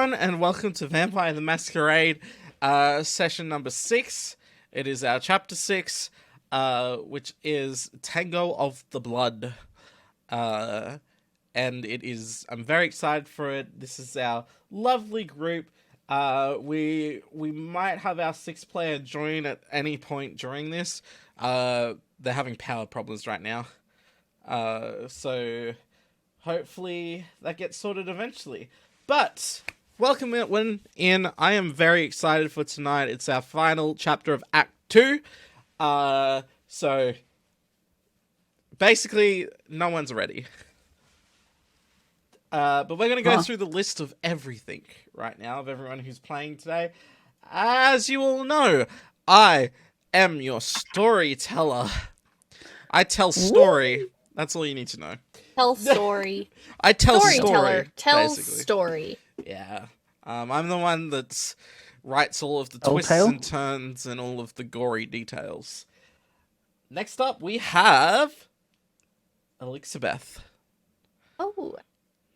everyone, and welcome to Vampire the Masquerade session number 6. It is our chapter 6, which is Tango of the Blood. And it is, I'm very excited for it. This is our lovely group. We might have our 6th player join at any point during this. They're having power problems right now. So hopefully that gets sorted eventually. But welcome everyone in. I am very excited for tonight. It's our final chapter of Act 2. So basically no one's ready. But we're going to go through the list of everything right now, of everyone who's playing today. As you all know, I am your storyteller. I tell story. Woo! That's all you need to know. Tell story. I tell Storyteller. story. Tell basically. story. Yeah. I'm the one that writes all of the twists and turns and all of the gory details. Next up, we have Elixabeth. Oh.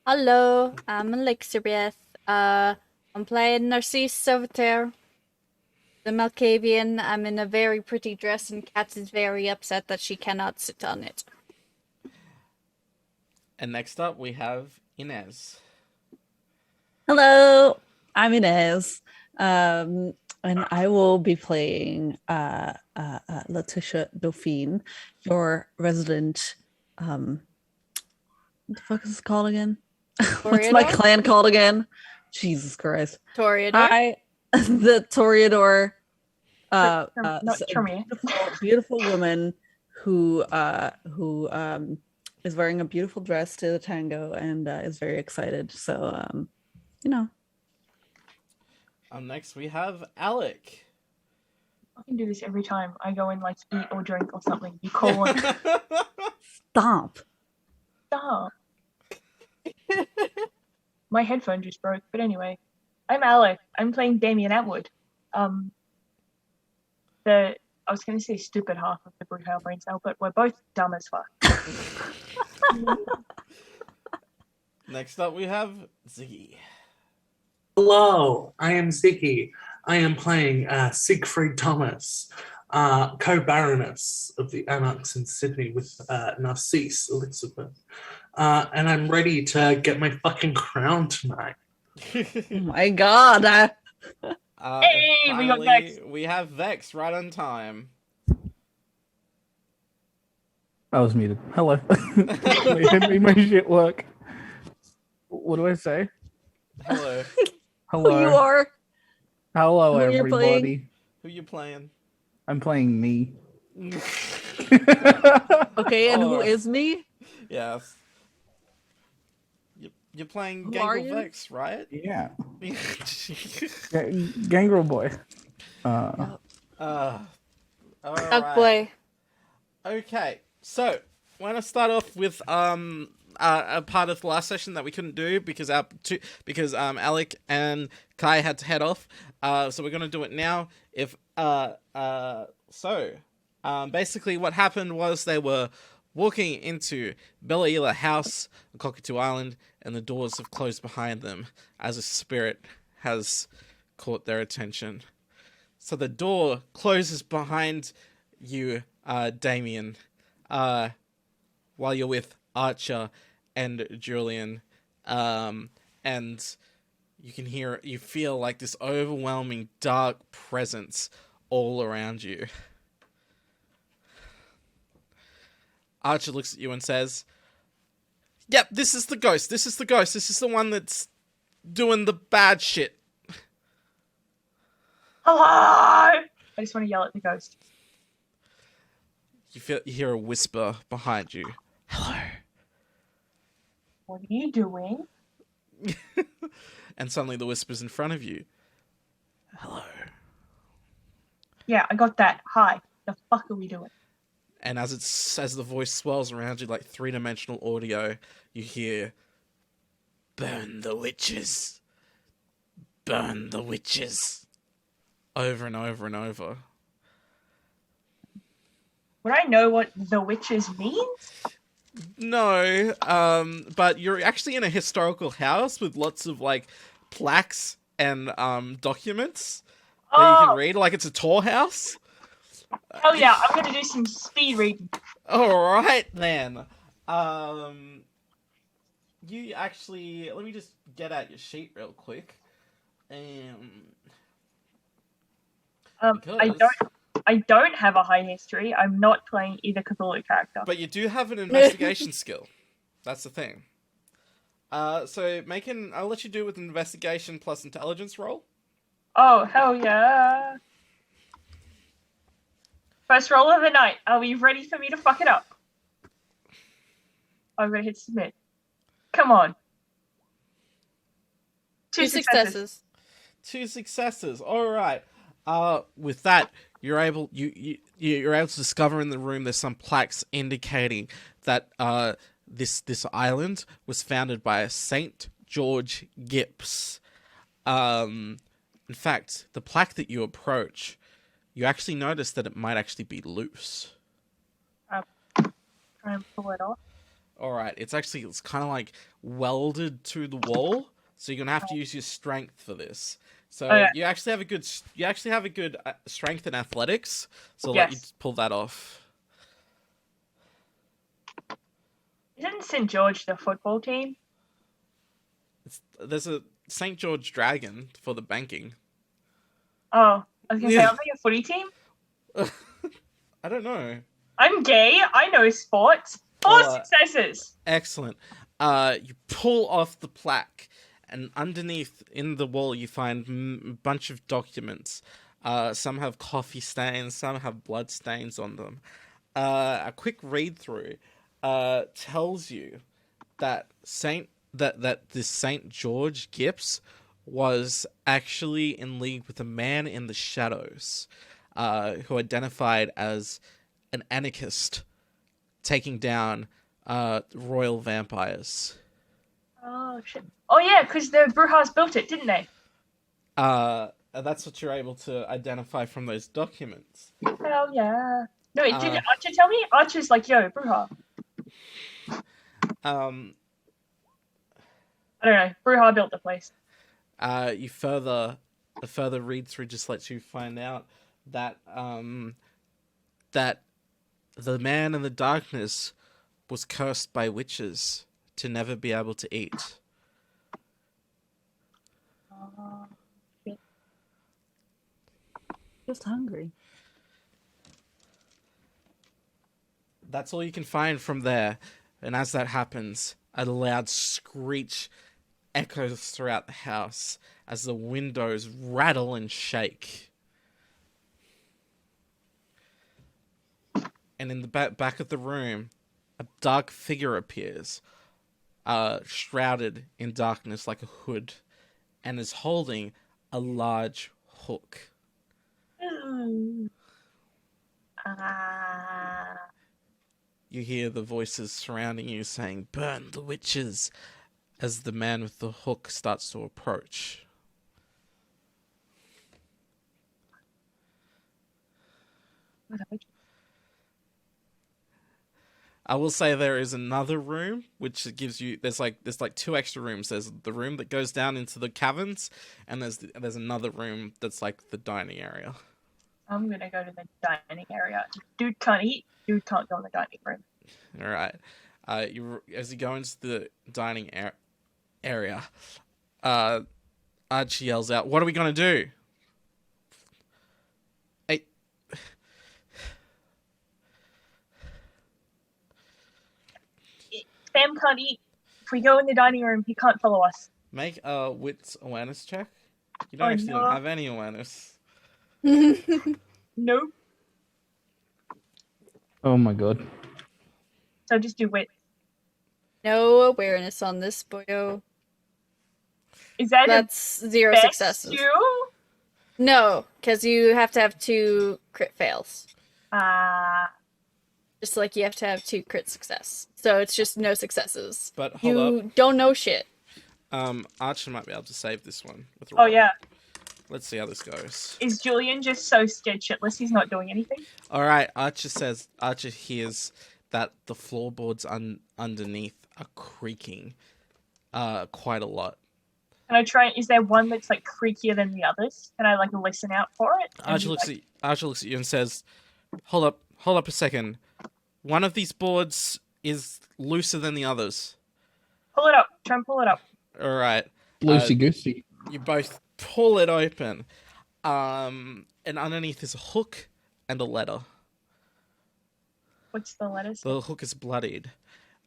Hello, I'm Elixabeth. I'm playing Narcisse over there. The Malkavian. I'm in a very pretty dress and Kat is very upset that she cannot sit on it. And next up, we have Inez. Hello, I'm Inez. And I will be playing Letitia Dauphine, your resident... what the fuck is this called again? What's my clan called again? Jesus Christ. Toreador? The Toreador. Beautiful woman who is wearing a beautiful dress to the tango and is very excited. So, Next we have Alec. I can do this every time I go in, like, eat or drink or something. You call on. Stop. My headphone just broke, but anyway. I'm Alec. I'm playing Damien Atwood. I was going to say stupid half of the Brutale Brain Cell, but we're both dumb as fuck. Next up we have Ziggy. Hello, I am Ziggy. I am playing Siegfried Thomas, co-baroness of the Anarchs in Sydney with Narcisse Elizabeth. And I'm ready to get my fucking crown tonight. Oh my god. Hey, we got Vex. We have Vex right on time. I was muted. Hello. It made my shit work. What do I say? Hello. Hello. Who you are? Hello, Who you're everybody. Who you playing? I'm playing me. Okay, and who is me? Yes. You're playing Who are Gangrel you? Vex, right? Yeah. Gangrel boy. All Duck right. boy. Okay, so we're gonna start off with a part of the last session that we couldn't do because Alec and Kai had to head off. So we're gonna do it now. Basically what happened was they were walking into Bella Ila House on Cockatoo Island, and the doors have closed behind them as a spirit has caught their attention. So the door closes behind you, Damien, while you're with Archer and Julian, and you feel like this overwhelming dark presence all around you. Archer looks at you and says, "Yep, this is the ghost. This is the ghost. This is the one that's doing the bad shit." Hello! I just want to yell at the ghost. You hear a whisper behind you. "Hello." What are you doing? And suddenly the whisper's in front of you. "Hello." Yeah, I got that. Hi. The fuck are we doing? And as the voice swirls around you like 3-dimensional audio, you hear, "Burn the witches. Burn the witches." Over and over and over. Would I know what the witches means? No, but you're actually in a historical house with lots of like plaques and documents that you can read, like it's a tour house. Oh yeah, I'm gonna do some speed reading. All right then. You actually let me just get out your sheet real quick. Because- I don't have a high history. I'm not playing either Cthulhu character. But you do have an investigation skill. That's the thing. So I'll let you do it with an investigation plus intelligence roll. Oh hell yeah! First roll of the night. Are we ready for me to fuck it up? I'm gonna hit submit. Come on. Two successes. 2 successes. All right. With that, you're able to discover in the room there's some plaques indicating that this island was founded by a Saint George Gipps. In fact, the plaque that you approach, you actually notice that it might actually be loose. Try and pull it off. All right, it's kind of like welded to the wall, so you're gonna have to use your strength for this. So Okay. you actually have a good strength in athletics. So I'll Yes. let you pull that off. Isn't St. George the football team? There's a St. George Dragon for the banking. Oh, I was gonna say, Yeah. are they a footy team? I don't know. I'm gay. I know sports. 4 Well, successes. Excellent. You pull off the plaque, and underneath in the wall you find a bunch of documents. Some have coffee stains, some have blood stains on them. A quick read through tells you that this Saint George Gipps was actually in league with a man in the shadows, who identified as an anarchist, taking down royal vampires. Oh shit. Oh yeah, because the Brujas built it, didn't they? That's what you're able to identify from those documents. Hell yeah. No, it didn't Archer tell me? Archer's like, yo, Bruja. Um, I don't know. Bruja built the place. a further read through just lets you find out that that the man in the darkness was cursed by witches to never be able to eat. Just hungry. That's all you can find from there. And as that happens, a loud screech echoes throughout the house as the windows rattle and shake. And in the back of the room, a dark figure appears, shrouded in darkness like a hood, and is holding a large hook. You hear the voices surrounding you saying, "Burn the witches," as the man with the hook starts to approach. I will say there is another room which gives you there's like 2 extra rooms. There's the room that goes down into the caverns, and there's another room that's like the dining area. I'm gonna go to the dining area. Dude can't eat. Dude can't go in the dining room. All right. As you go into the dining area, Archie yells out, "What are we gonna do?" Hey. Sam can't eat. If we go in the dining room, he can't follow us. Make a wits awareness check. You don't no. have any awareness. Nope. Oh my god. So just do wit. No awareness on this boyo. Is that That's 0 best successes. you? No, because you have to have 2 crit fails. Just like you have to have 2 crit success. So it's just no successes. But hold up. You don't know shit. Archer might be able to save this one. With a Oh roll. yeah. Let's see how this goes. Is Julian just so scared shitless he's not doing anything? All right. Archer hears that the floorboards underneath are creaking, quite a lot. Can I try? Is there one that's like creakier than the others? Can I like listen out for it? Archer looks at you and says, hold up a second. One of these boards is looser than the others. Pull it up. Try and pull it up. All right. Loosey goosey. You both pull it open. And underneath is a hook and a letter. What's the letters? The hook is bloodied.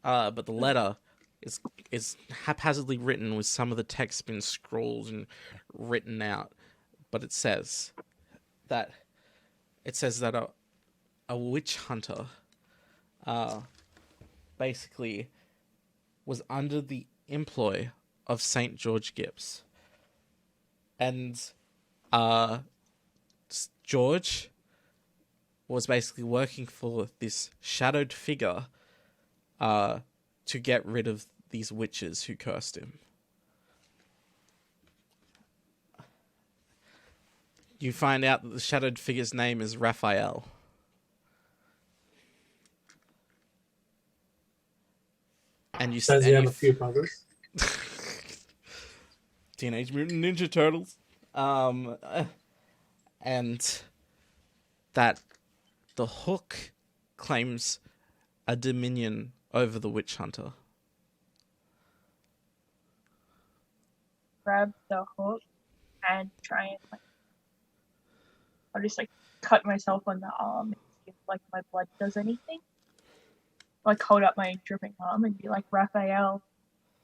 But the letter is haphazardly written with some of the text been scrawled and written out. But it says that a witch hunter basically was under the employ of St. George Gibbs. And George was basically working for this shadowed figure to get rid of these witches who cursed him. You find out that the shadowed figure's name is Raphael. And you Does he have a few brothers? Teenage Mutant Ninja Turtles. And that the hook claims a dominion over the witch hunter. Grab the hook and try and like. I'll just like cut myself on the arm and see if like my blood does anything. Like hold up my dripping arm and be like, Raphael.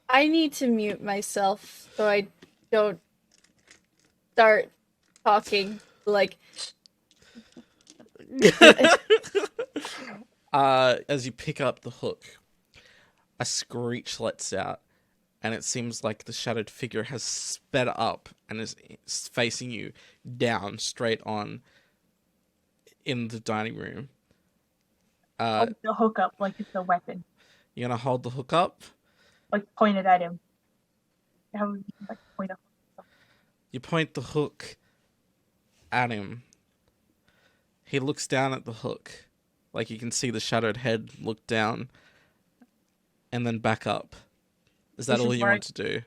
I need to mute myself so I don't start talking like. As you pick up the hook, a screech lets out, and it seems like the shadowed figure has sped up and is facing you down straight on in the dining room. Hold the hook up like it's a weapon. You're gonna hold the hook up? Like point it at him. How would you like point a hook? You point the hook at him. He looks down at the hook. Like you can see the shadowed head look down and then back up. Is that all you want to do?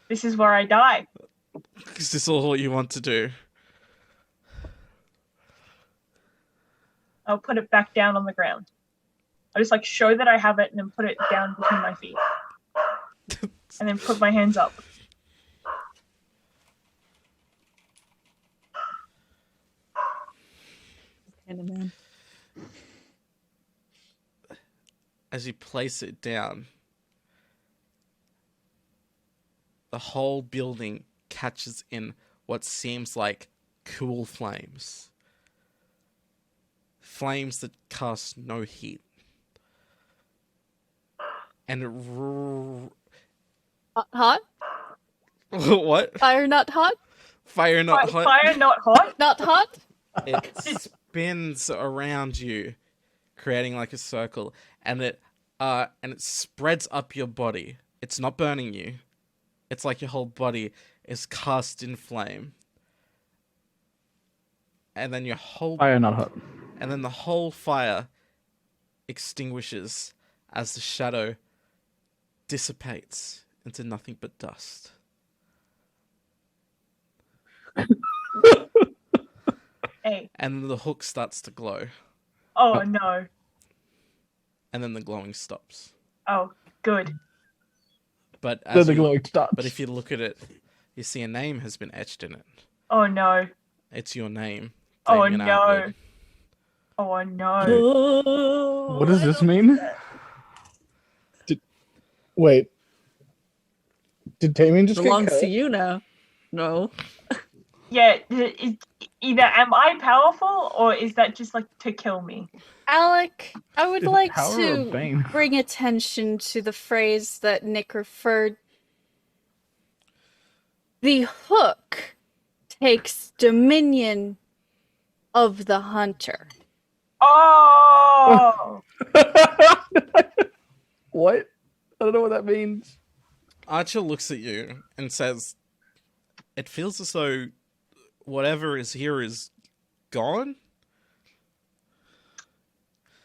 This is where I die. Is this all you want to do? I'll put it back down on the ground. I'll just like show that I have it and then put it down between my feet. And then put my hands up. Man. As you place it down, the whole building catches in what seems like cool flames. Flames that cast no heat. And it Hot? what? Fire not hot? Fire not hot. Fire not hot? Not hot? It spins around you, creating like a circle, and it spreads up your body. It's not burning you. It's like your whole body is cast in flame. And then your whole Fire not hot. And then the whole fire extinguishes as the shadow dissipates into nothing but dust. Hey. And the hook starts to glow. Oh no. And then the glowing stops. Oh, good. But Then the glowing stops. But if you look at it, you see a name has been etched in it. Oh no. It's your name. Oh Damien no. Outward. Oh no. What does this mean? Wait. Did Damien just Belongs get cut? to you now. No. Yeah, either am I powerful or is that just like to kill me? Alec, I would Is it like power or to bane? bring attention to the phrase that Nick referred. The hook takes dominion of the hunter. Oh! What? I don't know what that means. Archer looks at you and says, "It feels as though whatever is here is gone."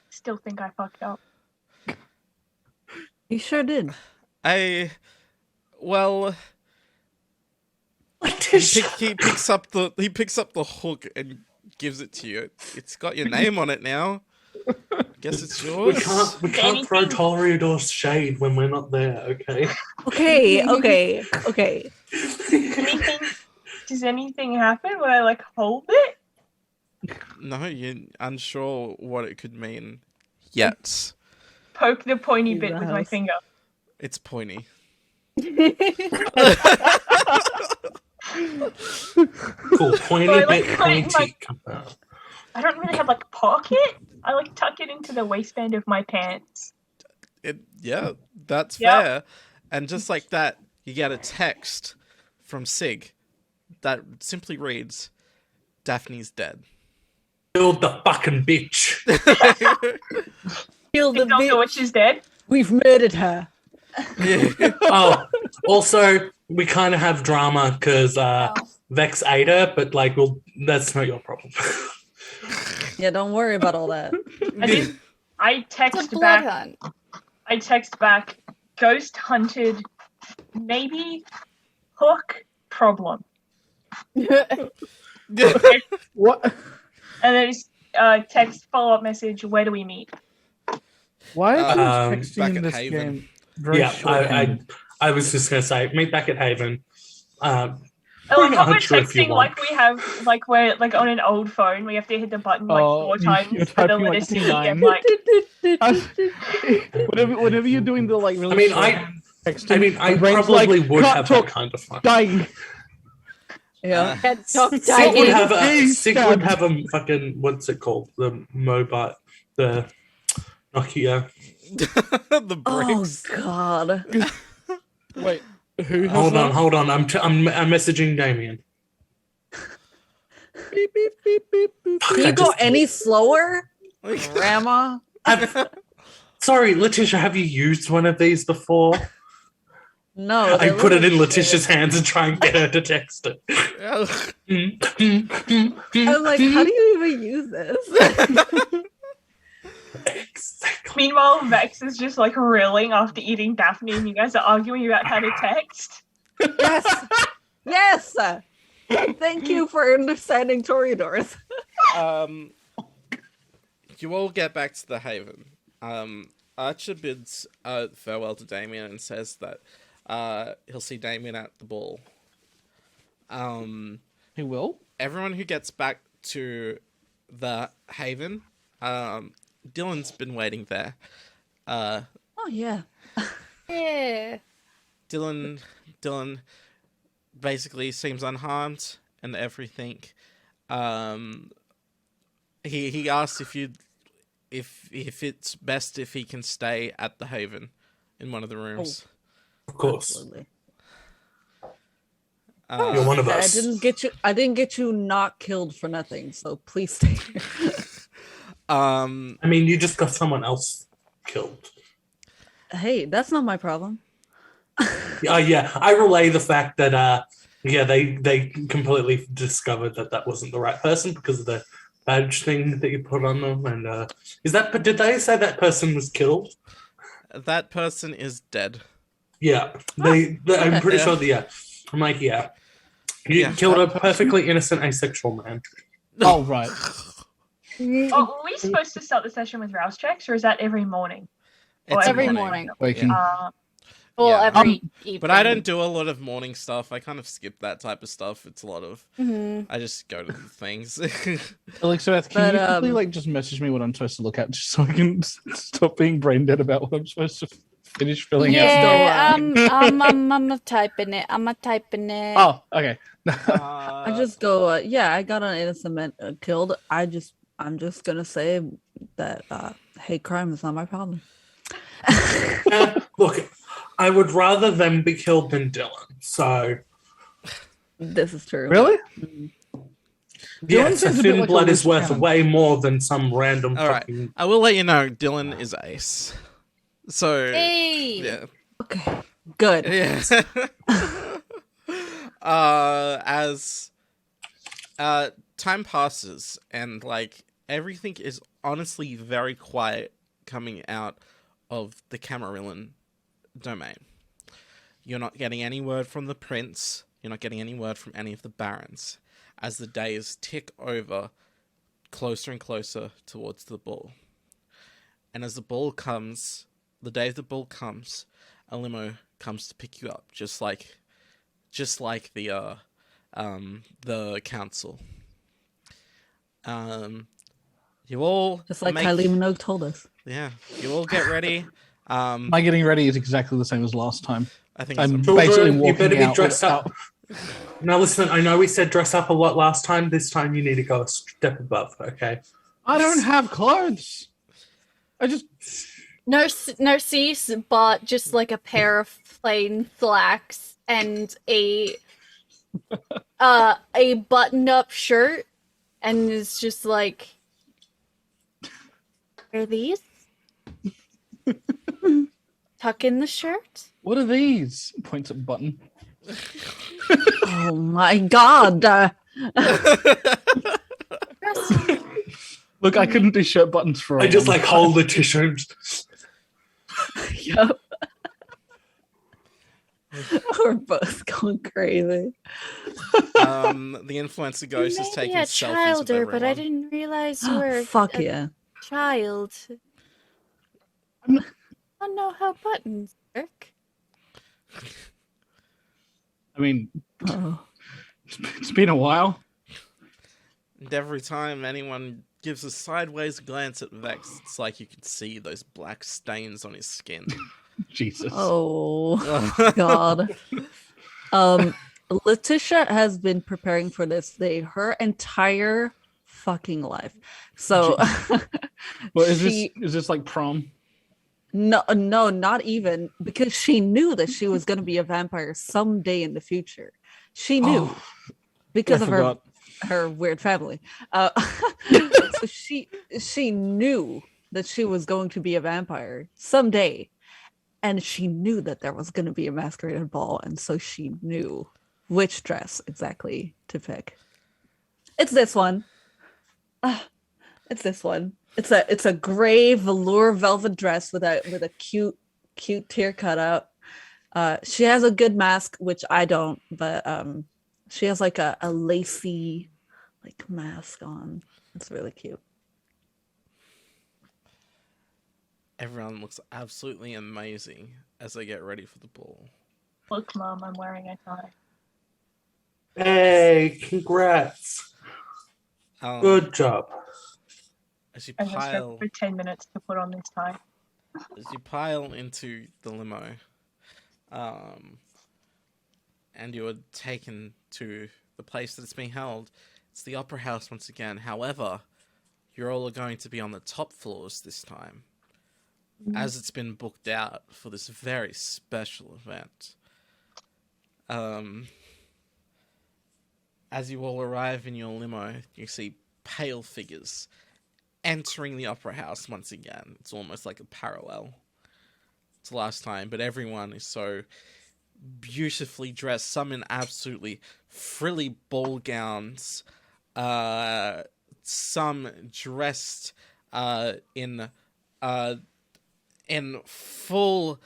Still think I fucked up. You sure did. Well, Letitia. He picks up the hook and gives it to you. It's got your name on it now. Guess it's yours. We can't throw Toreador's shade when we're not there, okay? Okay. Does anything happen when I like hold it? No, you're unsure what it could mean yet. Poke the pointy bit with my finger. It's pointy. Cool, pointy bit, pointy. I don't really have like a pocket. I like tuck it into the waistband of my pants. That's fair. And just like that, you get a text from Sig that simply reads, "Daphne's dead." Killed the fucking bitch. Kill the Don't know what she's dead. We've murdered her. Oh, also, we kind of have drama because Vex ate her, but like, well, that's not your problem. Yeah, don't worry about all that. I text back. Ghost hunted. Maybe hook problem. What? And then text follow-up message. Where do we meet? Why are you back texting in at this Haven. game? Very shorthand. I was just gonna say, meet back at Haven. Like how we're Hunter if you texting want. like we have like we're like on an old phone. We have to hit the button like 4 times you're for the typing, like, literacy and 9. like whenever you're doing the like really texting, I my brain's probably like, would "Can't have talk, that kind of fun. dying." Yeah. Sig would have Being Sig would have a fucking, what's it called? The mobile, the Nokia. The bricks. Oh God. Wait, who? Has Hold that? on. I'm messaging Damien. Beep, beep, beep, beep, beep. Fuck, Can I you go just- any slower, Grandma? Sorry, Letitia, have you used one of these before? No. I they're put it in little Letitia's hands and try and get her to text it. I'm like, how do you even use this? Exactly. meanwhile Vex is just like reeling after eating Daphne and you guys are arguing about how to text. Yes. Thank you for understanding Toreadors. You all get back to the Haven. Archer bids farewell to Damien and says that he'll see Damien at the ball. He will. Everyone who gets back to the Haven, Dylan's been waiting there. Oh yeah. Yeah. Dylan basically seems unharmed and everything. He asks if it's best if he can stay at the Haven in one of the rooms. Of course. Absolutely. You're one of I us. didn't get you not killed for nothing, so please stay here. I mean, you just got someone else killed. Hey, that's not my problem. Yeah. I relay the fact that they completely discovered that wasn't the right person because of the badge thing that you put on them. And did they say that person was killed? That person is dead. Yeah, I'm pretty sure. Yeah, I'm like, yeah. You killed a perfectly innocent asexual man. Oh right. Oh, were we supposed to start the session with rouse checks or is that every morning? It's every morning. Waking. Well, Yeah. every evening. But I don't do a lot of morning stuff. I kind of skip that type of stuff. It's a lot of I just go to the things. Elixabeth, can you quickly like just message me what I'm supposed to look at, just so I can stop being brain dead about what I'm supposed to finish filling out? Yeah, I'm typing it. I'm typing it. Oh, okay. I just go, yeah, I got an innocent man killed. I'm just gonna say that hate crime is not my problem. Look, I would rather them be killed than Dylan. So This is true. Really? yeah, Dylan so seems a bit thin like a blood is loose worth cannon. way more than some random All right. fucking. I will let you know Dylan is ace. So Hey. yeah. Okay. Good. Yeah. As time passes and like everything is honestly very quiet coming out of the Camarilla domain. You're not getting any word from the prince You're not getting any word from any of the barons as the days tick over closer and closer towards the ball. And as the day of the ball comes, a limo comes to pick you up, just like the council. You all Just like Kylie Minogue told us. Yeah, you all get ready. My getting ready is exactly the same as last time. I think I'm so. basically you walking better be out dressed without- up. Now listen, I know we said dress up a lot last time. This time you need to go a step above, okay? I don't have clothes. I just Narcisse bought just like a pair of plain slacks and a button-up shirt, and is just like, are these? Tuck in the shirt. what are these? Points at button. Oh my god. Look, I couldn't do shirt buttons for. I just like hold the t-shirt. Yep. We're both going crazy. The influencer ghost is Maybe taking a selfies with childer, but I everyone. didn't realize you were Fuck a yeah. child. I'm I don't know how buttons work. I mean, Oh. it's been a while. And every time anyone gives a sideways glance at Vex, it's like you can see those black stains on his skin. Jesus. Oh god. Letitia has been preparing for this day her entire fucking life. So Well, is she- this like prom? no, not even, because she knew that she was going to be a vampire someday in the future. She knew Oh, because I of forgot. her weird family. So she knew that she was going to be a vampire someday, and she knew that there was going to be a masquerade ball, and so she knew which dress exactly to pick. It's this one. It's this one. It's a gray velour velvet dress with a cute tear cutout. She has a good mask, which I don't, but she has like a lacy like mask on. It's really cute. Everyone looks absolutely amazing as they get ready for the ball. Look, Mom, I'm wearing a tie. Hey, congrats. Good job. As you I just had pile for 10 minutes to put on this tie. into the limo, and you are taken to the place that it's being held. It's the Opera House once again. However, you're all going to be on the top floors this time, as it's been booked out for this very special event. As you all arrive in your limo, you see pale figures entering the Opera House once again. It's almost like a parallel to last time, but everyone is so beautifully dressed, some in absolutely frilly ball gowns, some dressed in full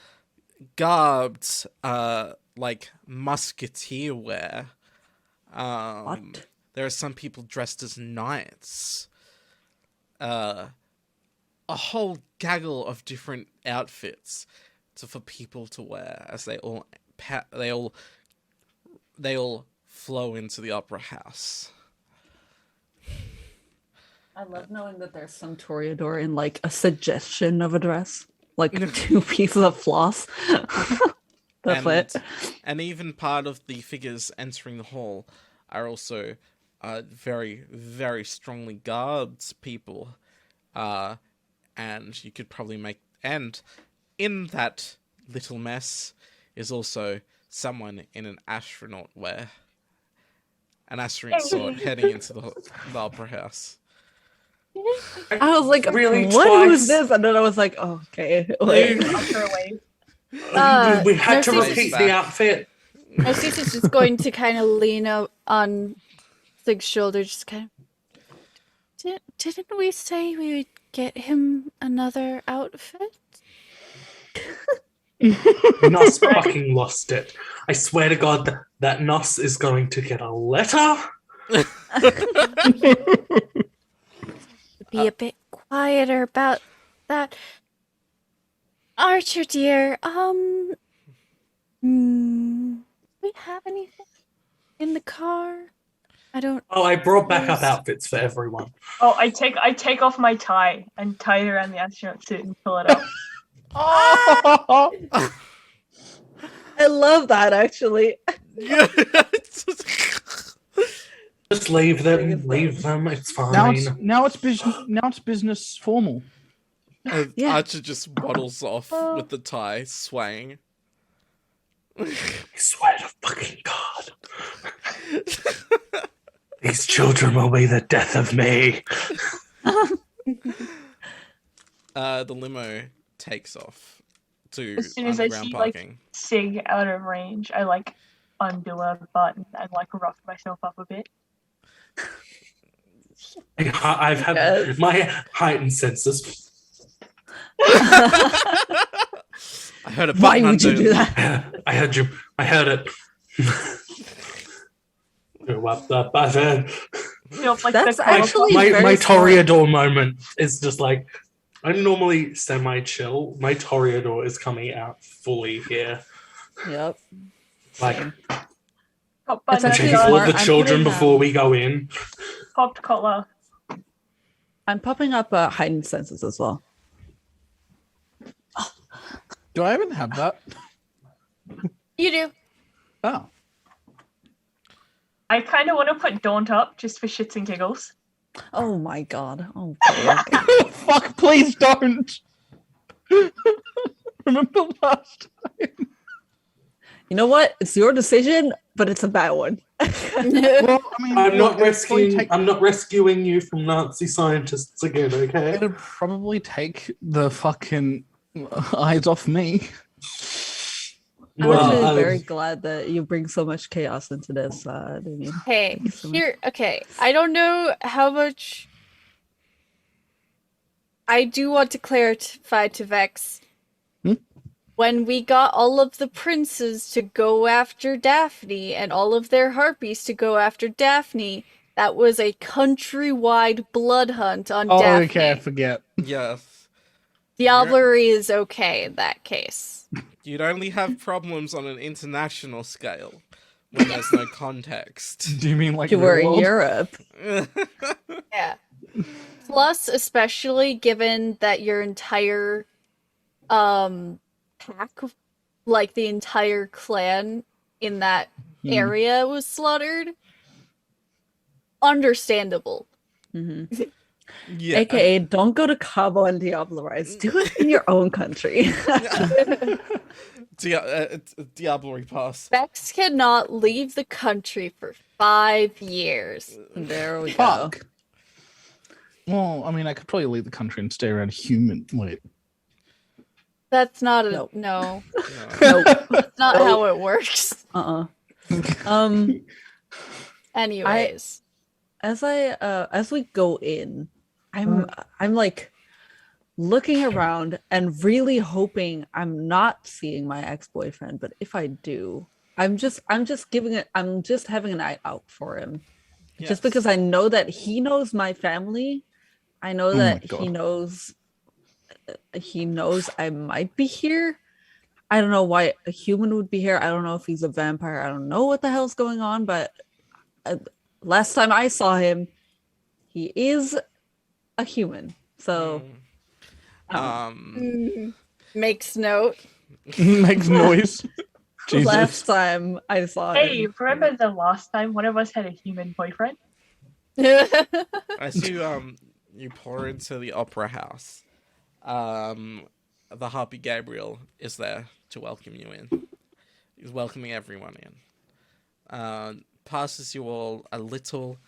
garbed like musketeer wear. What? There are some people dressed as knights. A whole gaggle of different outfits for people to wear as they all flow into the Opera House. I love knowing that there's some toreador in like a suggestion of a dress, like 2 pieces of floss. That's it. And even part of the figures entering the hall are also very, very strongly garbed people. And you could probably make... And in that little mess is also someone in an astronaut wear. An astronaut sword heading into the Opera House. I was like, Really, what twice? was this? And then I was like, oh, okay. Wait. Usher away. We had to Narcissus repeat is the back. outfit. Narcissus is just going to kind of lean out on Sig's shoulder, just kind of. Didn't we say we would get him another outfit? Not fucking lost it. I swear to God that Nos is going to get a letter. Be a bit quieter about that. Archer dear, do we have anything in the car? I don't. Oh, I brought backup Yes. outfits for everyone. Oh, I take off my tie and tie it around the astronaut suit and pull it up. Oh! I love that actually. Yeah. Just leave them. Leave them. It's fine. Now it's business formal. And Yeah. Archer just waddles off with the tie swaying. I swear to fucking God. These children will be the death of me. The limo takes off to As soon as I underground see parking. like Sig out of range, I like undo a button and like rough myself up a bit. I've had Yes. my heightened senses. I heard a Why button would you undo. do that? I heard you. I heard it. What the button? Feels like That's the actually My very Toreador moment is just like I'm normally semi-chill. My Toreador is coming out fully here. Yep. Like top It's button actually checking all smart. the I'm children putting, before we go in. popped collar. I'm popping up heightened senses as well. Do I even have that? You do. Oh. I kind of want to put Daunt up just for shits and giggles. Oh my God. Okay. Fuck, please don't. Remember last time? You know what? It's your decision, but it's a bad one. Well, I mean, I'm not it'd probably rescuing. take- I'm not rescuing you from Nazi scientists again. Okay. It'd probably take the fucking eyes off me. I'm Well, actually very glad that you bring so much chaos into this, Damien. Hey, Thank you so much. here. Okay, I don't know how much. I do want to clarify to Vex. When we got all of the princes to go after Daphne and all of their harpies to go after Daphne, that was a countrywide blood hunt on Oh, Daphne. okay, I forget. Yes. Diablerie is okay in that case. You'd only have problems on an international scale when there's no context. Do you mean like You were in real world? Europe. Yeah. Plus, especially given that your entire pack, like the entire clan in that area was slaughtered. Understandable. Mm-hmm. Yeah. AKA, don't go to Cabo and Diablo Rise. Do it in your own country. Diablerie pass. Vex cannot leave the country for 5 years. There we go. Fuck. Well, I mean, I could probably leave the country and stay around human. Wait. That's not a Nope. no. Nope. That's not how it works. Anyways, As we go in, I'm like looking around and really hoping I'm not seeing my ex-boyfriend, but if I do, I'm just having an eye out for him. Yes. Just because I know that he knows my family. I know my that God. he knows I might be here. I don't know why a human would be here. I don't know if he's a vampire. I don't know what the hell's going on, but last time I saw him, he is a human. So makes note. Makes noise. Jesus. last time I saw Hey, him. remember the last time one of us had a human boyfriend? As you pour into the opera house, the Harpy Gabriel is there to welcome you in. He's welcoming everyone in. Passes you all a little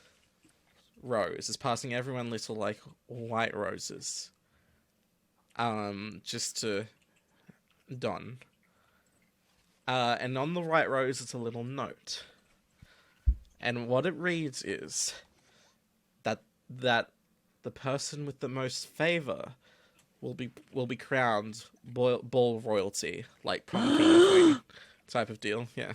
rose. Is passing everyone little like white roses. Just to don. And on the white rose is a little note. And what it reads is that the person with the most favor will be crowned ball royalty, like prom king and queen, type of deal. Yeah.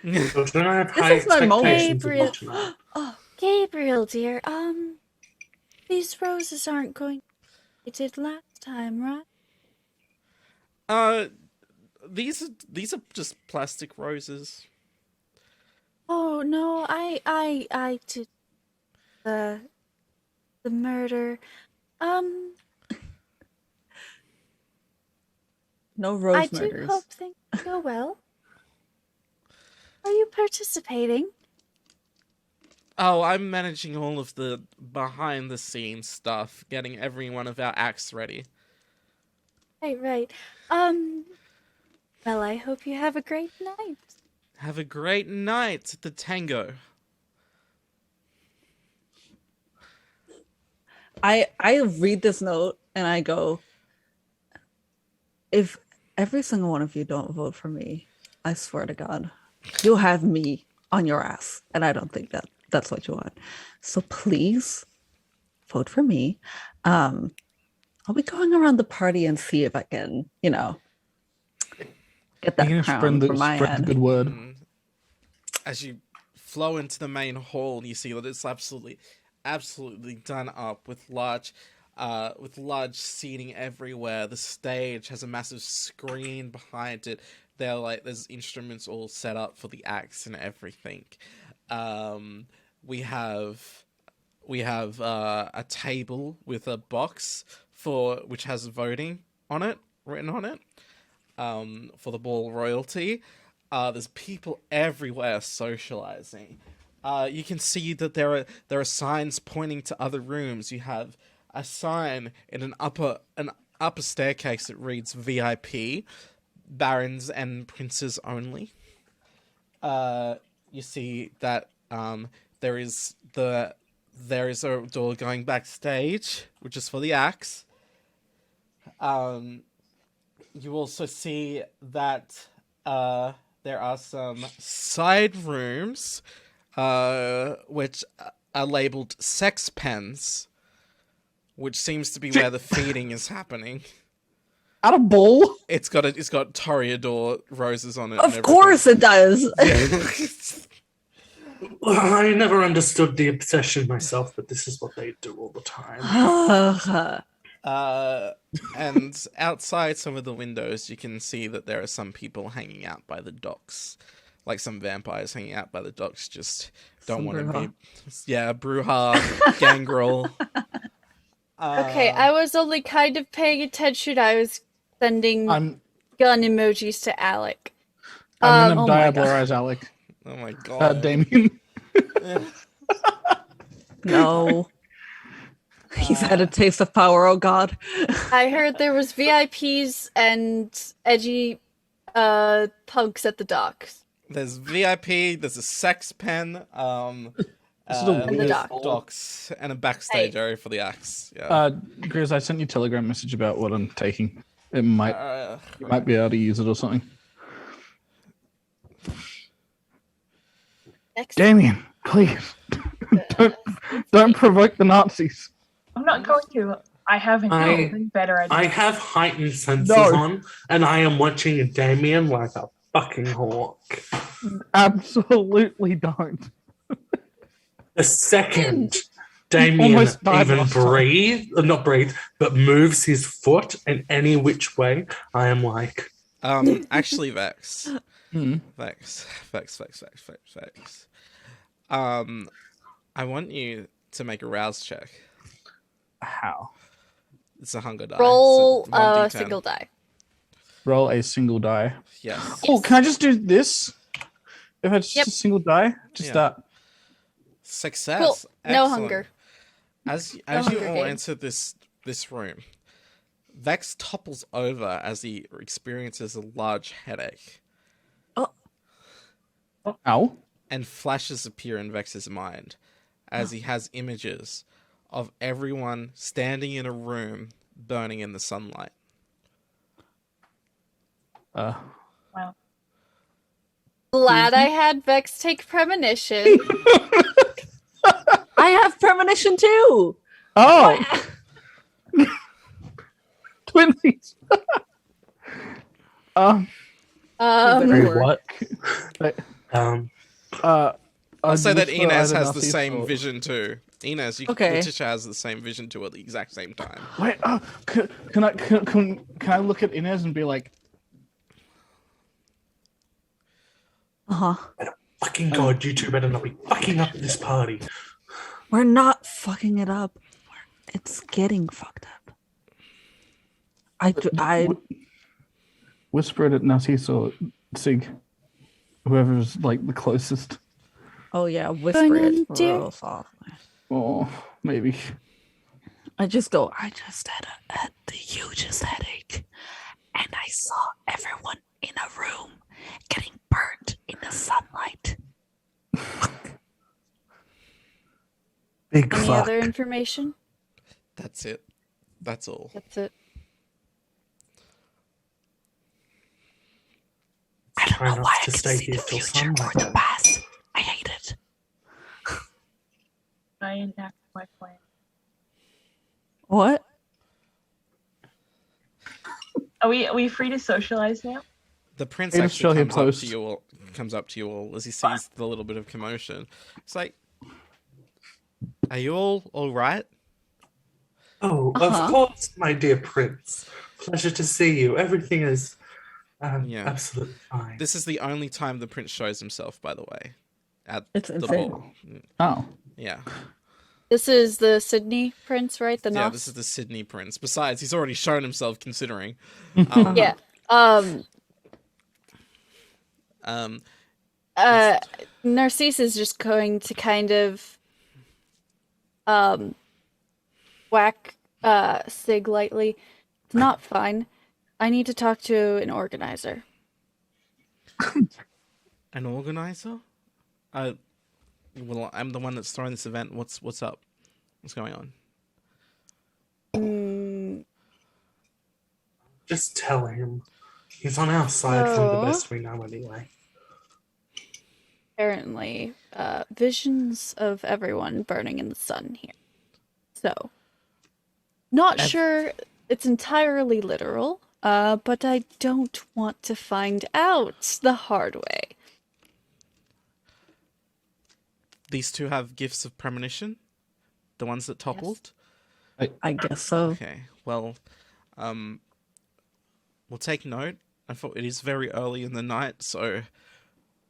Children, I have This high is my moment. expectations of you Gabriel. tonight. Oh, Gabriel, dear. These roses aren't going. They did last time, right? These are just plastic roses. Oh no, I did the murder. No rose I do murders. hope things go well. Are you participating? Oh, I'm managing all of the behind the scenes stuff, getting every one of our acts ready. Right. Well, I hope you have a great night. Have a great night at the Tango. I read this note and I go, if every single one of you don't vote for me, I swear to God, you'll have me on your ass. And I don't think that's what you want. So please vote for me. I'll be going around the party and see if I can, get that crown for my spread the head. good word. As you flow into the main hall, you see that it's absolutely done up with large seating everywhere. The stage has a massive screen behind it. There's instruments all set up for the acts and everything. We have a table with a box which has voting on it, written on it, for the ball royalty. There's people everywhere socializing. You can see that there are signs pointing to other rooms. You have a sign in an upper staircase that reads VIP, barons and princes only. You see that there is a door going backstage, which is for the acts. You also see that there are some side rooms, which are labeled sex pens, which seems to be where the feeding is happening. At a ball? It's got Toreador roses on it. Of course it does. I never understood the obsession myself, but this is what they do all the time. And outside some of the windows, you can see that there are some people hanging out by the docks. Like some vampires hanging out by the docks, just don't want to be... Yeah, Bruja, Gangrel. Okay, I was only kind of paying attention. I was sending gun emojis to Alec. I'm gonna diablerize Alec. Oh my god. Damien. No. He's had a taste of power, oh god. I heard there was VIPs and edgy punks at the docks. There's VIP, there's a sex pen, and the docks, and a backstage area for the acts. Yeah. Grizz, I sent you a telegram message about what I'm taking. It might you might be able to use it or something. Damien, please. don't provoke the Nazis. I'm not going to. I have anything better idea. I have heightened senses on, and I am watching Damien like a fucking hawk. Absolutely don't. The second Damien even not breathe, but moves his foot in any which way, I am like... Actually, Vex. Vex. I want you to make a rouse check. How? It's a hunger die. Roll a single die. Roll a single die. Yes. Oh, can I just do this? If it's just a single die, just that. Success. Cool. No Excellent. hunger. As you all enter this room, Vex topples over as he experiences a large headache. Ow. And flashes appear in Vex's mind as he has images of everyone standing in a room burning in the sunlight. Wow. Glad I had Vex take premonition. I have premonition too. Oh. Twinsies. Very Or- what? I'll say that whisper Inez either has the Narcisse same or- vision too. Inez, Okay. Letitia has the same vision too at the exact same time. Wait, can I look at Inez and be like, Fucking God, you two better not be fucking up at this party. we're not fucking it up. It's getting fucked up. I whisper it at Narcisse or Sig, whoever's like the closest, oh yeah, whisper it Volunteer? real softly. or maybe. I just go, I just had the hugest headache, and I saw everyone in a room getting burnt in the sunlight. Big Any fuck. other information? That's it. That's all. That's it. I don't Try know not why to I can stay see here the till future or sunlight. the past. I hate it. I enact my plan. What? Are we free to socialize now? The prince Hey, actually Australia comes up Post. to you all. Comes up to you all as he sees the little bit of commotion. It's like, are you all right? Oh, of course, my dear prince. Pleasure to see you. Everything is Yeah. absolutely fine. This is the only time the prince shows himself, by the way, at It's the insane. ball. Oh, Yeah. This is the Sydney prince, right? The Yeah, Nos? this is the Sydney prince. Besides, he's already shown himself considering. Yeah. Um, Narcisse is just going to kind of whack Sig lightly. It's not fine. I need to talk to an organizer. an organizer? Well, I'm the one that's throwing this event. What's up? What's going on? Just tell him. He's on our side from the Oh. best we know anyway. Apparently, visions of everyone burning in the sun here. So, not sure it's entirely literal, but I don't want to find out the hard way. These two have gifts of premonition? The ones that toppled? I guess so. Okay, well, we'll take note. I thought it is very early in the night, so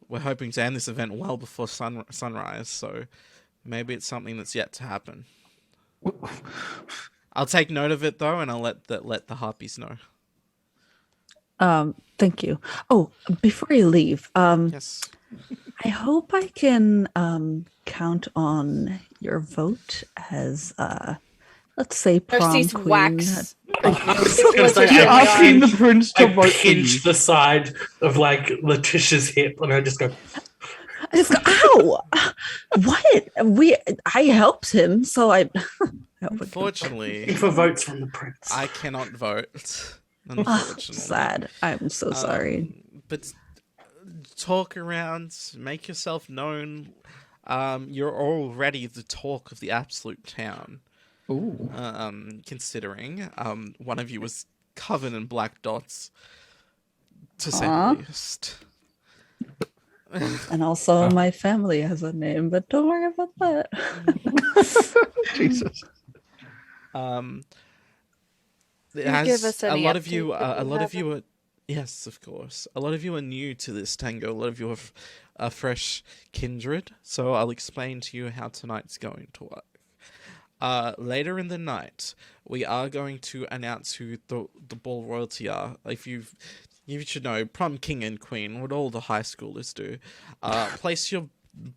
we're hoping to end this event well before sunrise, so maybe it's something that's yet to happen. I'll take note of it, though, and I'll let the harpies know. Thank you. Oh, before you leave, Yes. I hope I can count on your vote as let's say prom Narcisse queen. whacks. you're asking the prince to I vote for you. pinch the side of like Letitia's hip, and I just go. I just go, ow! What? I helped him, so I. Unfortunately, For votes from the prince. I cannot vote. Oh, Unfortunately. sad. I'm so sorry. But talk around, make yourself known. You're already the talk of the absolute town. Ooh. Considering one of you was covered in black dots, to say Aw. the least. And also, my family has a name, but don't worry about that. Jesus. Give us a any lot of you, update if a you lot of have you are, yes, of course. A lot of you are new to this Tango. A lot of you are fresh kindred. So I'll explain to you how tonight's going to work. Later in the night, we are going to announce who the ball royalty are. If you should know, prom king and queen, what all the high schoolers do. Place your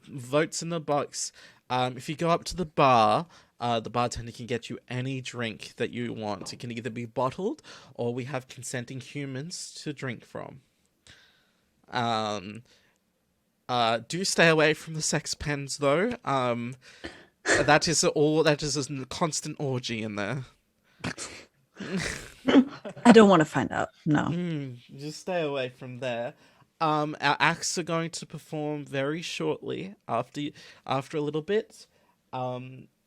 votes in the box. If you go up to the bar, the bartender can get you any drink that you want. It can either be bottled, or we have consenting humans to drink from. Do stay away from the sex pens, though. That is a constant orgy in there. I don't want to find out. No. Just stay away from there. Our acts are going to perform very shortly after a little bit.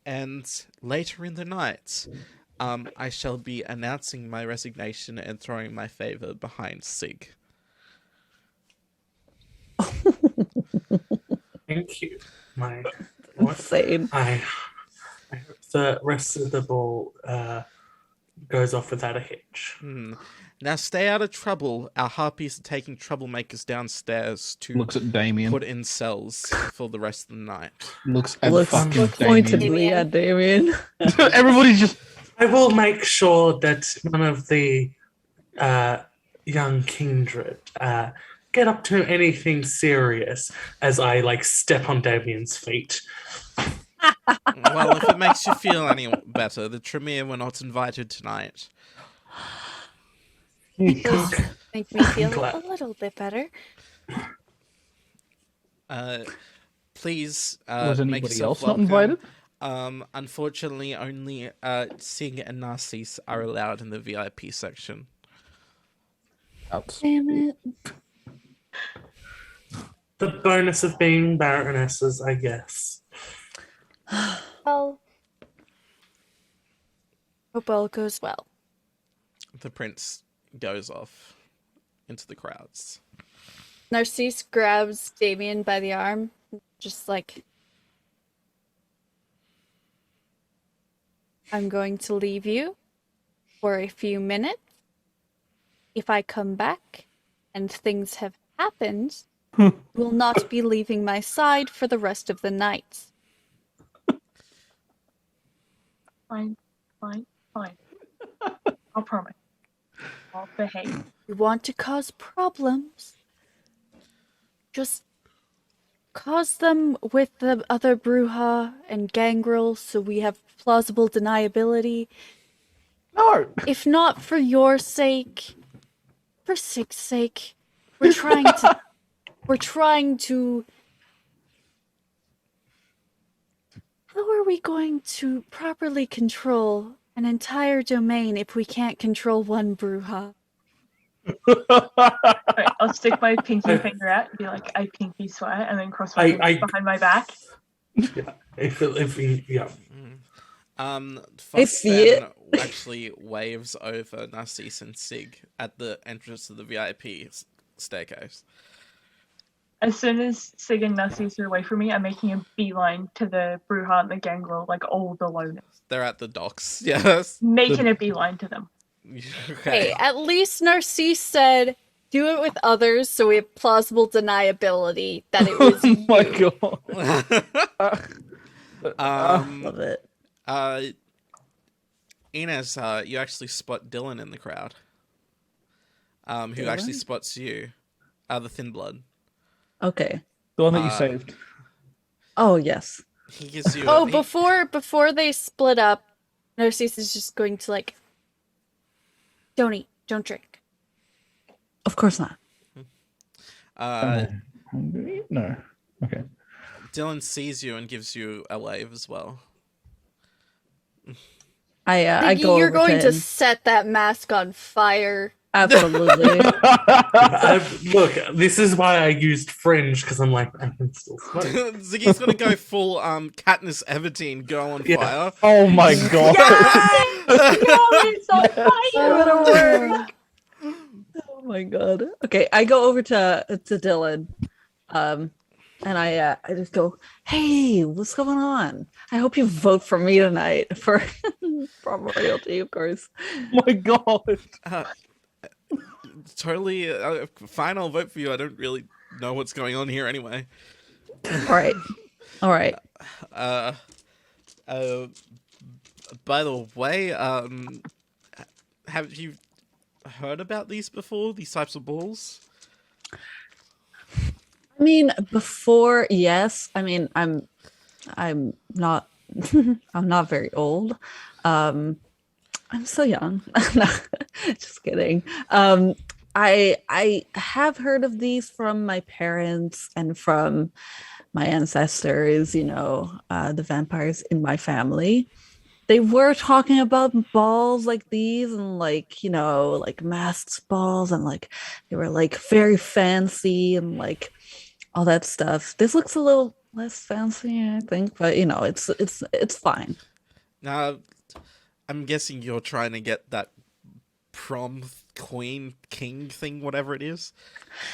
And later in the night, I shall be announcing my resignation and throwing my favor behind Sig. Thank you. Insane. I hope the rest of the ball goes off without a hitch. Now stay out of trouble. Our harpies are taking troublemakers downstairs to Looks at Damien. put in cells for the rest of the night. Looks at Looks fucking Damien. pointedly at Damien. Everybody's just. I will make sure that none of the young kindred get up to anything serious as I step on Damien's feet. Well, if it makes you feel any better, the Tremere were not invited tonight. It does make me feel glad. a little bit better. Please Was make anybody yourself else not welcome. invited? Unfortunately, only Sig and Narcisse are allowed in the VIP section. Damn it. The bonus of being baronesses, I guess. Well, hope all goes well. The prince goes off into the crowds. Narcisse grabs Damien by the arm, just like, I'm going to leave you for a few minutes. If I come back and things have happened, you will not be leaving my side for the rest of the night. Fine. I'll promise. I'll behave. You want to cause problems? Just cause them with the other Bruja and Gangrel so we have plausible deniability. No. If not for your sake, for Sig's sake, we're trying to... We're trying to... How are we going to properly control an entire domain if we can't control one Bruja? Alright, I'll stick my pinky finger out and be like, I pinky swear, and then cross my fingers behind my back. Yeah. Yeah. Fox see then actually waves over Narcisse and Sig at the entrance to the VIP staircase. As soon as Sig and Narcisse are away from me, I'm making a beeline to the Bruja and the Gangrel, all the loners. They're at the docks, yes. Making a beeline to them. Okay. Hey, at least Narcisse said, do it with others so we have plausible deniability that it was Oh my god. Love it. Inez, you actually spot Dylan in the crowd. Who actually spots you. The Thin Blood. Okay. The one that you saved. Oh, yes. He gives you before they split up, Narcisse is just going to don't eat, don't drink. Of course not. No. Okay. Dylan sees you and gives you a wave as well. I go You're over going to him. set that mask on fire. Absolutely. Look, this is why I used Fringe, because I'm like, I can still smoke. Ziggy's gonna go full Katniss Everdeen, go on fire. Oh my god. It's on fire! Oh my god. Okay, I go over to Dylan. And I just go, hey, what's going on? I hope you vote for me tonight for royalty, of course. Oh my god. Totally fine, I'll vote for you. I don't really know what's going on here anyway. All right. By the way, have you heard about these before? These types of balls? I mean, before, yes. I mean, I'm not I'm not very old. I'm so young. Just kidding. I have heard of these from my parents and from my ancestors, the vampires in my family. They were talking about balls like these and masked balls and they were very fancy and all that stuff. This looks a little less fancy, I think, but it's fine. Now, I'm guessing you're trying to get that prom queen king thing, whatever it is.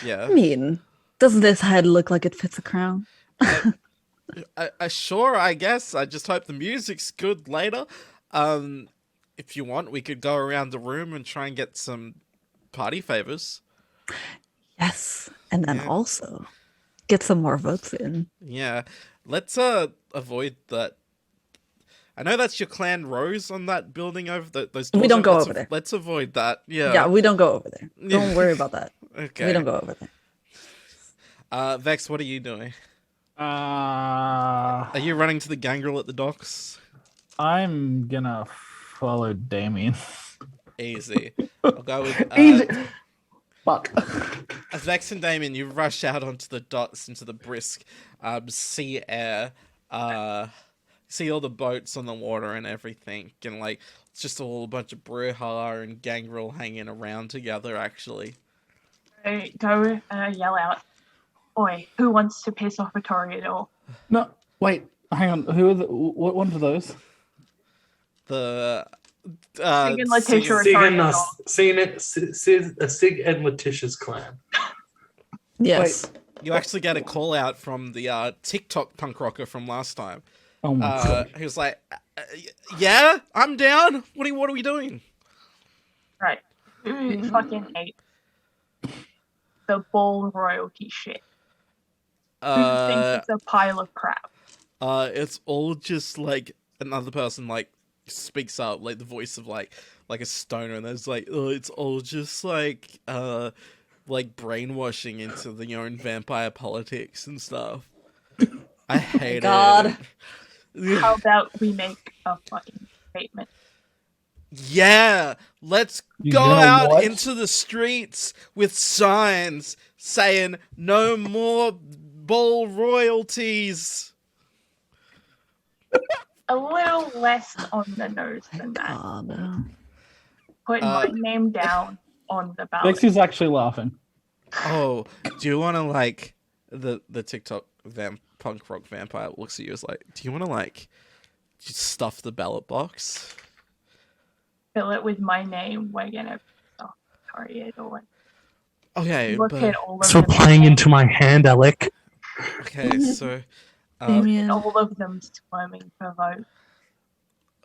Yeah. I mean, doesn't this head look like it fits a crown? Sure, I guess. I just hope the music's good later. If you want, we could go around the room and try and get some party favors. Yes, and then Yeah. also get some more votes in. Yeah. Let's avoid that. I know that's your clan Rose on that building over those doors. We don't go over there. Let's avoid that. Yeah. Yeah, we don't go over there. Yeah. Don't worry about that. Okay. We don't go over there. Vex, what are you doing? Uh, Are you running to the gangrel at the docks? I'm gonna follow Damien. Easy. I'll go with Easy. Fuck. as Vex and Damien, you rush out onto the docks into the brisk sea air. See all the boats on the water and everything, and like it's just all a bunch of brouhaha and gangrel hanging around together. Actually, I go and I yell out, "Oi, who wants to piss off a Toreador?" No, wait. Hang on. Who are the? What ones are those? the Sig and Letitia Sig- are Sig and Toreador. Sig and Letitia's clan. Yes. you actually get a call out from the TikTok punk rocker from last time. Oh my god. He was like, "Yeah, I'm down. What are we doing?" Right. Who fucking ate the ball royalty shit? Who thinks it's a pile of crap? It's all just like another person like speaks up, like the voice of like a stoner, and there's like, oh, it's all just like brainwashing into the own vampire politics and stuff. I hate God. it. How about we make a fucking statement? Yeah, let's You go know out what? into the streets with signs saying no more ball royalties. A little less on the nose than that. God. Put my name down on the ballot. Vexy's actually laughing. Oh, do you want to like the TikTok punk rock vampire looks at you as like, do you want to like just stuff the ballot box? Fill it with my name. We're gonna sorry it or Okay, look but at all of So them. playing into my hand, Alec. okay, so Damien. All of them squirming for vote.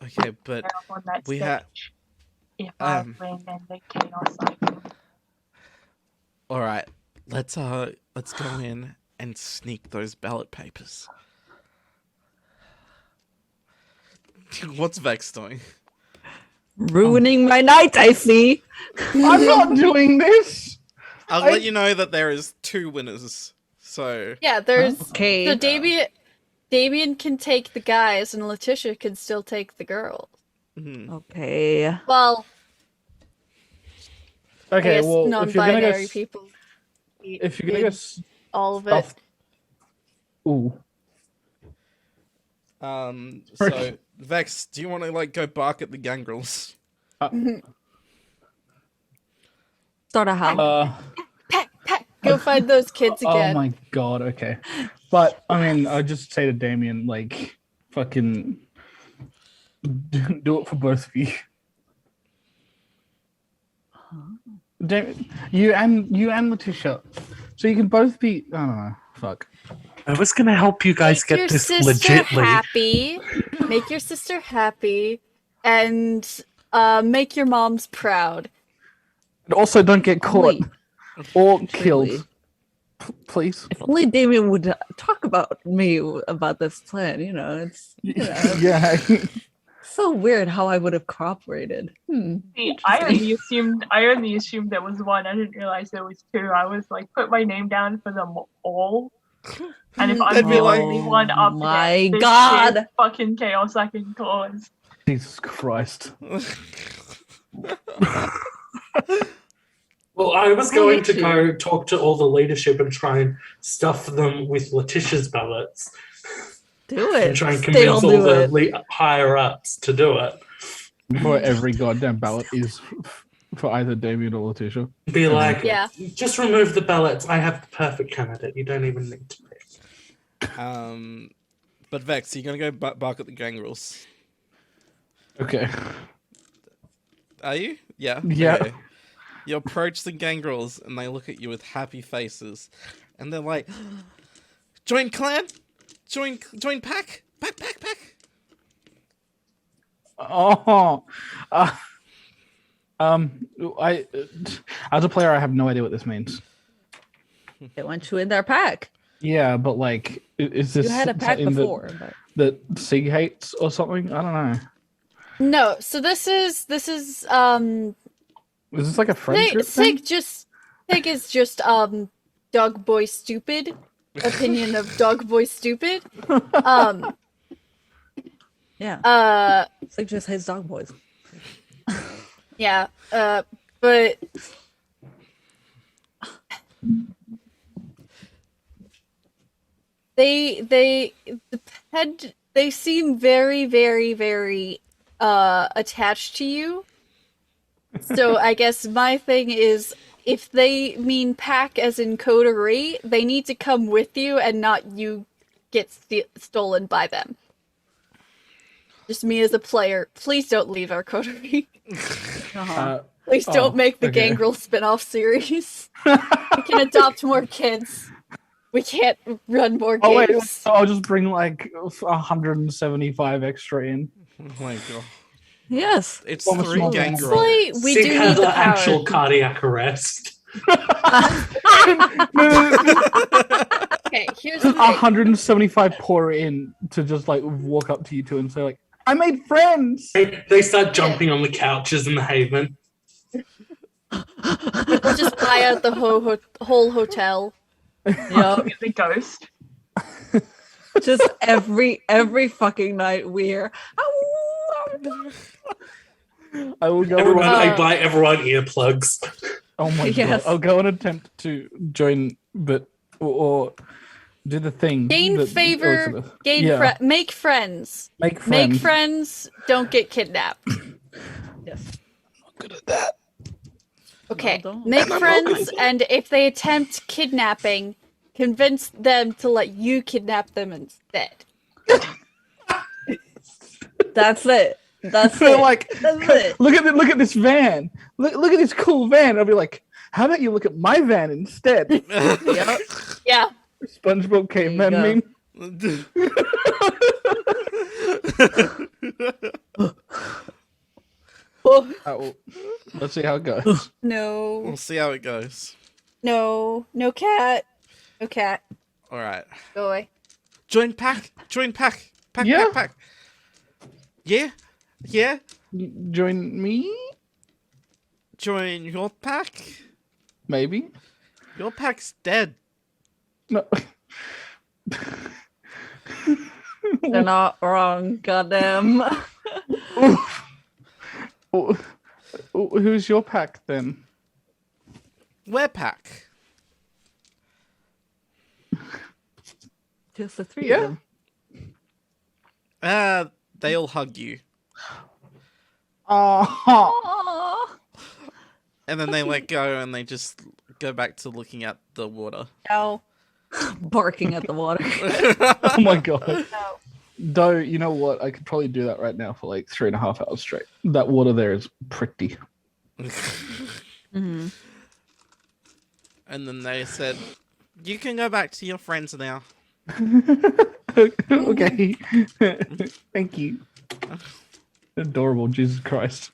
okay, but Get up on that we stage. ha- If I um, win, then the chaos cycle. all right, let's go in and sneak those ballot papers. What's Vex doing? Ruining my night, I see. I'm not doing this. I'll let you know that there is 2 winners. So Yeah, there's Okay. so Damien can take the guys and Letitia can still take the girls. Okay. Well, I Okay, guess well, if you're gonna go, non-binary people. if you're gonna go All of it. stuff, ooh, so Vex, do you want to like go bark at the gangrels? Sort of how. Go find those kids oh again. my god, okay, but I mean, I just say to Damien, like, fucking, do it for both of you. Damien, you and Letitia, so you can both be. I don't know. Fuck. I was gonna help you guys Make get your this sister legitly. happy. Make your sister happy, and make your moms proud. And also, don't get caught Wait. or Truly. killed, please. If only Damien would talk about me about this plan, you know, it's Yeah. so weird how I would have cooperated. See, I only assumed there was one. I didn't realize there was 2. I was like, put my name down for them all. And if I'm That'd be the like- only one up My against this God. shit, fucking chaos I can cause. Jesus Christ. Well, I was going to hate go talk to all the leadership and try and stuff them with Letitia's ballots Do it. and try and They don't convince all do the it. higher ups to do it. For every goddamn ballot is for either Damien or Letitia. Be like, Yeah. just remove the ballots. I have the perfect candidate. You don't even need to pick. But Vex, you're gonna go bark at the gangrels. Okay. Are you? Yeah. Yeah. Okay. You approach the gangrels, and they look at you with happy faces, and they're like, "Join clan, join pack, pack." Oh, I as a player, I have no idea what this means. They want you in their pack. Yeah, but like, is this You had a pack something before, but that Sig hates or something? I don't know. No, so this is Is this like a friendship thing? Sig is just dog boy stupid. Opinion of dog boy stupid. yeah, Sig just hates dog boys. Yeah, but they seem very, very, very attached to you. So I guess my thing is, if they mean pack as in coterie, they need to come with you and not you get stolen by them. Just me as a player. Please don't leave our coterie. Please don't make the Gangrel spin-off series. We can adopt more kids. We can't run more games. Oh wait, I'll just bring like 175 extra in. Oh my god. Yes. It's Well, 3 small gangrels. Honestly, we Sig do has need the an power. actual cardiac arrest. Okay, here's the thing. 175 pour in to just like walk up to you two and say like, I made friends. They start jumping on the couches in the haven. We'll just buy out the whole hotel. Yeah. Get the ghost. Just every fucking night we're I will go. Everyone, and- I buy everyone earplugs. oh my Yes. god! I'll go and attempt to join, but or do the thing. Gain that- favor, yeah. make friends. Make friends. Make friends, don't get kidnapped. yes. Good at that. Okay, Well done. make friends, and if they attempt kidnapping, convince them to let you kidnap them instead. That's it. That's They're it. like, That's it. look at this van. Look at this cool van. I'll be like, how about you look at my van instead? Yep. Yeah. SpongeBob caveman There you meme. Let's see how it goes. No. We'll see how it goes. No. No cat. No cat. All right. Go away. Join pack. Join pack. Pack. Yeah. Pack. Yeah. Yeah. Join me, Join your pack. maybe. Your pack's dead. No. They're not wrong. Goddamn. Who's your pack then? Where pack? Just the three Yeah. of them. They all hug you. Oh, Aww. And then they let go and they just go back to looking at the water. No. Barking at the water. oh my god. No. Though, you know what? I could probably do that right now for like 3.5 hours straight. That water there is pretty. Mhm. And then they said, you can go back to your friends now. Okay. Thank you. Adorable, Jesus Christ.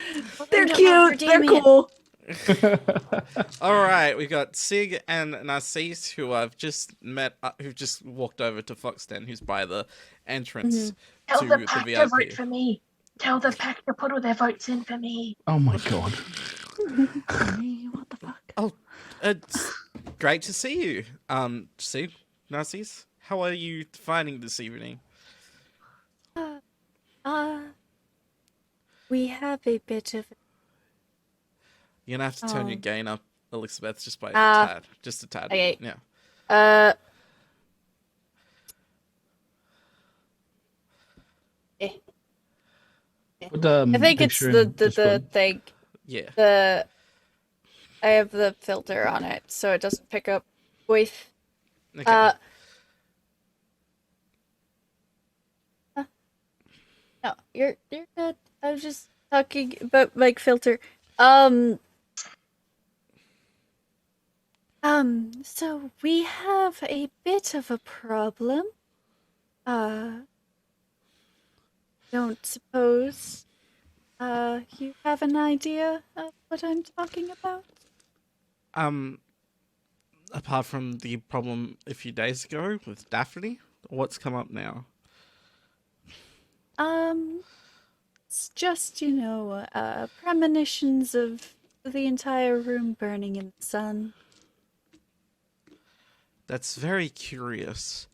They're No, cute. for They're Damien. cool. All right, we got Sig and Narcisse, who I've just met, who've just walked over to Foxden, who's by the entrance Tell to the the pack to vote VIP. for me. Tell the pack to put all their votes in for me. Oh my god. What the fuck? It's great to see you. Sig, Narcisse, how are you finding this evening? We have a bit of. You're gonna have to turn your Oh. gain up, Elizabeth, just by a Ah. tad, just a tad. Okay. Yeah. Would, I think it's picture the in Discord? thing. Yeah. I have the filter on it, so it doesn't pick up voice. Okay. No, you're good. I was just talking about mic filter. So we have a bit of a problem. Don't suppose, you have an idea of what I'm talking about? Apart from the problem a few days ago with Daphne, what's come up now? It's just, premonitions of the entire room burning in the sun. That's very curious.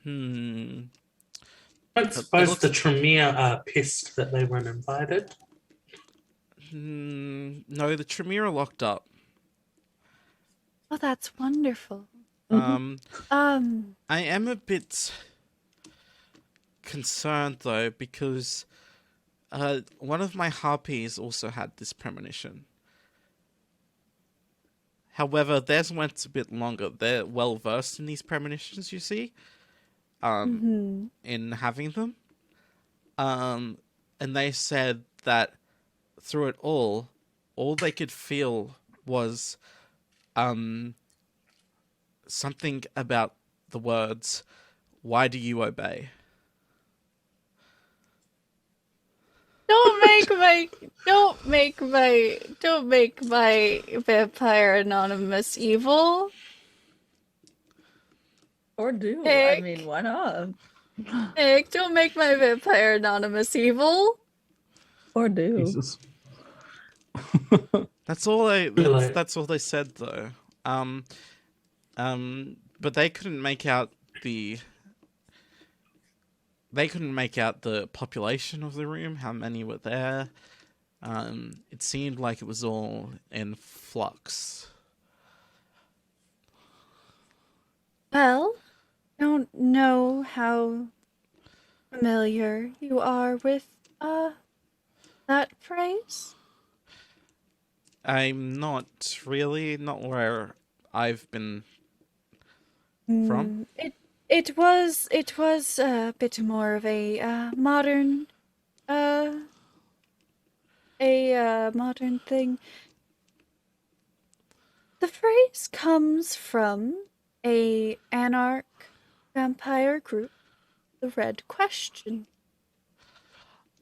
I It suppose looks- the Tremere are pissed that they weren't invited. No, the Tremere are locked up. Oh, that's wonderful. I Um, am a bit concerned though because one of my harpies also had this premonition. However, theirs went a bit longer. They're well versed in these premonitions, you see, in having them. And they said that through it all they could feel was something about the words, "Why do you obey?" don't make my Vampire Anonymous evil. Or do. I Heck. mean, why not? Nick, don't make my Vampire Anonymous evil. Or do. Jesus. That's all they. Really? That's all they said though. But they couldn't make out the. They couldn't make out the population of the room. How many were there? It seemed like it was all in flux. Well, don't know how familiar you are with that phrase. I'm not really not where I've been from. It was a bit more of a modern modern thing. The phrase comes from a anarch vampire group, the Red Question.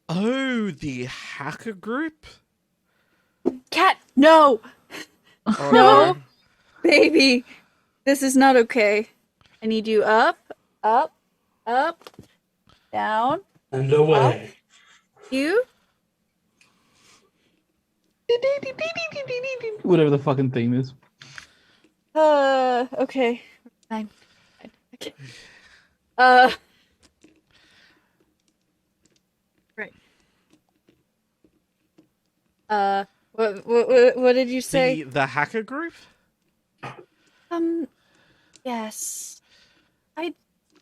Oh, the hacker group. Cat, no, Oh, No. baby, this is not okay. I need you up, down. And away. You. Whatever the fucking theme is. Okay. Fine. Okay. Right. What did you say? The hacker group. Yes. I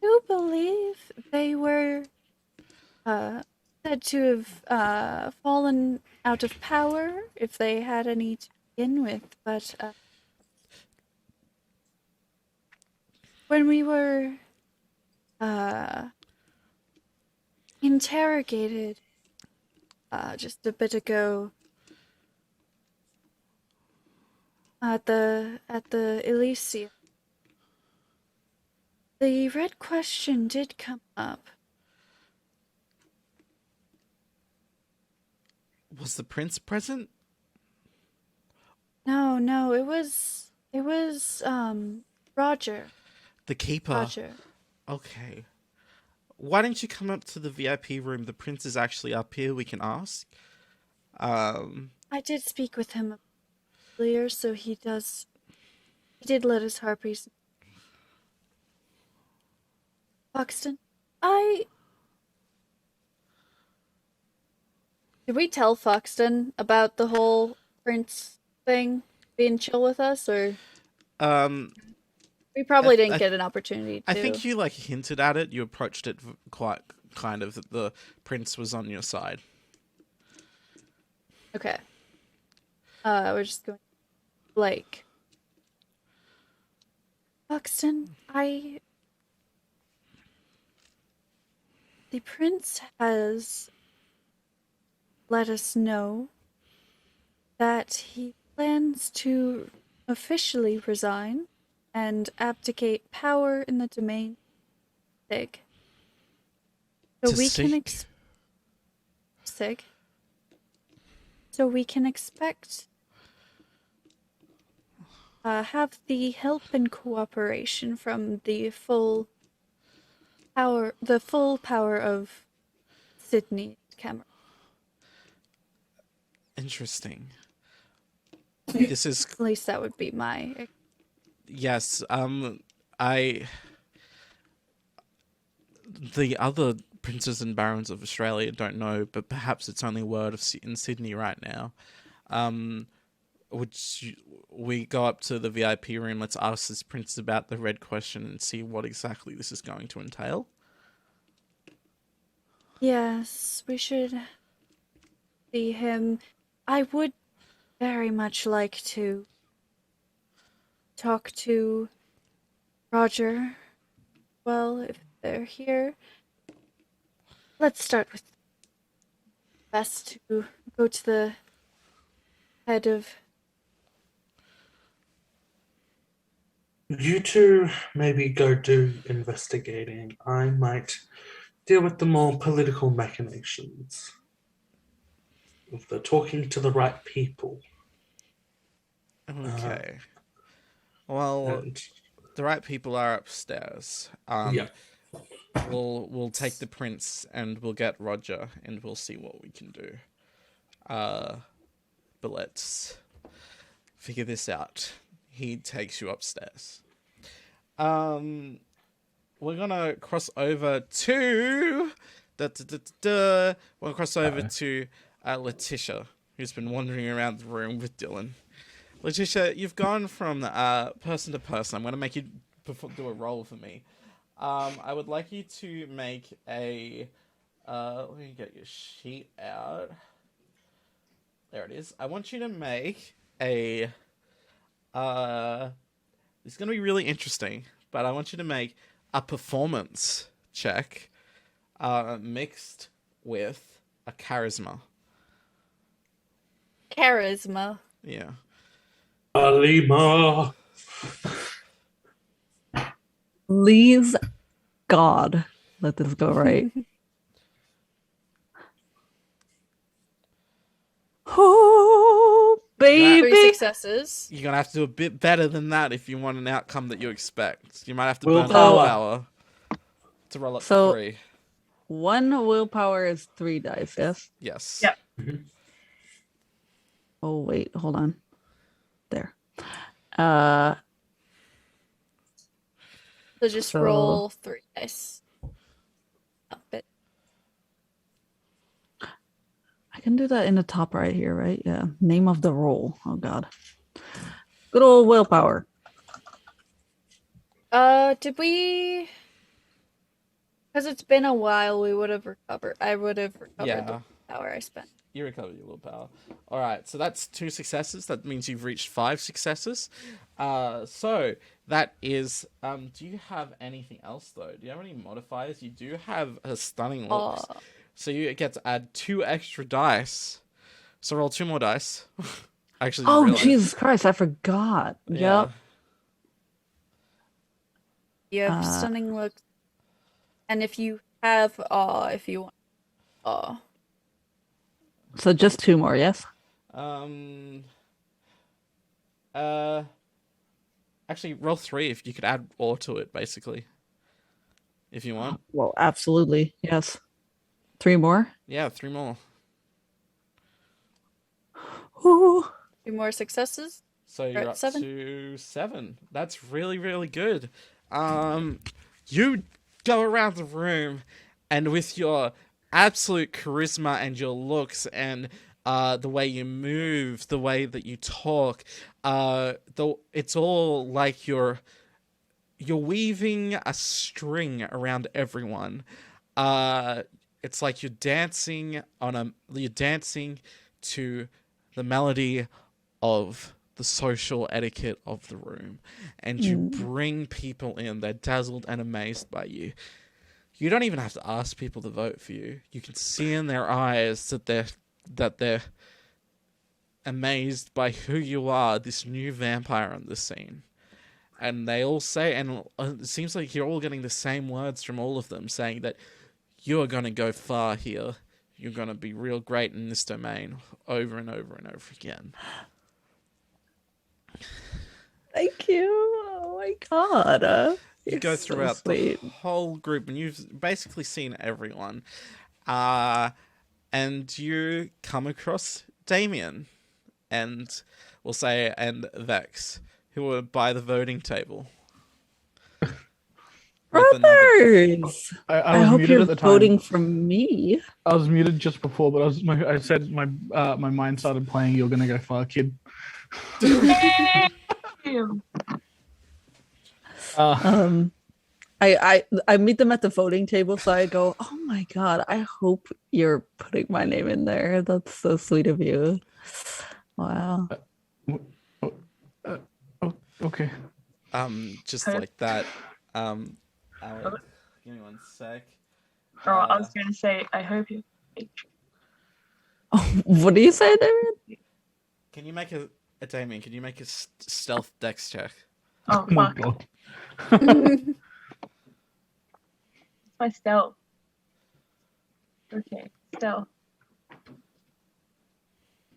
do believe they were said to have fallen out of power if they had any to begin with, but when we were interrogated just a bit ago at the Elysium, the Red Question did come up. Was the prince present? No, it was Roger. The keeper. Roger. Okay. Why don't you come up to the VIP room? The prince is actually up here. We can ask. I did speak with him earlier, so he did let his harpies. Buxton, did we tell Foxton about the whole prince thing being chill with us, or we probably didn't get an opportunity to? I think you hinted at it. You approached it quite kind of that the prince was on your side. Okay. We're just going Blake. Buxton, the prince has let us know that he plans to officially resign and abdicate power in the domain Sig. So To we Sig? can Sig. So we can expect have the help and cooperation from the full power of Sydney Cameron. Interesting. This is At least that would be my. yes. The other princes and barons of Australia don't know, but perhaps it's only word in Sydney right now. We go up to the VIP room. Let's ask this prince about the red question and see what exactly this is going to entail. Yes, we should see him. I would very much like to talk to Roger. Well, if they're here, let's start with best to go to the head of. You two maybe go do investigating. I might deal with the more political machinations of the talking to the right people. Okay. Well, And the right people are upstairs. yeah. We'll take the prince and we'll get Roger and we'll see what we can do. But let's figure this out. He takes you upstairs. We're gonna cross over to We're gonna cross over to Letitia, who's been wandering around the room with Dylan. Letitia, you've gone from person to person. I'm gonna make you do a roll for me. I would like you to make a. Let me get your sheet out. There it is. I want you to make a. It's going to be really interesting, but I want you to make a performance check, mixed with a charisma. Charisma. Yeah. Alima. Please, God, let this go right. Oh, baby. 3 successes. You're going to have to do a bit better than that if you want an outcome that you expect. You might have to burn Willpower. willpower to roll up So- 3. 1 willpower is 3 dice, yes? Yes. Yep. Oh, wait, hold on. There. Uh, So just So- roll 3 dice. Up it. I can do that in the top right here, right? Yeah. Name of the roll. Oh, God. Good old willpower. Did we? Because it's been a while, we would have recovered. I would have recovered Yeah. the power I spent. You recovered your willpower. All right, so that's 2 successes. That means you've reached 5 successes. So that is. Do you have anything else though? Do you have any modifiers? You do have a stunning looks, so you get to add 2 extra dice. So roll 2 more dice. Actually, Oh, realize. Jesus Christ, I forgot. Yeah. Yep. You have stunning looks, and if you have if you want So just 2 more, yes? Actually, roll 3 if you could add awe to it, basically. If you want. Well, absolutely. Yes. 3 more? Yeah, 3 more. Ooh. 2 more successes. So you're at up 7. to 7. That's really, really good. You go around the room, and with your absolute charisma and your looks and the way you move, the way that you talk, it's all like you're weaving a string around everyone. It's like you're dancing to the melody of the social etiquette of the room, and you bring people in. They're dazzled and amazed by you. You don't even have to ask people to vote for you. You can see in their eyes that they're that they're amazed by who you are, this new vampire on the scene. And they all say, and it seems like you're all getting the same words from all of them, saying that you're going to go far here. You're going to be real great in this domain over and over and over again. Thank you. Oh my god. You go throughout the whole group, and you've basically seen everyone. And you come across Damien, and we'll say, and Vex, who are by the voting table. Brothers! I I was hope muted you're at the time. voting for me. I was muted just before, but I said my mind started playing "You're Gonna Go Far, Kid." Damn. I meet them at the voting table, so I go, "Oh my god! I hope you're putting my name in there. That's so sweet of you." Wow. Okay. Just like that. Alex, give me one sec. Oh, I was gonna say, I hope you. What do you say, Damien? Can you make a Damien? Can you make a stealth dex check? Oh, Oh my fuck. god. It's my stealth. Okay, stealth.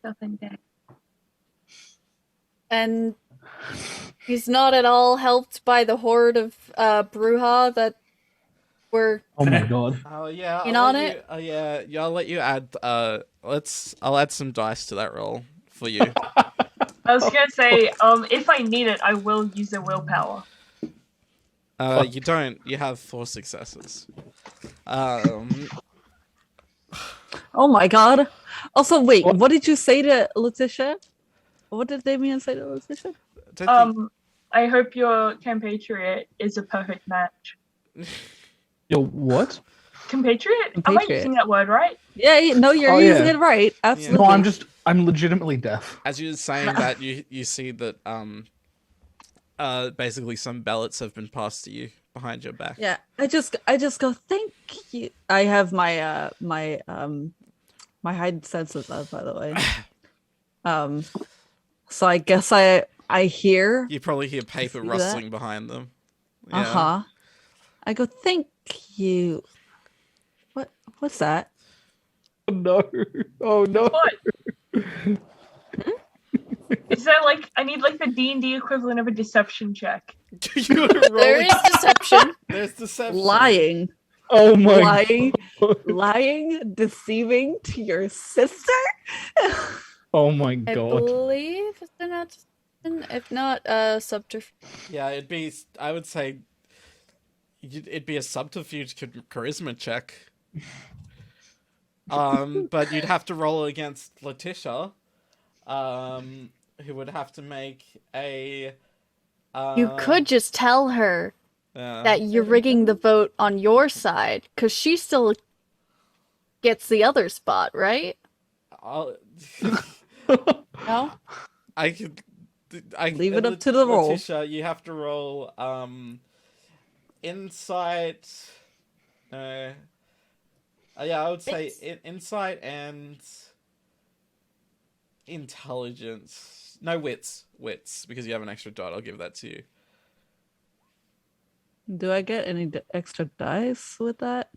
Stealth and deck. And he's not at all helped by the horde of Bruja that were Oh my god. Oh yeah. in I'll on let it. you, yeah, I'll let you add. I'll add some dice to that roll for you. I was gonna say, if I need it, I will use the willpower. You don't. You have 4 successes. Oh my god. Also, wait, what did you say to Letitia? What did Damien say to Letitia? I hope your compatriot is a perfect match. Yo, what? Compatriot? Am I Compatriot. using that word right? Yeah, no, you're Oh, using yeah. it right. Absolutely. No, I'm legitimately deaf. As you're saying that, you see that basically some ballots have been passed to you behind your back. Yeah, I just go, thank you. I have my my heightened senses up, by the way. So I guess I hear. You probably hear paper See rustling that? behind them. Yeah. Uh-huh. I go, thank you. What's that? Oh no. Oh no. What? Is that like, I need like the D&D equivalent of a deception check. You gotta roll There is deception. There's deception. Lying. Oh my Lying. god. Lying, deceiving to your sister? Oh my I god. believe it's not deception. If not, subterfuge. Yeah, it'd be. I would say. It'd be a subterfuge charisma check. But you'd have to roll against Letitia, who would have to make a. You could just tell her Yeah. that you're rigging the vote on your side, because she still gets the other spot, right? No? I could. Leave it up to the roll. Letitia, you have to roll insight. Yeah, I would say insight and intelligence. No, wits, because you have an extra dot. I'll give that to you. Do I get any extra dice with that?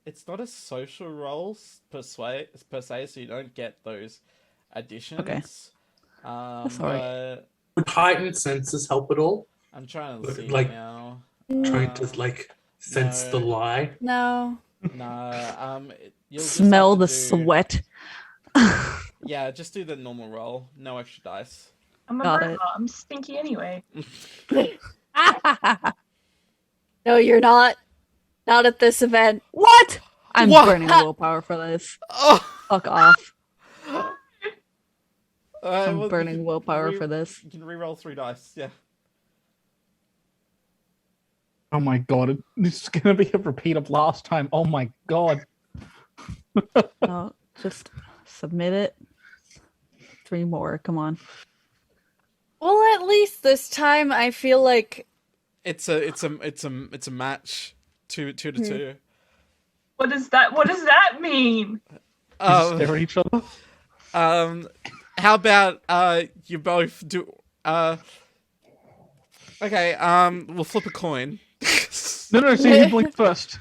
It's not a social roll per se, so you don't get those additions. Okay. That's all right. But Would heightened senses help at all? I'm trying to see Like- now. Trying to like sense the no. lie. No. No, you'll just Smell have to the do- sweat. Yeah, just do the normal roll. No extra dice. I'm a Got Bruja. it. I'm stinky anyway. No, you're not. Not at this event. What? I'm What? burning willpower for this. Oh, Fuck off. I'm I'm burning willpower for this. You can re-roll 3 dice. Yeah. Oh my god. This is gonna be a repeat of last time. Oh my god. No, just submit it. 3 more. Come on. Well, at least this time I feel like It's a match. 2 to 2. What does that mean? Stare at each other. How about you both do? Okay. We'll flip a coin. No, see who blinked first.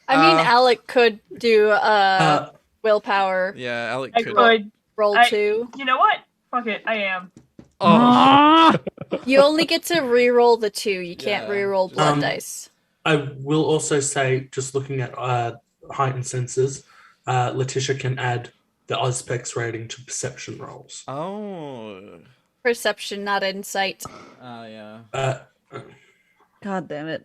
I mean, Alec could do willpower Yeah, Alec I could. could. roll I- 2. You know what? Fuck it. I am. Oh, You only get to re-roll the 2. You can't Yeah, re-roll just- blood dice. I will also say, just looking at heightened senses, Letitia can add the Ozpex rating to perception rolls. oh, Perception, not insight. yeah. God damn it.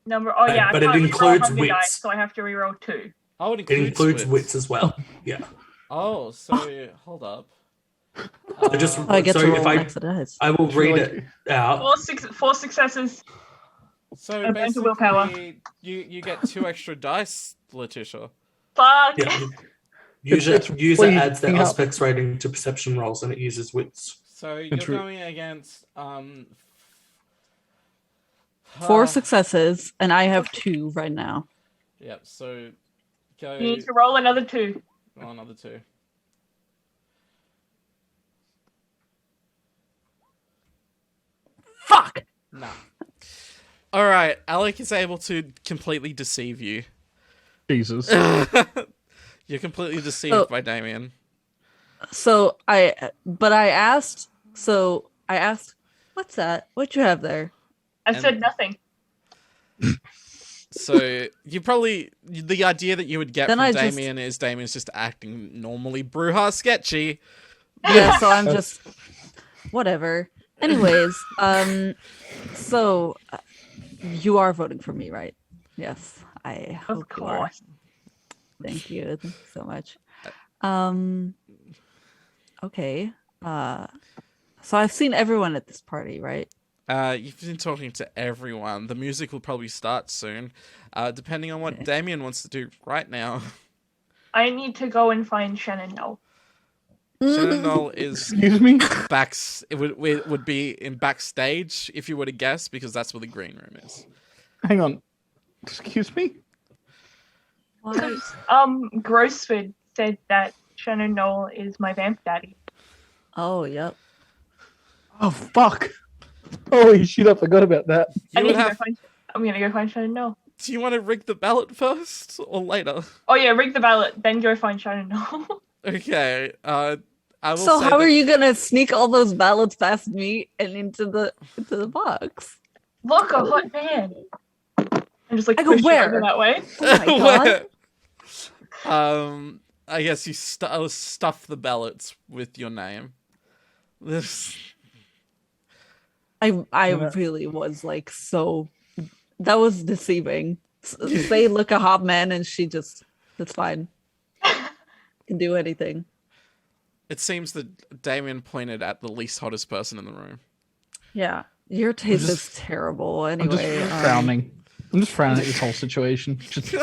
Oh yeah, but I it can't re-roll includes Hunger dice, wits. so I have to re-roll 2. Oh, it It includes wits as well. Yeah. Oh, so hold up. So just Oh, I get so to if roll I extra dice. I will read like- it out. Four successes. So A bunch of willpower. basically, you get 2 extra dice, Letitia. Fuck. Yeah. User It's really adds their up. Ozpex rating to perception rolls and it uses wits. So you're True. going against 4 successes, and I have 2 right now. Yep. So go. You need to roll another 2. Oh, another 2. Fuck! Nah. All right. Alec is able to completely deceive you. Jesus. You're completely deceived Oh. by Damien. So I asked, what's that? What you have there? I And- said nothing. So you probably the idea that you would get Then from I just- Damien is Damien's just acting normally Bruja sketchy. Yeah, so I'm just whatever. Anyways, so you are voting for me, right? Yes, I Of hope you are. course. Thank you so much. Okay. So I've seen everyone at this party, right? You've been talking to everyone. The music will probably start soon, depending on what Okay. Damien wants to do right now. I need to go and find Shannon now. Shannon Knoll is Excuse me? it would be in backstage if you were to guess, because that's where the green room is. Hang on. Excuse me? What? Grossford said that Shannon Knoll is my vamp daddy. Oh, yep. Oh, fuck. Holy shit, I forgot about that. You would have. I'm gonna go find Shannon Knoll. Do you want to rig the ballot first or later? Oh yeah, rig the ballot, then go find Shannon Knoll. Okay. I will So say how that- are you gonna sneak all those ballots past me and into the box? Look, a hot man. I'm just like I go push it where? over that way. Oh my god. Where? I guess you stuff the ballots with your name. This. I really was like so that was deceiving. Say look a hot man and she just that's fine. Can do anything. It seems that Damien pointed at the least hottest person in the room. Yeah. Your taste just- is terrible I'm just anyway. frowning. I'm just frowning at this whole situation. Just,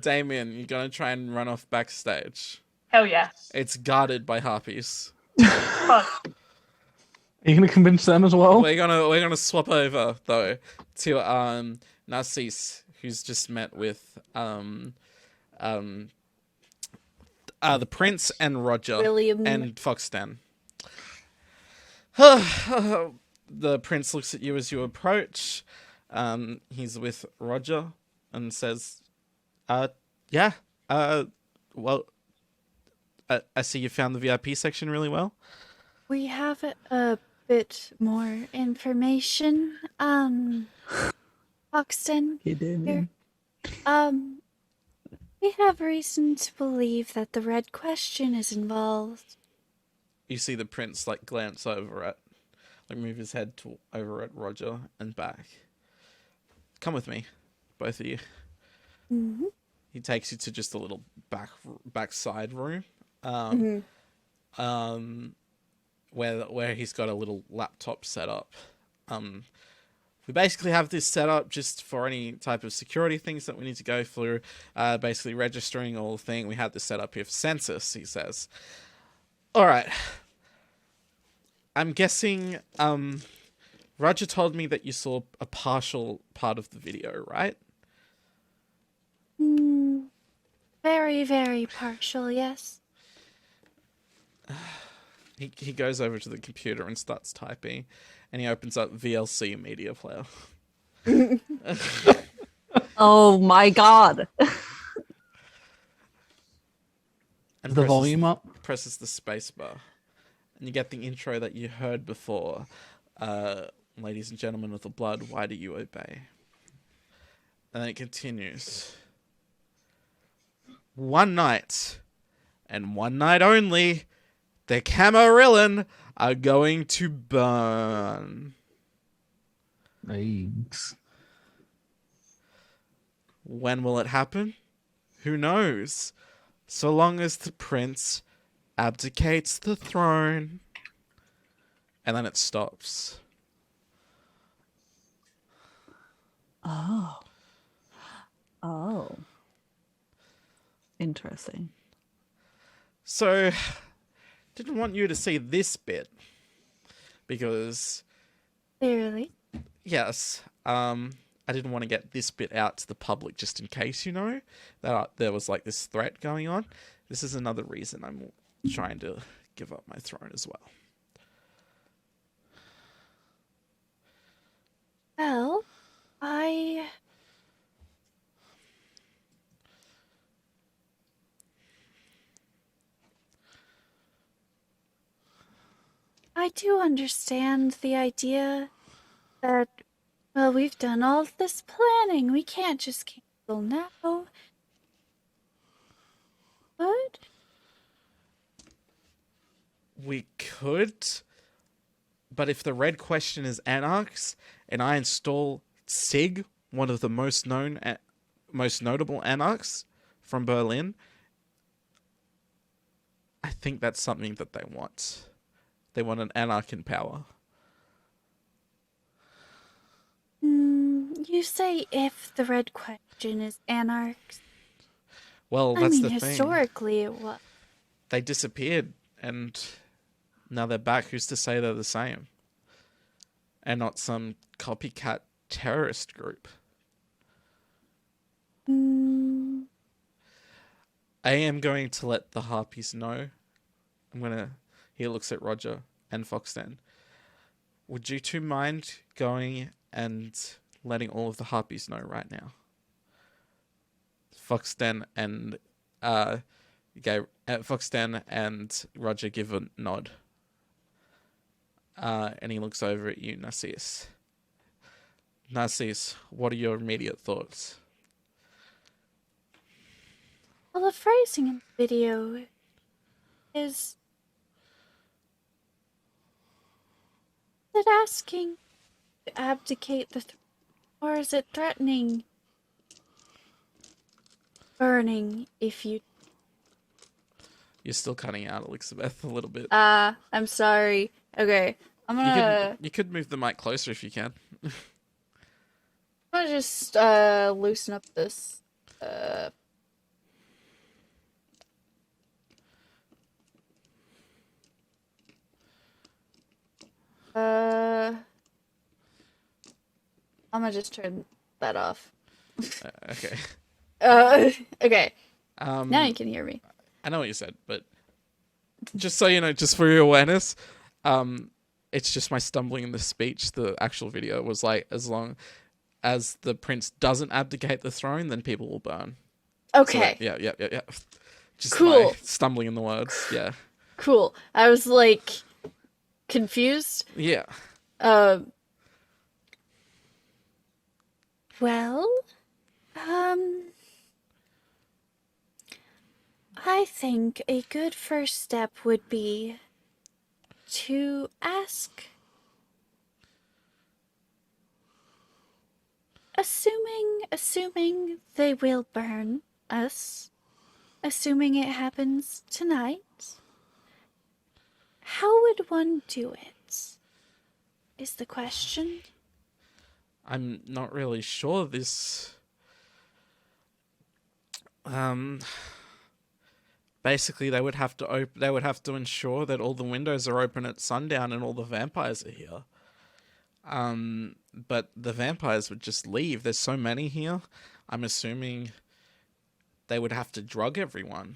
Damien, you're gonna try and run off backstage. Hell yeah. It's guarded by harpies. Fuck. are you going to convince them as well? We're gonna swap over though to Narcisse, who's just met with the Prince and Roger William. and Foxden. The Prince looks at you as you approach. He's with Roger and says, yeah, well, I see you found the VIP section really well. We have a bit more information. Foxton, He did. here. We have reason to believe that the red question is involved. You see the Prince glance over at, move his head over at Roger and back. Come with me, both of you. Mm-hmm. He takes you to just a little backside room, where he's got a little laptop set up. We basically have this set up just for any type of security things that we need to go through. Basically registering all the thing. We have this set up here for census, he says. All right. I'm guessing. Roger told me that you saw a partial part of the video, right? very, very partial, yes. He goes over to the computer and starts typing, and he opens up VLC media player. Oh my god. And The volume up. presses the spacebar, and you get the intro that you heard before. Ladies and gentlemen of the blood, why do you obey? And then it continues. One night, and one night only, the Camarillon are going to burn. Eggs. When will it happen? Who knows? So long as the prince abdicates the throne. And then it stops. Oh. Interesting. So, didn't want you to see this bit. Because, Clearly. yes, I didn't want to get this bit out to the public just in case, you know, that there was like this threat going on. This is another reason I'm trying to give up my throne as well. Well, I do understand the idea that, well, we've done all of this planning. We can't just cancel now. But We could, but if the red question is anarchs, and I install Sig, one of the most notable anarchs from Berlin, I think that's something that they want. They want an anarch in power. you say if the red question is anarchs. Well, I that's mean, the thing. historically, it was. They disappeared, and now they're back. Who's to say they're the same? And not some copycat terrorist group. I am going to let the Harpies know. He looks at Roger and Foxden. Would you two mind going and letting all of the Harpies know right now? Foxden and Foxden and Roger give a nod. And he looks over at you, Narcissus. Narcissus, what are your immediate thoughts? Well, the phrasing in the video is it asking to abdicate the throne, or is it threatening burning if you? You're still cutting out, Elizabeth, a little bit. I'm sorry. Okay, I'm gonna. You could move the mic closer if you can. I'm gonna just loosen up this. I'm gonna just turn that off. Okay. Okay. Now you can hear me. I know what you said, but just so you know, just for your awareness, it's just my stumbling in the speech. The actual video was like, as long as the prince doesn't abdicate the throne, then people will burn. Okay. So yeah. Just Cool. my stumbling in the words. Yeah. Cool. I was like confused. Yeah. Well, I think a good first step would be to ask, assuming they will burn us, assuming it happens tonight, how would one do it? Is the question. I'm not really sure this. Basically, they would have to ensure that all the windows are open at sundown and all the vampires are here. But the vampires would just leave. There's so many here. I'm assuming they would have to drug everyone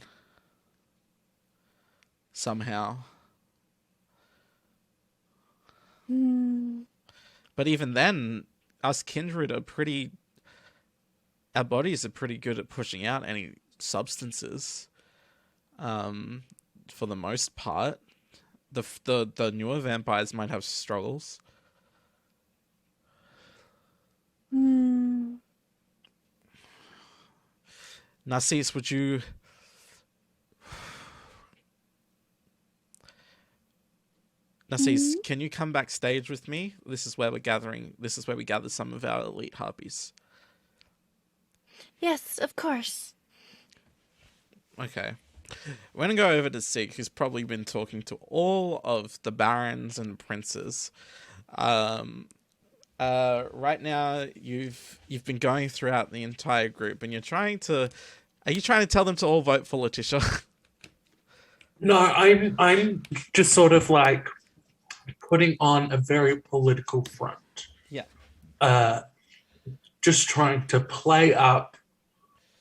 somehow. But even then, us kindred are pretty. Our bodies are pretty good at pushing out any substances. For the most part, the newer vampires might have struggles. Narcisse, would you? Narcisse, can you come backstage with me? This is where we're gathering. This is where we gather some of our elite harpies. Yes, of course. Okay. We're going to go over to Sig, who's probably been talking to all of the barons and princes. Right now, you've been going throughout the entire group, and you're trying to... Are you trying to tell them to all vote for Letitia? No, I'm just sort of like putting on a very political front. Yeah. Just trying to play up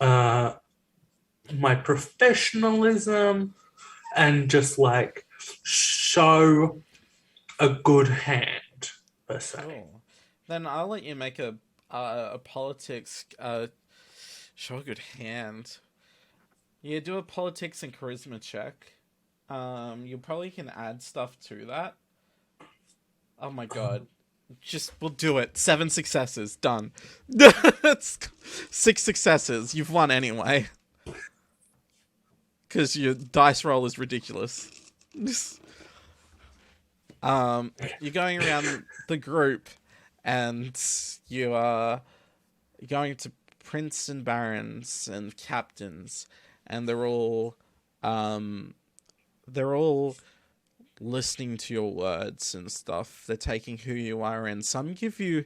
my professionalism and just like show a good hand, per se. Cool. Then I'll let you make a politics show a good hand. Yeah, do a politics and charisma check. You probably can add stuff to that. Oh my god. We'll do it. 7 successes. Done. 6 successes. You've won anyway. Because your dice roll is ridiculous. You're going around the group, and you are going to prince and barons and captains, and they're all listening to your words and stuff. They're taking who you are, and some give you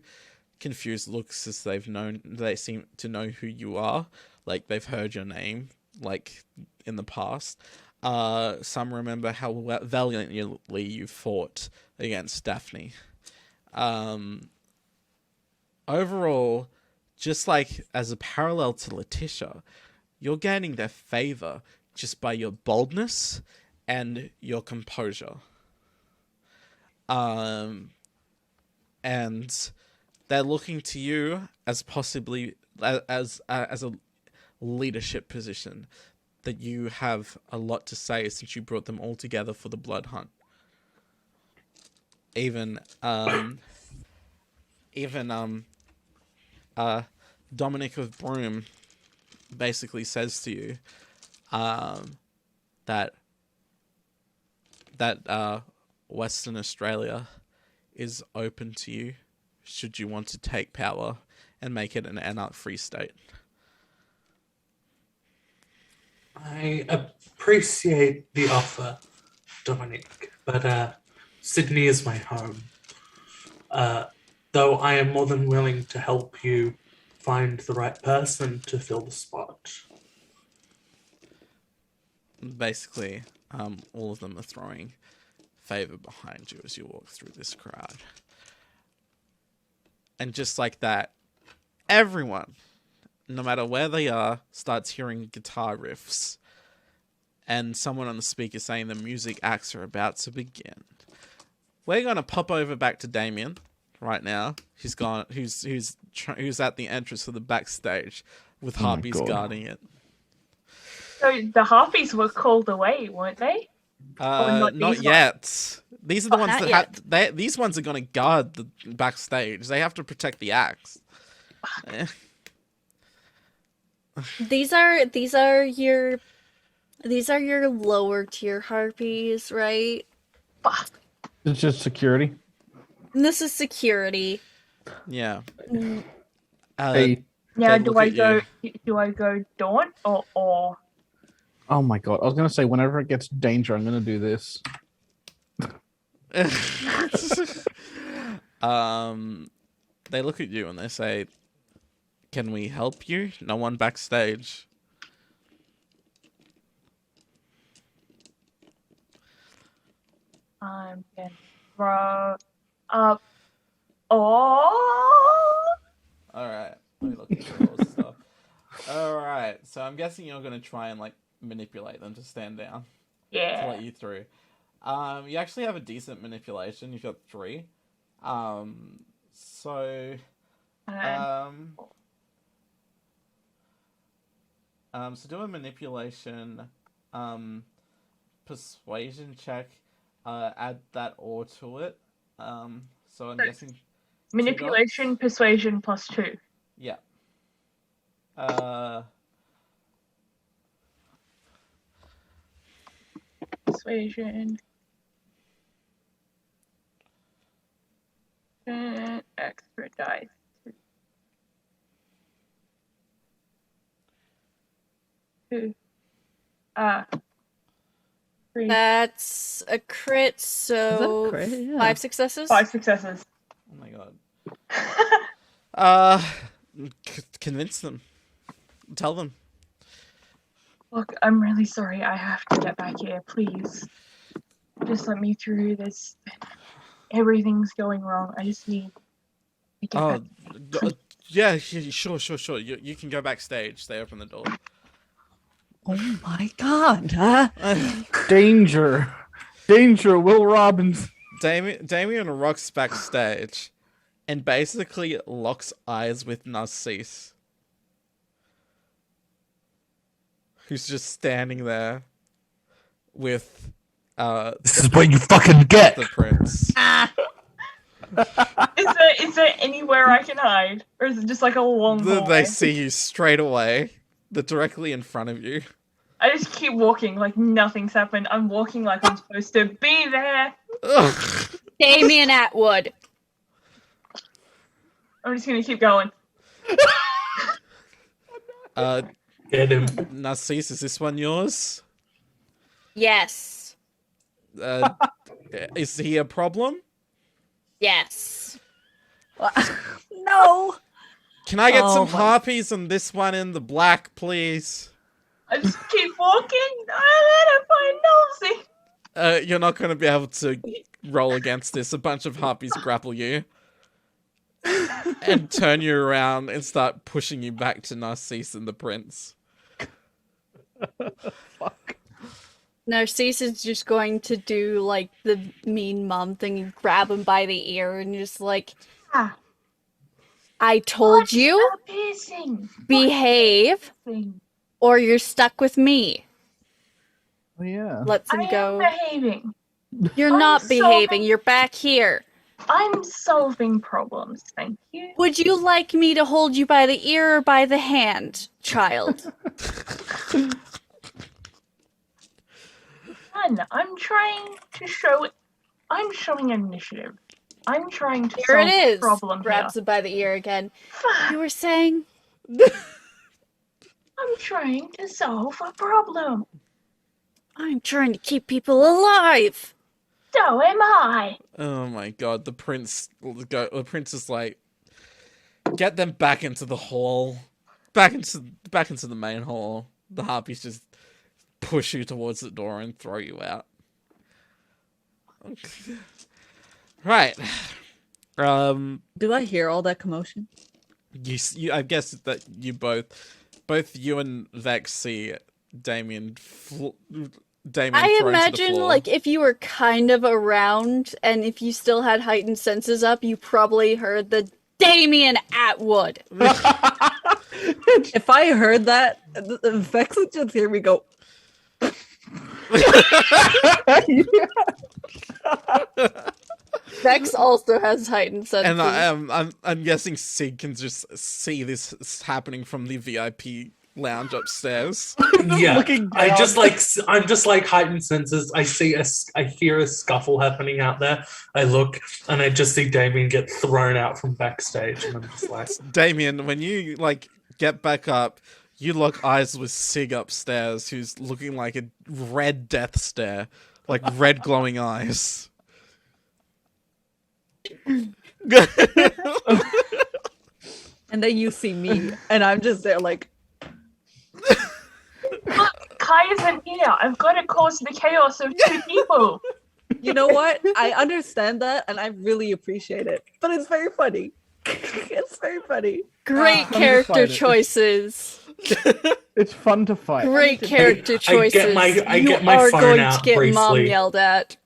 confused looks as they seem to know who you are, like they've heard your name, like in the past. Some remember how valiantly you fought against Daphne. Overall, just like as a parallel to Letitia, you're gaining their favor just by your boldness and your composure. And they're looking to you as possibly as a leadership position, that you have a lot to say since you brought them all together for the blood hunt. Even Dominic of Broome basically says to you that Western Australia is open to you should you want to take power and make it an anarch-free state. I appreciate the offer, Dominic, but Sydney is my home. Though I am more than willing to help you find the right person to fill the spot. Basically, all of them are throwing favor behind you as you walk through this crowd. And just like that, everyone, no matter where they are, starts hearing guitar riffs. And someone on the speaker saying the music acts are about to begin. We're going to pop over back to Damien right now. Who's at the entrance of the backstage with harpies guarding it. So the harpies were called away, weren't they? Not yet. These are the ones not that these ones are going to guard the backstage. They have to protect the acts. These are your lower tier harpies, right? It's just security. And this is security. Yeah. Hey. Now, They do look I at go daunt or? Oh my god. I was going to say, whenever it gets danger, I'm going to do this. They look at you and they say, "Can we help you?" No one backstage. I'm gonna throw up. Oh! All right. Let me look at your stuff. Alright, so I'm guessing you're gonna try and like manipulate them to stand down to Yeah. let you through. You actually have a decent manipulation. You've got 3. So And so do a manipulation persuasion check. Add that or to it. So I'm guessing manipulation, persuasion +2. yeah. Persuasion. And extra dice. Two. 3. That's a crit, so a crit? Yeah. 5 successes. 5 successes. Oh my god. Convince them. Tell them. Look, I'm really sorry. I have to get back here. Please. Just let me through this. Everything's going wrong. I just need to get back. Yeah, sure. You can go backstage. They open the door. Oh my god. Danger. Will Robbins. Damien rocks backstage and basically locks eyes with Narcisse, who's just standing there with This is what you fucking get. the prince. Is there anywhere I can hide? Or is it just like a long hallway? They see you straight away. They're directly in front of you. I just keep walking like nothing's happened. I'm walking like I'm supposed to be there. Ugh. Damien Atwood. I'm just gonna keep going. Get him. Narcisse, is this one yours? Yes. Is he a problem? Yes. No. Can I get Oh some my- harpies on this one in the black, please? I just keep walking. I find nosy. You're not going to be able to roll against this. A bunch of harpies grapple you and turn you around and start pushing you back to Narcisse and the prince. Fuck. Narcisse is just going to do like the mean mom thing and grab him by the ear and just like, Ah, I told you, stop pissing. behave or you're stuck with me. Oh, yeah. Lets him I am go. behaving. You're I'm not behaving. solving- You're back here. I'm solving problems. Thank you. Would you like me to hold you by the ear or by the hand, child? Son, I'm trying to show. I'm showing initiative. I'm trying to Here solve it is. the problem Grabs here. him by the ear again. Fuck. You were saying? I'm trying to solve a problem. I'm trying to keep people alive. So am I. Oh my god, the prince is like, get them back into the hall. Back into the main hall. The harpies just push you towards the door and throw you out. Right. Do I hear all that commotion? You I guess that you both you and Vex see Damien I thrown to the imagine, floor. like, if you were kind of around and if you still had heightened senses up, you probably heard the Damien Atwood. If I heard that, Vex would just hear me go. Vex also has heightened senses. And I'm guessing Sig can just see this happening from the VIP lounge upstairs. Yeah, Looking I'm down. just like heightened senses. I hear a scuffle happening out there. I look and I just see Damien get thrown out from backstage, and I'm just like, Damien, when you like get back up, you lock eyes with Sig upstairs, who's looking like a red death stare, like red glowing eyes. And then you see me, and I'm just there like, Look, Kai isn't here. I've got to cause the chaos of 2 people. you know what? I understand that, and I really appreciate it. But it's very funny. It's very funny. Great Let me character find it. choices. It's fun to fight. Great character I choices. get my You phone are going out to get mom briefly. yelled at.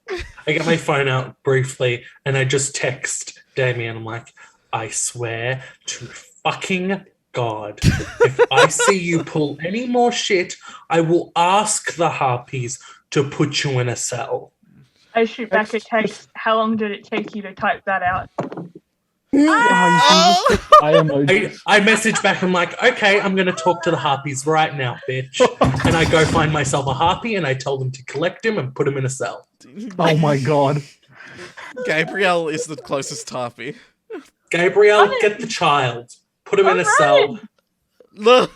I get my phone out briefly and I just text Damien. I'm like, I swear to fucking God, if I see you pull any more shit, I will ask the harpies to put you in a cell. I shoot back a text. How long did it take you to type that out? I message back. I'm like, okay, I'm going to talk to the harpies right now, bitch. And I go find myself a harpy and I tell them to collect him and put him in a cell. Oh my God. Gabriel is the closest harpy. Gabriel, get the child. Put him in a cell. Look.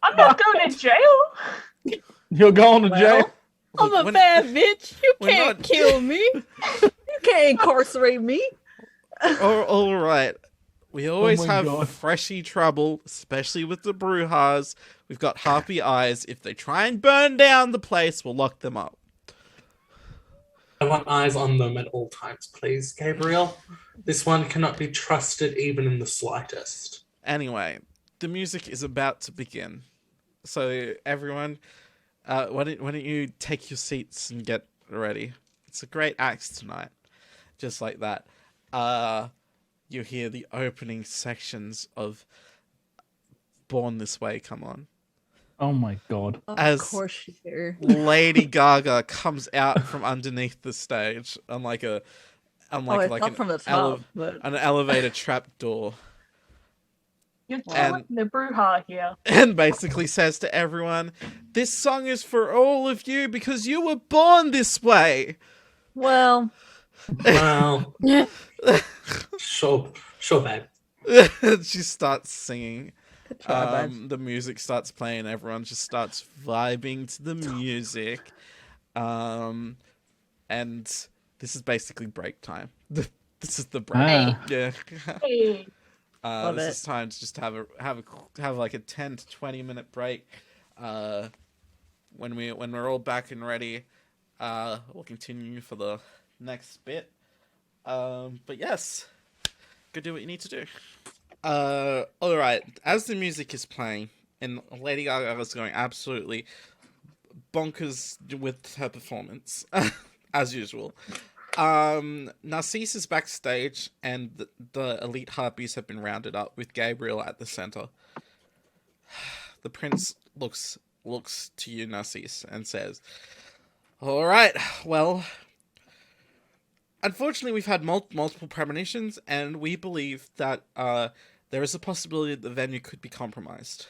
I'm not going to jail. You're going to jail? I'm a bad bitch. You can't kill me. You can't incarcerate me. All right. We always have God. freshy trouble, especially with the Brujas. We've got harpy eyes. If they try and burn down the place, we'll lock them up. I want eyes on them at all times, please, Gabriel. This one cannot be trusted even in the slightest. Anyway, the music is about to begin. So everyone, why don't you take your seats and get ready? It's a great act tonight. Just like that. You hear the opening sections of Born This Way come on. Oh my God. Of course you hear. Lady Gaga comes out from underneath the stage on like an from the top, an elevator trap door. You're telling the Bruja here. And basically says to everyone, this song is for all of you because you were born this way. Well, sure, babe. She starts singing. The music starts playing. Everyone just starts vibing to the music. And this is basically break time. This is the break. Yeah. Hey. This is time to just have like a 10 to 20 minute break. When we're all back and ready, we'll continue for the next bit. But yes, go do what you need to do. All right. As the music is playing, and Lady Gaga is going absolutely bonkers with her performance, as usual. Narcisse is backstage, and the elite harpies have been rounded up with Gabriel at the center. The prince looks to you, Narcisse, and says, "All right, well, unfortunately, we've had multiple premonitions, and we believe that there is a possibility that the venue could be compromised.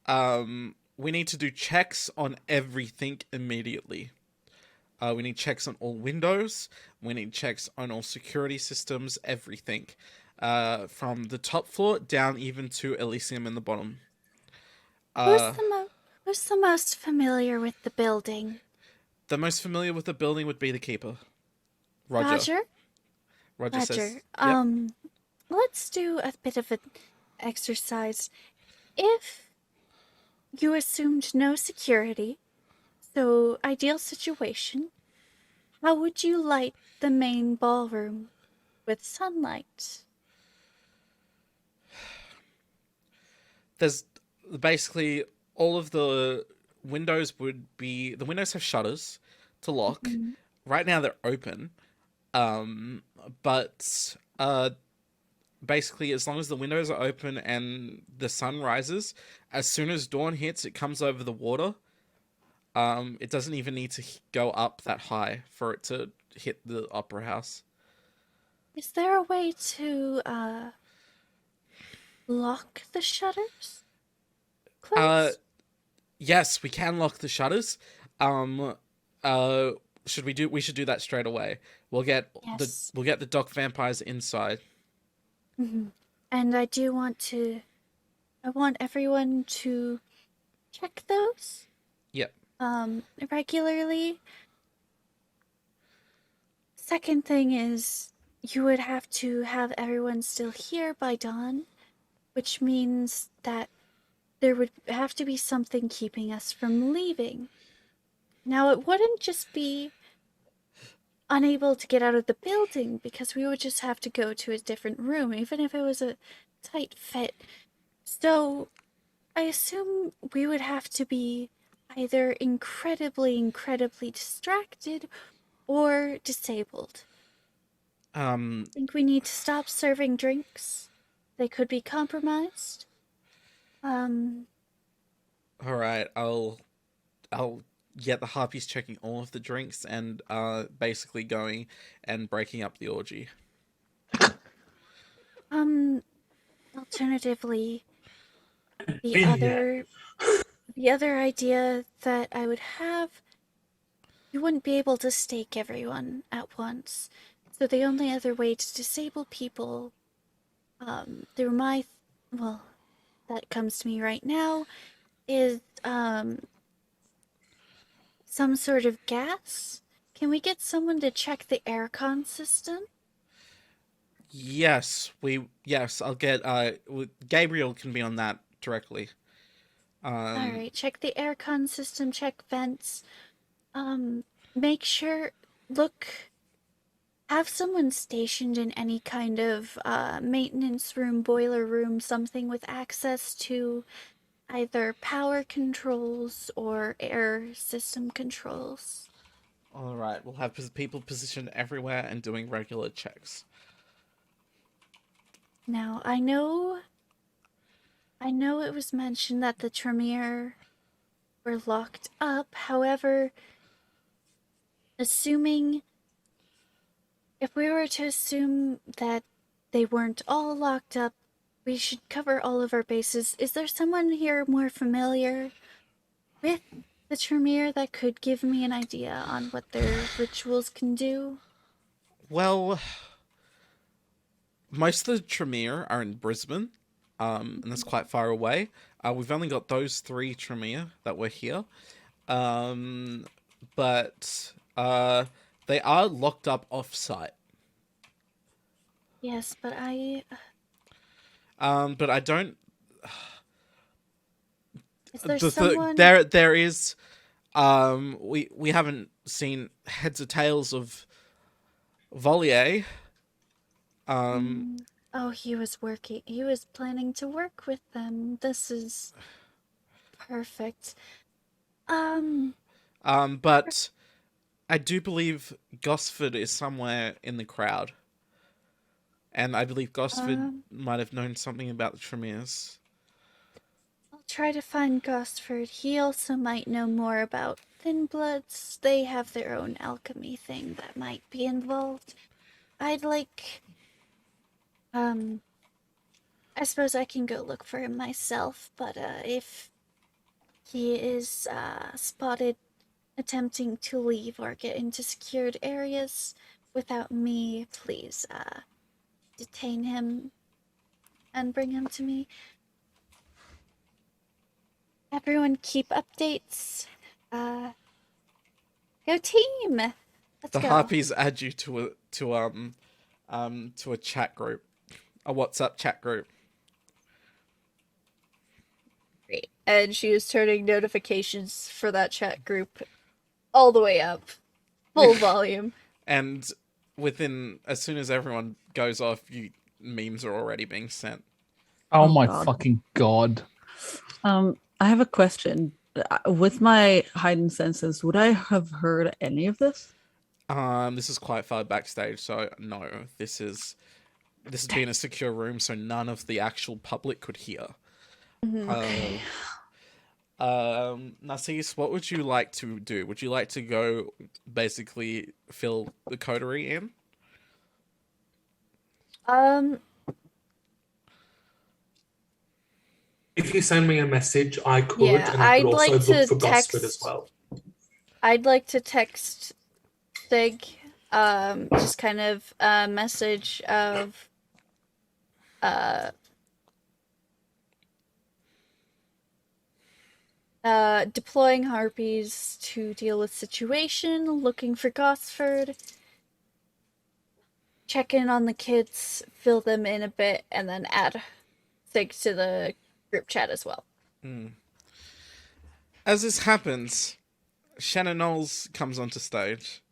We need to do checks on everything immediately. We need checks on all windows. We need checks on all security systems, everything. From the top floor down even to Elysium in the bottom." Who's the most familiar with the building? The most familiar with the building would be the keeper. Roger says, yep. Let's do a bit of an exercise. If you assumed no security, so ideal situation, how would you light the main ballroom with sunlight? There's basically all of the windows the windows have shutters to lock. Mm-hmm. Right now they're open. But basically as long as the windows are open and the sun rises, as soon as dawn hits, it comes over the water. It doesn't even need to go up that high for it to hit the opera house. Is there a way to lock the shutters? Close? Yes, we can lock the shutters. We should do that straight away. We'll get the dock vampires inside. Mm-hmm. And I want everyone to check those. Yep. Regularly. Second thing is you would have to have everyone still here by dawn, which means that there would have to be something keeping us from leaving. Now, it wouldn't just be unable to get out of the building, because we would just have to go to a different room, even if it was a tight fit So, I assume we would have to be either incredibly distracted or disabled. Um, I think we need to stop serving drinks. They could be compromised. all right, I'll get the harpies checking all of the drinks and basically going and breaking up the orgy. Alternatively, the Been there. other idea that I would have, you wouldn't be able to stake everyone at once. So the only other way to disable people, through my, well, that comes to me right now, is, some sort of gas? Can we get someone to check the aircon system? Yes, I'll get Gabriel can be on that directly. Alright, check the aircon system, check vents. Make sure, have someone stationed in any kind of maintenance room, boiler room, something with access to either power controls or air system controls. All right, we'll have people positioned everywhere and doing regular checks. Now, I know it was mentioned that the Tremere were locked up. However, if we were to assume that they weren't all locked up, we should cover all of our bases. Is there someone here more familiar with the Tremere that could give me an idea on what their rituals can do? Well, most of the Tremere are in Brisbane, and that's quite far away. We've only got those 3 Tremere that were here, but they are locked up off-site. Yes, but I don't. is there someone? There is. We haven't seen heads or tails of Volier. Oh, he was working. He was planning to work with them. This is perfect. But I do believe Gosford is somewhere in the crowd. And I believe Gosford might have known something about the Tremeres. I'll try to find Gosford. He also might know more about Thin Bloods. They have their own alchemy thing that might be involved. I'd like... I suppose I can go look for him myself, but if he is spotted attempting to leave or get into secured areas without me, please detain him and bring him to me. Everyone keep updates. Go team! Let's The go. Harpies add you to a chat group. A WhatsApp chat group. Great. And she is turning notifications for that chat group all the way up. Full volume. And as soon as everyone goes off, memes are already being sent. Oh my God. fucking god. I have a question. With my heightened senses, would I have heard any of this? This is quite far backstage, so no. This has been a secure room, so none of the actual public could hear. Okay. Narcisse, what would you like to do? Would you like to go basically fill the coterie in? If you send me a message, I could, Yeah, and I could I'd also like to look for Gosford text- as well. I'd like to text Sig, just kind of a message of, deploying harpies to deal with situation, looking for Gosford, check in on the kids, fill them in a bit, and then add Sig to the group chat as well. As this happens, Shannon Knowles comes onto stage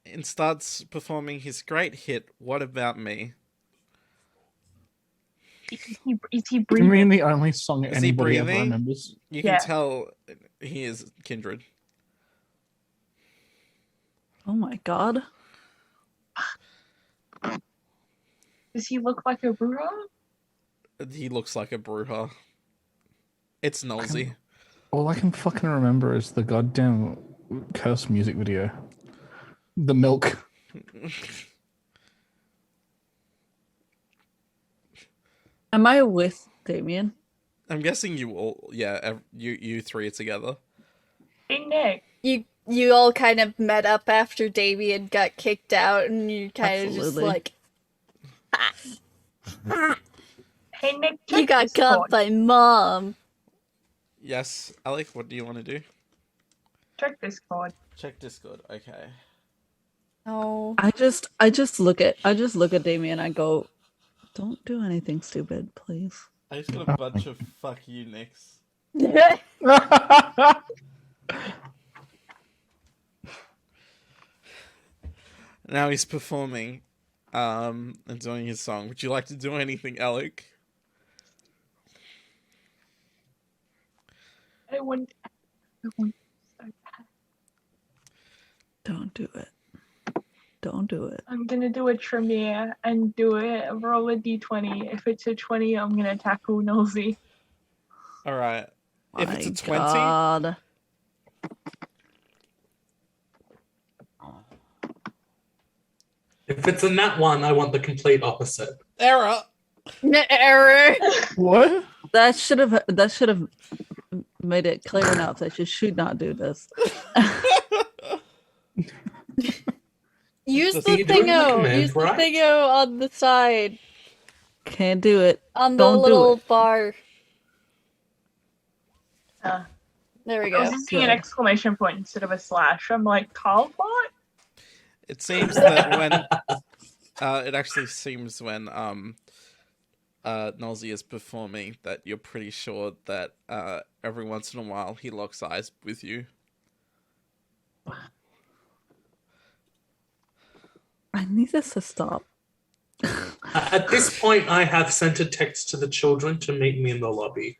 and starts performing his great hit, What About Me? Is he You breathing? mean the only song Is he anybody ever breathing? remembers? You Yeah. can tell he is kindred. Oh my god. Does he look like a Bruja? He looks like a Bruja. It's nosy. All I can fucking remember is the goddamn Curse music video. The milk. Am I with Damien? I'm guessing you all, yeah, you three are together. Hey, Nick. You all kind of met up after Damien got kicked out, and you kind of just Absolutely. like, Hey, Nick. you check got Discord. caught by mom. Yes, Alec, what do you want to do? Check Discord. Check Discord. Okay. No. I just look at Damien and I go, don't do anything stupid, please. I just got a bunch of fuck you nicks. Now he's performing, and doing his song. Would you like to do anything, Alec? I want so bad. Don't do it. Don't do it. I'm gonna do a Tremere and do it. Roll a d20. If it's a 20, I'm gonna tackle Nosy. All right. If My it's a 20, God. If it's a nat one, I want the complete opposite. error. Error. What? That should have made it clear enough that you should not do this. Use So the you're doing the thingo. command, Use the right? thingo on the side, Can't do it. on the Don't do little it. bar. Uh, There we I was go. using an Good. exclamation point instead of a slash. I'm like, Carl bot? It seems that when it actually seems when Nolsey is performing that you're pretty sure that every once in a while he locks eyes with you. I need this to stop. At this point, I have sent a text to the children to meet me in the lobby.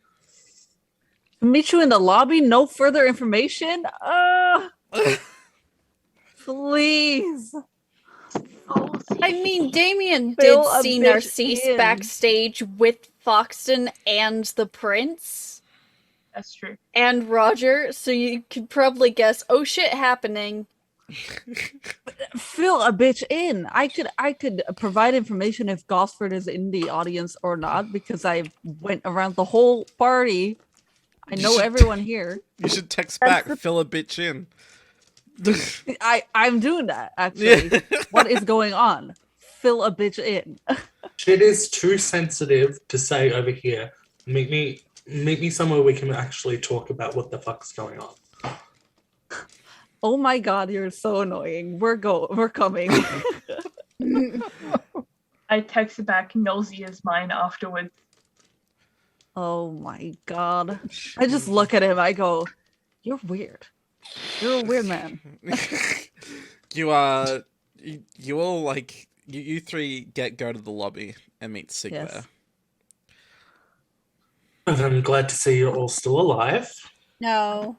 Meet you in the lobby. No further information. Please. I mean, Damien Fill did a see bitch Narcisse in. backstage with Foxton and the Prince That's true. and Roger, so you could probably guess, oh shit, happening. Fill a bitch in. I could provide information if Gosford is in the audience or not because I went around the whole party. I know everyone here. You should text That's back, the- fill a bitch in. I'm doing that actually. Yeah. What is going on? Fill a bitch in. Shit is too sensitive to say over here. Meet me somewhere we can actually talk about what the fuck's going on. Oh my god, you're so annoying. We're coming. I texted back, Nosy is mine afterwards. Oh my god. I just look at him, I go, you're weird. You're a weird man. You all like you three go to the lobby and meet Sig Yes. there. And I'm glad to see you're all still alive. No.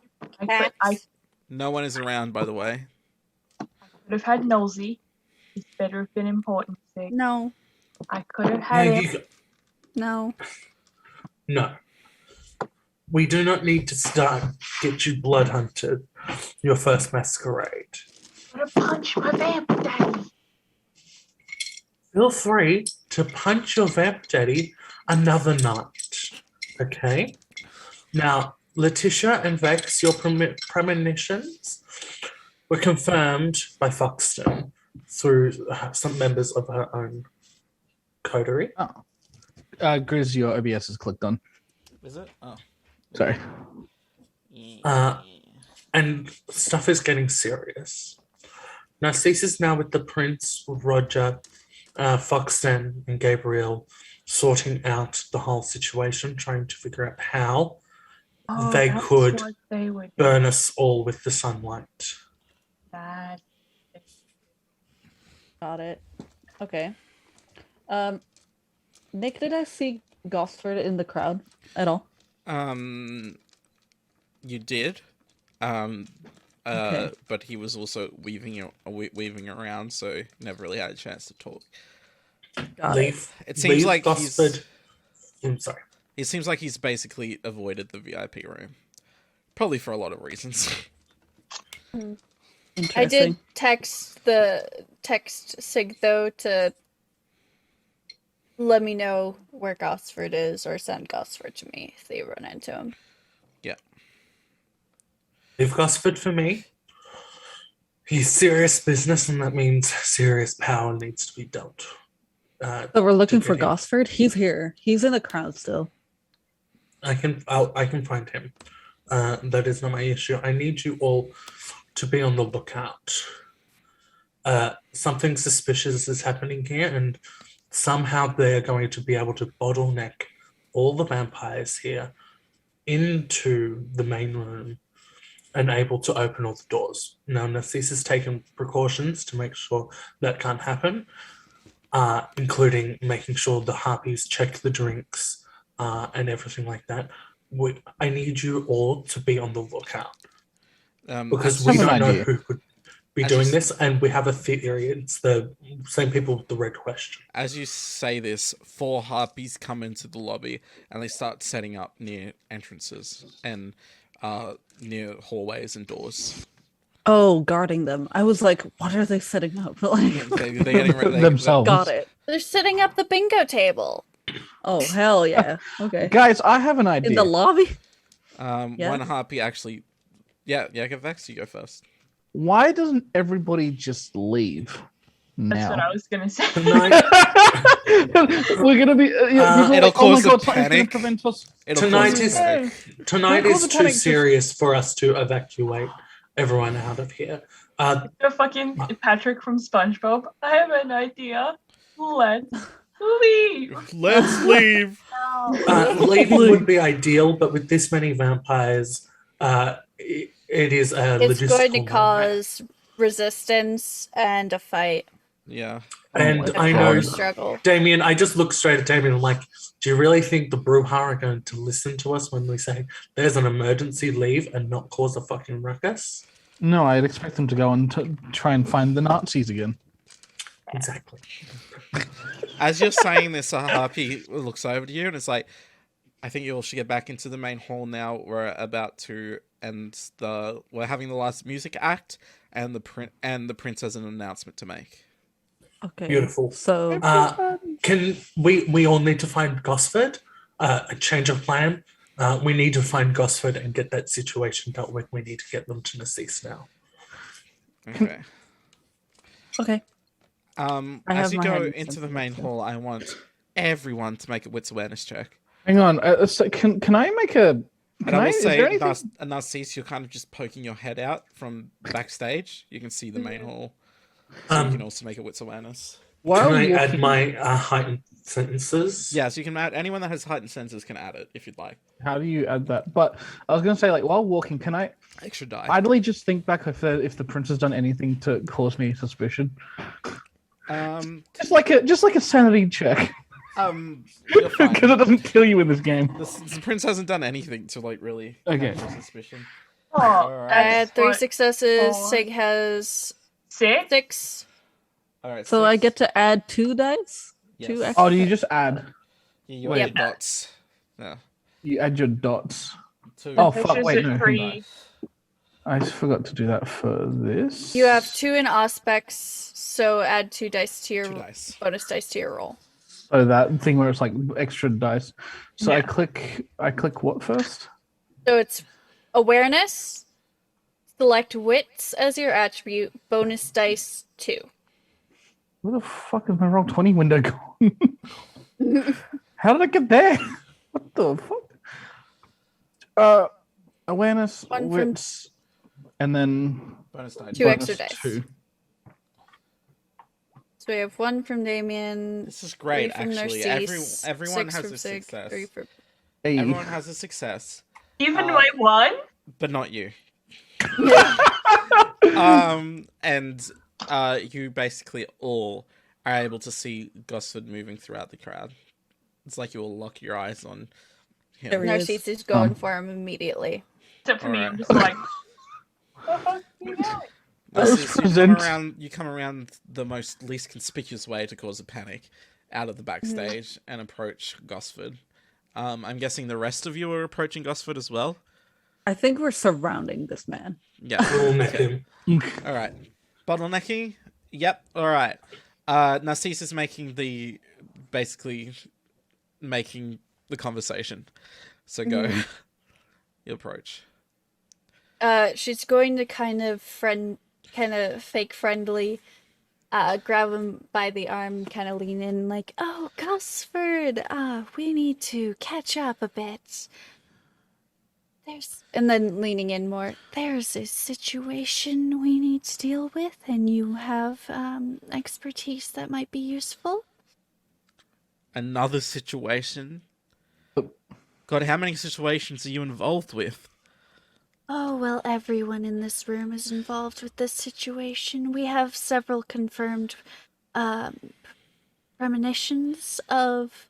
I No one is around, by the way. could have had Nosy. He's better have been important. Sig. No. I could have had Yeah, him. No. No. We do not need to get you blood hunted. Your first masquerade. I could have punched my vamp daddy. Feel free to punch your vamp daddy another night. Okay? Now, Letitia and Vex, your premonitions were confirmed by Foxton through some members of her own coterie. Oh. Grizz, your OBS is clicked on. Is it? Oh. Sorry. And stuff is getting serious. Narcisse is now with the Prince, Roger, Foxton, and Gabriel, sorting out the whole situation, trying to figure out how they that's could what they would do. burn us all with the sunlight. That. Got it. Okay. Nick, did I see Gosford in the crowd at all? You did. Okay. But he was also weaving around, so never really had a chance to talk. Got it. It seems leave like Gosford. I'm sorry. It seems like he's basically avoided the VIP room, probably for a lot of reasons. I did text Sig though to let me know where Gosford is, or send Gosford to me if they run into him. Yeah. Leave Gosford for me. He's serious business, and that means serious power needs to be dealt. So we're looking to for get him. Gosford. He's here. He's in the crowd still. I can find him. That is not my issue. I need you all to be on the lookout. Something suspicious is happening here, and somehow they're going to be able to bottleneck all the vampires here into the main room and able to open all the doors. Now, Narcisse has taken precautions to make sure that can't happen, including making sure the harpies check the drinks and everything like that. I need you all to be on the lookout because we don't know who could be doing this, and we have a theory. It's the same people with the red question. As you say this, 4 harpies come into the lobby and they start setting up near entrances and near hallways and doors. Oh, guarding them. I was like, what are they setting up? Like, They're getting ready. Themselves. got it. They're setting up the bingo table. Oh, hell yeah. Okay. Guys, I have an idea. In the lobby? Yeah. One harpy actually. Yeah, Vex, you go first. Why doesn't everybody just leave now? That's what I was gonna say. We're gonna be. It'll cause a panic. Tonight is Cause a too panic. serious for us to evacuate everyone out of here. The fucking Patrick from SpongeBob. I have an idea. Let's leave. Let's leave. Leaving would be ideal, but with this many vampires, it is a It's logistical going to nightmare. cause resistance and a fight. Yeah. And A I power know, struggle. Damien, I just looked straight at Damien. I'm like, do you really think the Brouhaha are going to listen to us when we say there's an emergency leave and not cause a fucking ruckus? No, I'd expect them to go and try and find the Nazis again. Exactly. As you're saying this, a harpy looks over to you and it's like, I think you all should get back into the main hall now. We're about to end we're having the last music act, and the prince has an announcement to make. Okay. Beautiful. So, Can we all need to find Gosford? A change of plan. We need to find Gosford and get that situation dealt with. We need to get them to Narcisse now. Okay. okay. As have you my go head in into the something main else, yeah. hall, I want everyone to make a wits awareness check. Hang on. So can I make a? And I will Is there say, anything? Narcisse, you're kind of just poking your head out from backstage. You can see the main hall. So you can also make a wits awareness. While Can I walking- add my heightened sentences? Yeah, so you can add anyone that has heightened senses can add it if you'd like. How do you add that? But I was going to say, like, while walking, can I Extra die. idly just think back if the prince has done anything to cause me suspicion? Just like a sanity check, You're fine. because it doesn't kill you in this game. The prince hasn't done anything to like really Okay. have your suspicion. Oh, Alright. I had 3 what, successes. 4, Sig has 6? 6. All right. So I 6. get to add 2 dice? Yes. 2 extra? Oh, do you just add? Yeah, you Wait. add your dots. Yeah. You add your dots. 2. Oh, This fuck, is wait, a no. 3. I forgot to do that for this. You have 2 in aspects, so add 2 dice to your 2 dice. bonus dice to your roll. So that thing where it's like extra dice. So Yeah. I click what first? So it's awareness, select wits as your attribute, bonus dice 2. Where the fuck is my roll 20 window gone? How did I get there? What the fuck? Awareness, 1 from- wits, and then Bonus die. 2 extra bonus dice. 2. So we have 1 from Damien. This is great, 3 from actually. Narcisse, Everyone 6 has from a Sig, success. 3 from... Hey. Everyone has a success, Even my 1? but not you. And you basically all are able to see Gosford moving throughout the crowd. It's like you'll lock your eyes on him. There he is. Narcisse is going for him immediately. Except for me, Alright. I'm just like, what the fuck are you doing? Narcisse, present. you come around the least conspicuous way to cause a panic, out of the backstage, and approach Gosford. I'm guessing the rest of you are approaching Gosford as well. I think we're surrounding this man. Yeah. We'll neck him. All right. Bottlenecking. Yep. All right. Narcisse is basically making the conversation. So go. You approach. She's going to kind of fake friendly, grab him by the arm, kind of lean in, like, "Oh, Gosford, we need to catch up a bit." And then leaning in more. There's a situation we need to deal with, and you have expertise that might be useful. Another situation. God, how many situations are you involved with? Oh, well, everyone in this room is involved with this situation. We have several confirmed premonitions of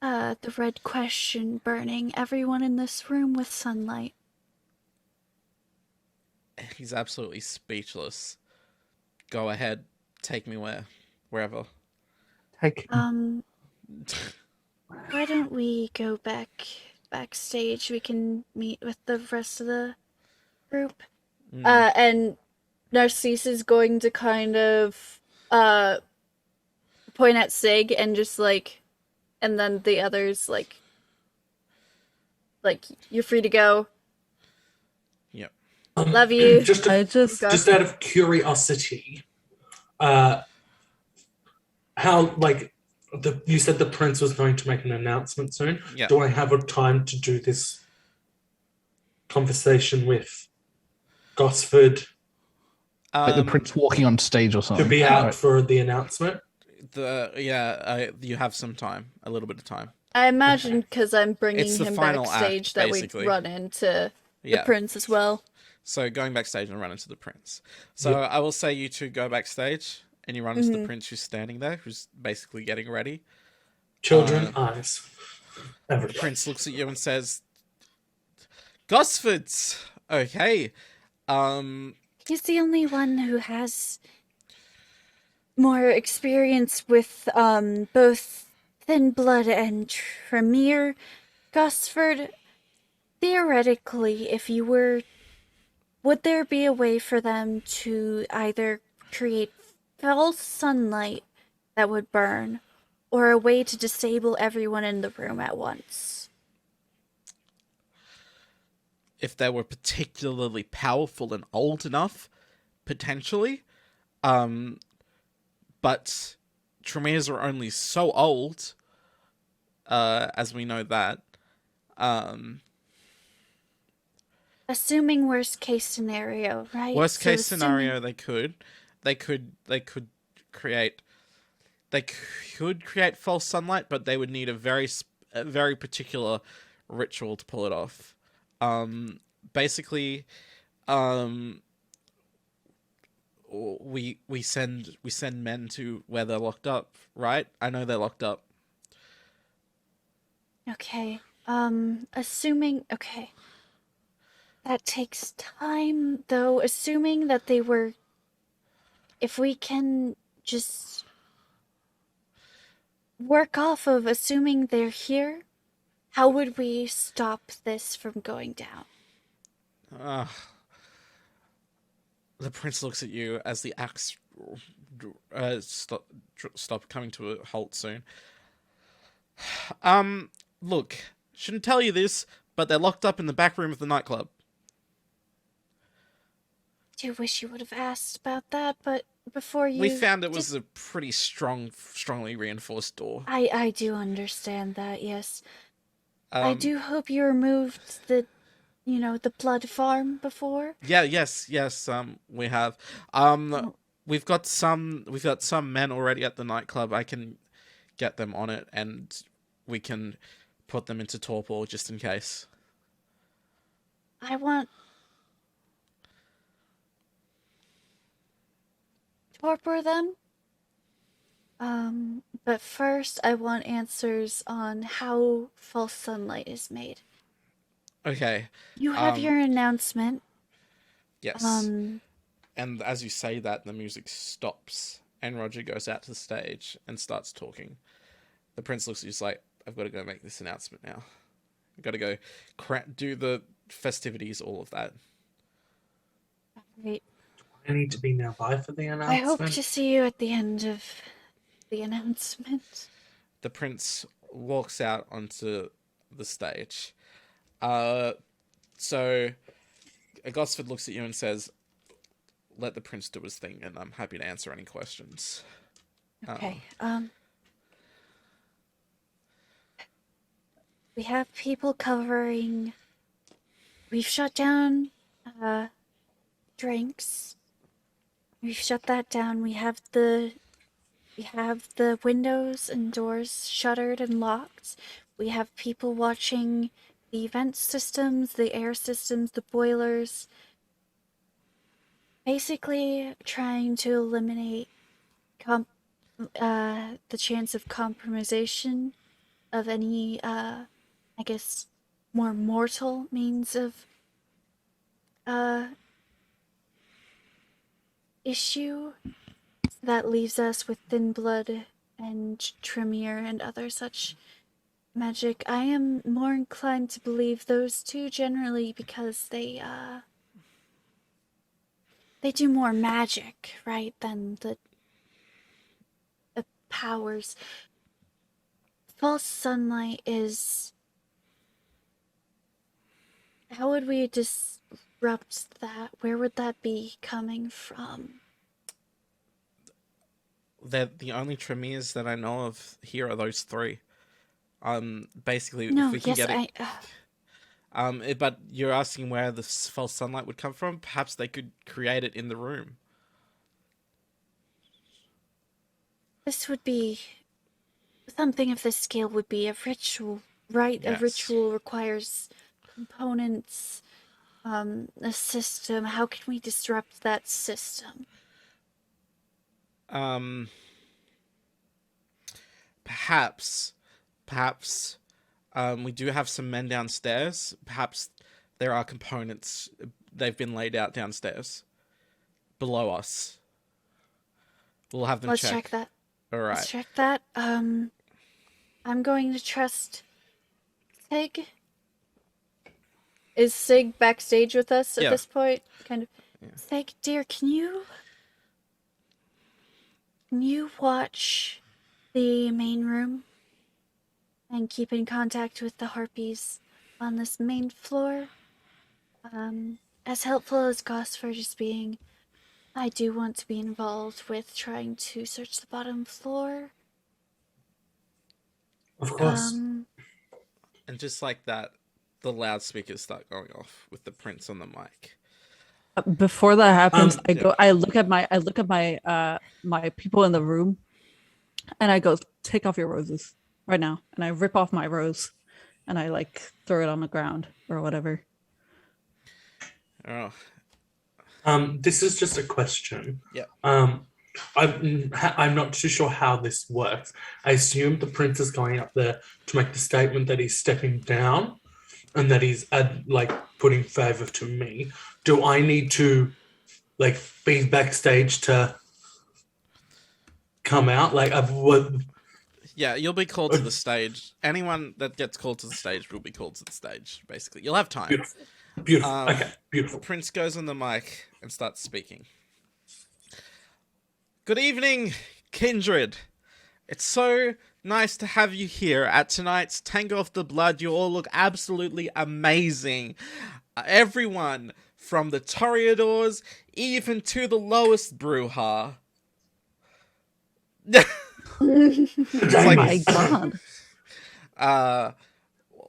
the red question burning everyone in this room with sunlight. He's absolutely speechless. Go ahead. Take me wherever. Take. Why don't we go backstage? We can meet with the rest of the group. And Narcisse is going to kind of point at Sig and just and then the others like you're free to go. Yep. Love you. Just out of curiosity, how you said the prince was going to make an announcement soon. Yeah. Do I have a time to do this conversation with Gosford? Like the prince walking on stage or something. To be out for the announcement? You have some time, a little bit of time. I imagine because I'm bringing It's the him final backstage act, that basically. we run into the prince as well. So going backstage and run into the prince. So I will say you two go backstage and you run into the prince who's standing there, who's basically getting ready. Children, eyes. Everybody. The prince looks at you and says, "Gosfords, okay." He's the only one who has more experience with both Thin Blood and Tremere. Gosford, theoretically, if you would there be a way for them to either create false sunlight that would burn, or a way to disable everyone in the room at once? If they were particularly powerful and old enough, potentially. But Tremeres are only so old, as we know that. Assuming worst case scenario, right? Worst case scenario, they could create false sunlight, but they would need a very particular ritual to pull it off. Basically, we send men to where they're locked up, right? I know they're locked up. Okay. Okay. That takes time, though. Assuming that they were... If we can just work off of assuming they're here, how would we stop this from going down? The prince looks at you as the acts stop coming to a halt soon. Look, shouldn't tell you this, but they're locked up in the back room of the nightclub. I do wish you would have asked about that, but before you... We found it was a pretty strongly reinforced door. I do understand that, yes. I do hope you removed the blood farm before. Yeah, yes, we have. We've got some men already at the nightclub. I can get them on it, and we can put them into torpor just in case. I want... torpor them? But first, I want answers on how false sunlight is made. Okay. You have your announcement. Yes. And as you say that, the music stops, and Roger goes out to the stage and starts talking. The prince looks at you like, I've got to go make this announcement now. I've got to go do the festivities, all of that. Right. I need to be nearby for the I announcement. hope to see you at the end of the announcement. The prince walks out onto the stage. So Gosford looks at you and says, let the prince do his thing, and I'm happy to answer any questions. Okay. We have people covering. We've shut down drinks. We've shut that down. We have the windows and doors shuttered and locked. We have people watching the vent systems, the air systems, the boilers. Basically trying to eliminate the chance of compromisation of any I guess more mortal means of issue that leaves us with thin blood and Tremere and other such magic. I am more inclined to believe those two generally because they do more magic, right, than the powers. False sunlight is... How would we disrupt that? Where would that be coming from? The only Tremeres that I know of here are those three. Basically, No, if we can yes, get it... but you're asking where the false sunlight would come from? Perhaps they could create it in the room. This would be... Something of this scale would be a ritual, right? Yes. A ritual requires components, a system. How can we disrupt that system? Perhaps, we do have some men downstairs. Perhaps there are components. They've been laid out downstairs, below us. We'll have them Let's check. check that. All right. Let's check that. I'm going to trust Sig. Is Sig backstage with us at this point? Kind of. Yeah. Sig, dear, can you watch the main room and keep in contact with the harpies on this main floor? As helpful as Gosford is being, I do want to be involved with trying to search the bottom floor. Of course. And just like that, the loudspeakers start going off with the prince on the mic. Before that happens, yeah. I look at my my people in the room, and I go, take off your roses right now, and I rip off my rose, and I like throw it on the ground or whatever. Oh. This is just a question. Yeah. I'm not too sure how this works. I assume the prince is going up there to make the statement that he's stepping down, and that he's putting favor to me. Do I need to be backstage to come out? Yeah, you'll be called to the stage. Anyone that gets called to the stage will be called to the stage, basically. You'll have time. Beautiful. Okay, beautiful. The prince goes on the mic and starts speaking. Good evening, kindred. It's so nice to have you here at tonight's Tango of the Blood. You all look absolutely amazing. Everyone, from the Toreadors, even to the lowest Bruja. Oh my god.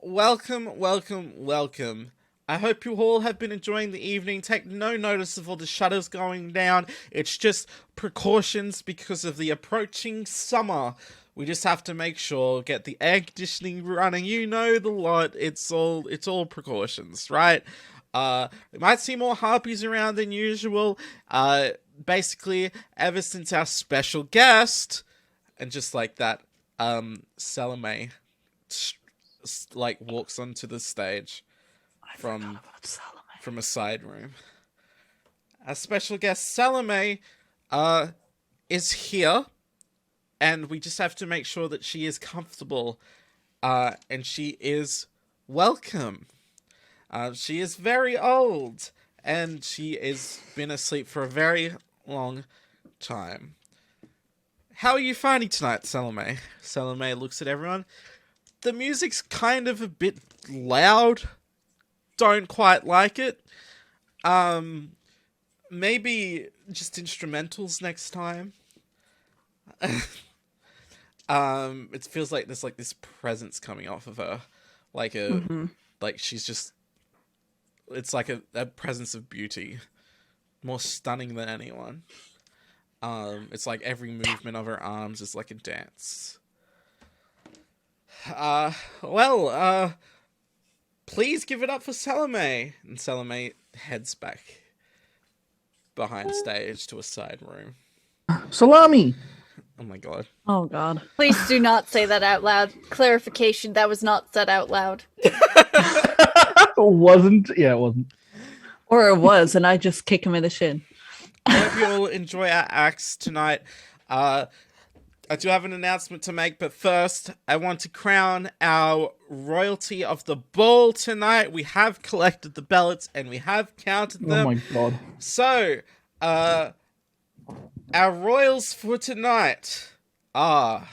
Welcome. I hope you all have been enjoying the evening. Take no notice of all the shutters going down. It's just precautions because of the approaching summer. We just have to make sure, get the air conditioning running. You know the lot. It's all precautions, right? We might see more harpies around than usual. Basically, ever since our special guest, and just like that, Salome like walks onto the stage from a side room. Our special guest Salome is here, and we just have to make sure that she is comfortable and she is welcome. She is very old, and she has been asleep for a very long time. How are you finding tonight, Salome? Salome looks at everyone. The music's kind of a bit loud. Don't quite like it. Maybe just instrumentals next time. It feels like there's like this presence coming off of her. Like like she's just, it's like a presence of beauty. More stunning than anyone. It's like every movement of her arms is like a dance. Please give it up for Salome. And Salome heads back behind stage to a side room. Salami! Oh my god. Oh god. Please do not say that out loud. Clarification, that was not said out loud. It wasn't. Or it was, and I just kick him in the shin. I hope you all enjoy our acts tonight. I do have an announcement to make, but first, I want to crown our royalty of the ball tonight. We have collected the ballots, and we have counted them. Oh my god. So, our royals for tonight are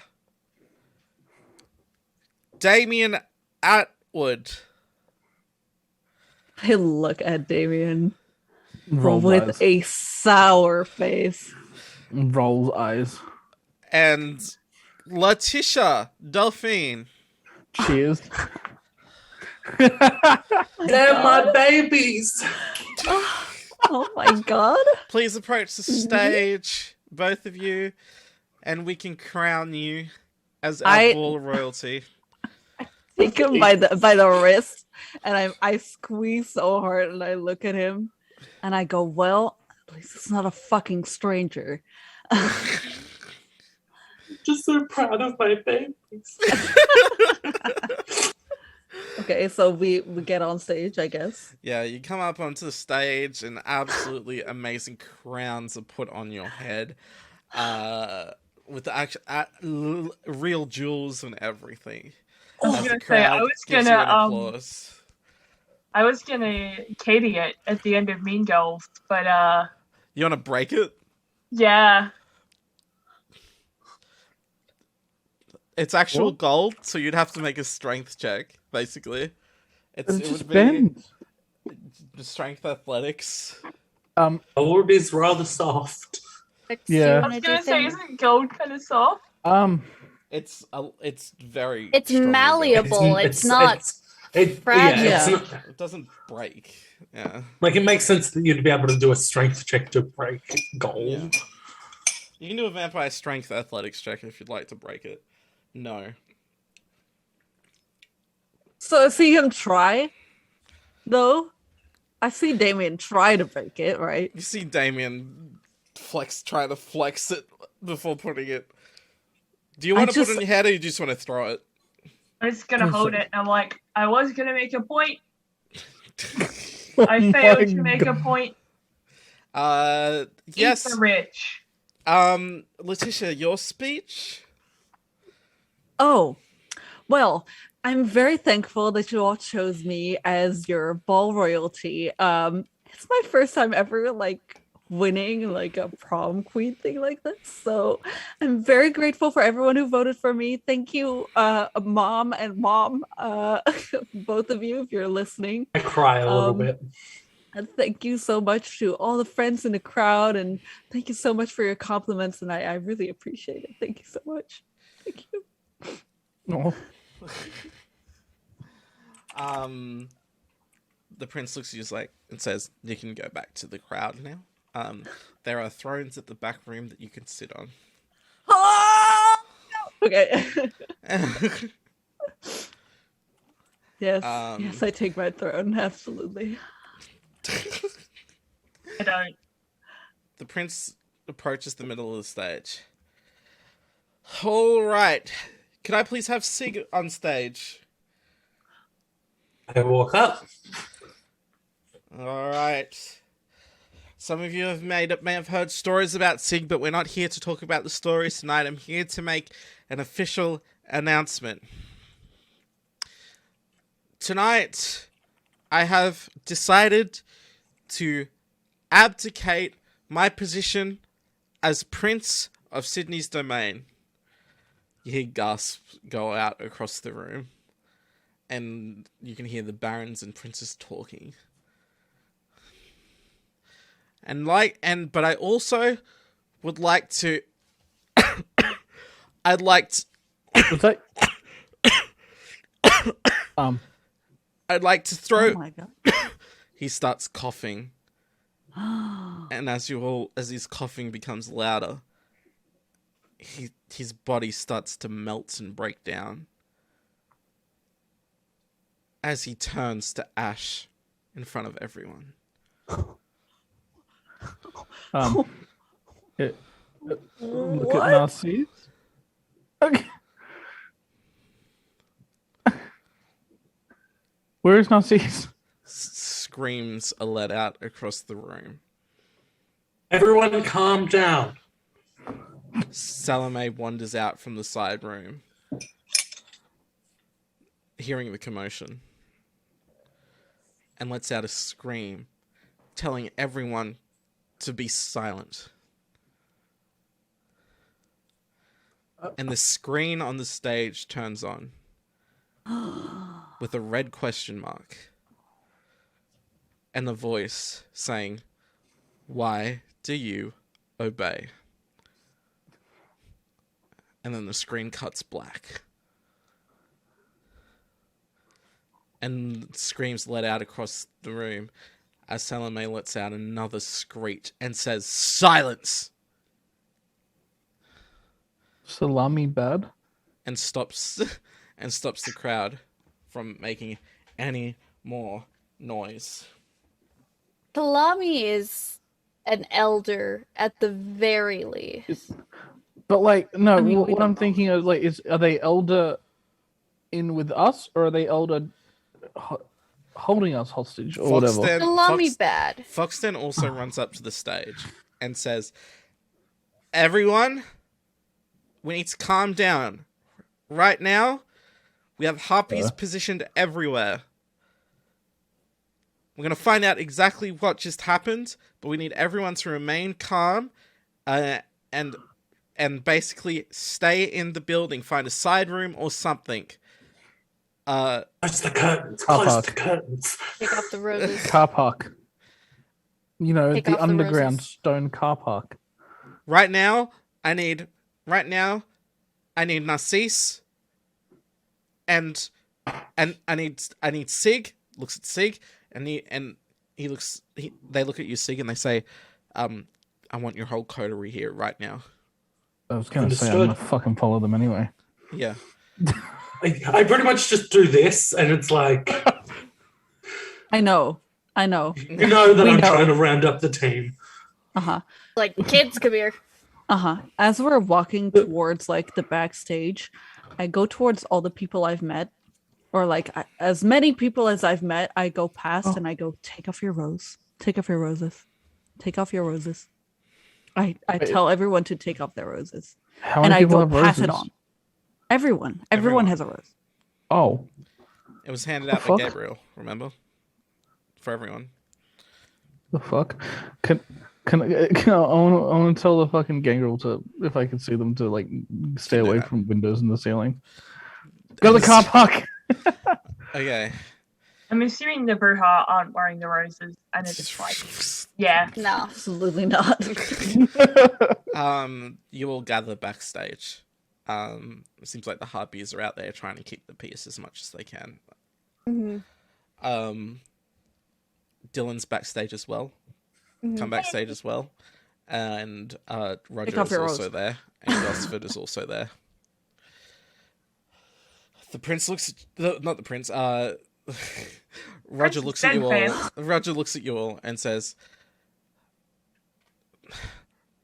Damien Atwood. I look at Damien Roll with eyes. a sour face. Rolls eyes. And Letitia Delphine. Cheers. They're my babies. Oh my god. Please approach the stage, both of you, and we can crown you as our ball royalty. Take him by the wrist, and I squeeze so hard, and I look at him, and I go, well, at least it's not a fucking stranger. Just so proud of my babies. Okay, so we get on stage, I guess. Yeah, you come up onto the stage and absolutely amazing crowns are put on your head. With the actual real jewels and everything. I was gonna say, I was gonna Katie it at the end of Mean Girls, but you wanna break it? Yeah. It's actual gold, so you'd have to make a strength check, basically. It would be strength athletics. Gold is rather soft. Yeah. I was gonna say, isn't gold kind of soft? It's very. It's strongly malleable. built. It's not fragile. Yeah. It doesn't break. Yeah. Like, it makes sense that you'd be able to do a strength check to break gold. Yeah. You can do a vampire strength athletics check if you'd like to break it. No. So I see him try, though. I see Damien try to break it, right? You see Damien try to flex it before putting it. Do you want to put it on your head, or you just want to throw it? I'm just gonna hold it, and I'm like, I was gonna make a point. I failed to make a point. Yes. Eat the rich. Letitia, your speech? Oh, well, I'm very thankful that you all chose me as your ball royalty. It's my first time ever winning a prom queen thing like this, so I'm very grateful for everyone who voted for me. Thank you, mom, both of you, if you're listening. I cry a little bit. And thank you so much to all the friends in the crowd, and thank you so much for your compliments, and I really appreciate it. Thank you so much. Thank you. Oh. The prince looks at you and says, "You can go back to the crowd now. There are thrones at the back room that you can sit on." Okay. Yes, yes, I take my throne, absolutely. I don't. The prince approaches the middle of the stage. All right. Could I please have Sig on stage? I walk up. All right. Some of you may have heard stories about Sig, but we're not here to talk about the stories tonight. I'm here to make an official announcement. Tonight, I have decided to abdicate my position as Prince of Sydney's Domain. You hear gasps go out across the room, and you can hear the barons and princes talking. But I also would like to. I'd like to. Was that? I'd like to throw. Oh my god. He starts coughing, and as his coughing becomes louder, his body starts to melt and break down as he turns to ash in front of everyone. Look at Narcisse. Okay. Where is Narcisse? Screams are let out across the room. Everyone calm down. Salome wanders out from the side room, hearing the commotion, and lets out a scream, telling everyone to be silent. And the screen on the stage turns on with a red question mark and a voice saying, "Why do you obey?" And then the screen cuts black. And screams let out across the room as Salome lets out another screech and says, "Silence!" Salami bad. And stops the crowd from making any more noise. Salami is an elder at the very least. But like, no, I mean, we what I'm don't know. thinking is like, are they elder in with us, or are they elder holding us hostage, or whatever? Salami bad. Foxton also runs up to the stage and says, "Everyone, we need to calm down. Right now, we have harpies positioned everywhere. We're going to find out exactly what just happened, but we need everyone to remain calm and basically stay in the building. Find a side room or something." Close the curtains. Car Close park. the curtains. Take off the roses. Car park. You know, Take the off the underground roses. stone car park. Right now, I need Narcisse and I need Sig. Looks at Sig and they look at you, Sig, and they say, "I want your whole coterie here right now." I was going to say, I'm Understood. going to fucking follow them anyway. Yeah. I pretty much just do this, and it's like, I know. you know that We I'm know. trying to round up the team. Uh-huh. Like, kids, come here. Uh-huh. As we're walking towards like the backstage, I go towards all the people I've met, or like as many people as I've met. I go past and I go, "Take off your rose. Take off your roses. Take off your roses." I tell everyone to take off their roses, How and many I people go have pass roses? it on. Everyone Everyone. has a rose. Oh, It was handed The out by fuck? Gabriel, remember? For everyone. the fuck? I want to tell the fucking gangrel to, if I can see them, to like stay Can do away that. from windows in the ceiling. Go to the car park. Okay. I'm assuming the Bruja aren't wearing the roses, and it's just like, yeah. No. Absolutely not. You all gather backstage. It seems like the harpies are out there trying to keep the peace as much as they can. Mm-hmm. Dylan's backstage as well. Mm-hmm. Come backstage as well. And Roger off is your also rose. there. And Gosford is also there. The prince looks at... Not the prince. Roger looks at you all. Deadpan. Roger looks at you all and says,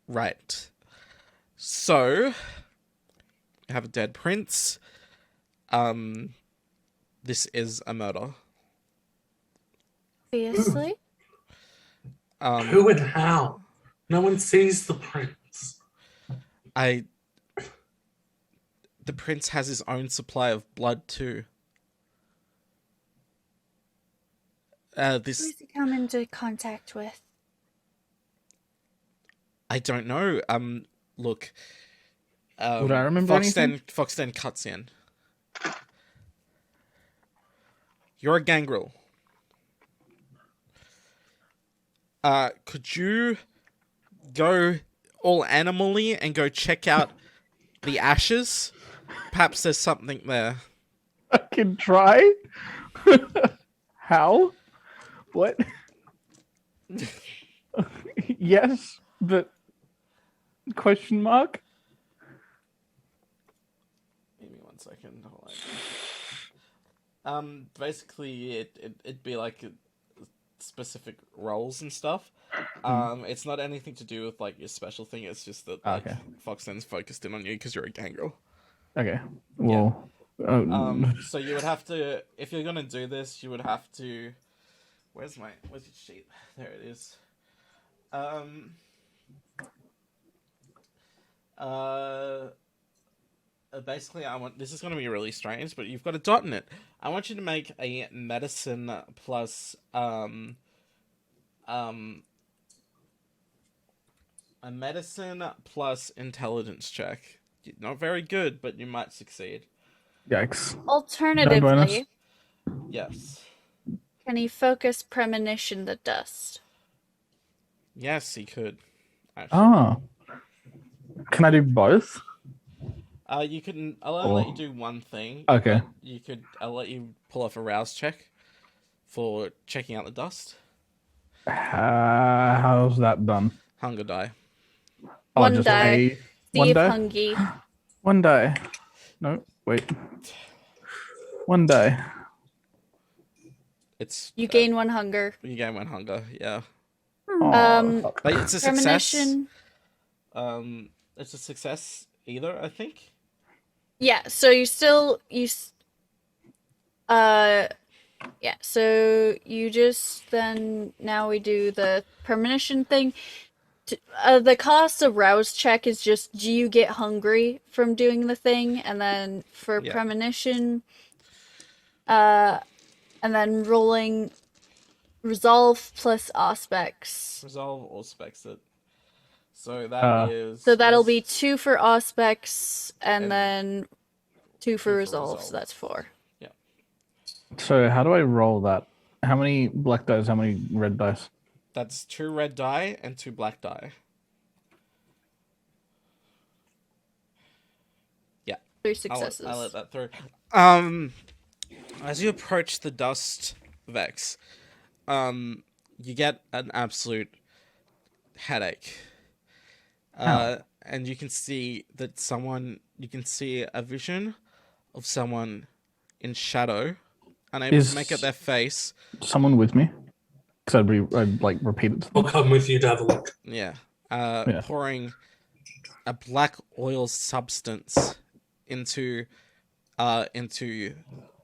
"Right. So, have a dead prince. This is a murder. Obviously. Who and how? No one sees the prince. The prince has his own supply of blood too. Who does he come into contact with? I don't know. Look. Would I remember anything? Foxden cuts in. You're a gangrel. Could you go all animally and go check out the ashes? Perhaps there's something there. I can try. How? What? Yes, but question mark? Give me 1 second. Hold on. Basically, it'd be like specific roles and stuff. It's not anything to do with like your special thing. It's just that like, Foxden's focused in on you because you're a gangrel. Okay. Well. Yeah. So you would have to, if you're gonna do this, you would have to. Where's your sheet? There it is. Basically, this is going to be really strange, but you've got a dot in it. I want you to make a medicine plus a medicine plus intelligence check. Not very good, but you might succeed. Yikes. Alternatively, yes. Can he focus premonition the dust? Yes, he could. Actually. Oh. Can I do both? You can. I'll let you do one thing. Okay. You could. I'll let you pull off a rouse check for checking out the dust. How's that done? Hunger die. One die. One die. Hungry. One die. No, wait. One die. It's You gain one hunger. You gain one hunger. Yeah. Fuck. But it's a success. Premonition. It's a success either. I think. Yeah. So yeah. So you just then now we do the premonition thing. The cost of rouse check is just do you get hungry from doing the thing, and then for premonition, and then rolling resolve plus auspex. Resolve auspex it. So that is. So that'll be 2 for auspex, and then 2 for resolve. So that's 4. Yeah. So how do I roll that? How many black dice? How many red dice? That's 2 red die and 2 black die. Yeah. 3 successes. I'll let that through. As you approach the dust, Vex, you get an absolute headache. And you can see that you can see a vision of someone in shadow, unable to make out their face. Someone with me? Because I'd like repeat it. I'll come with you to have a look. Yeah. Pouring a black oil substance into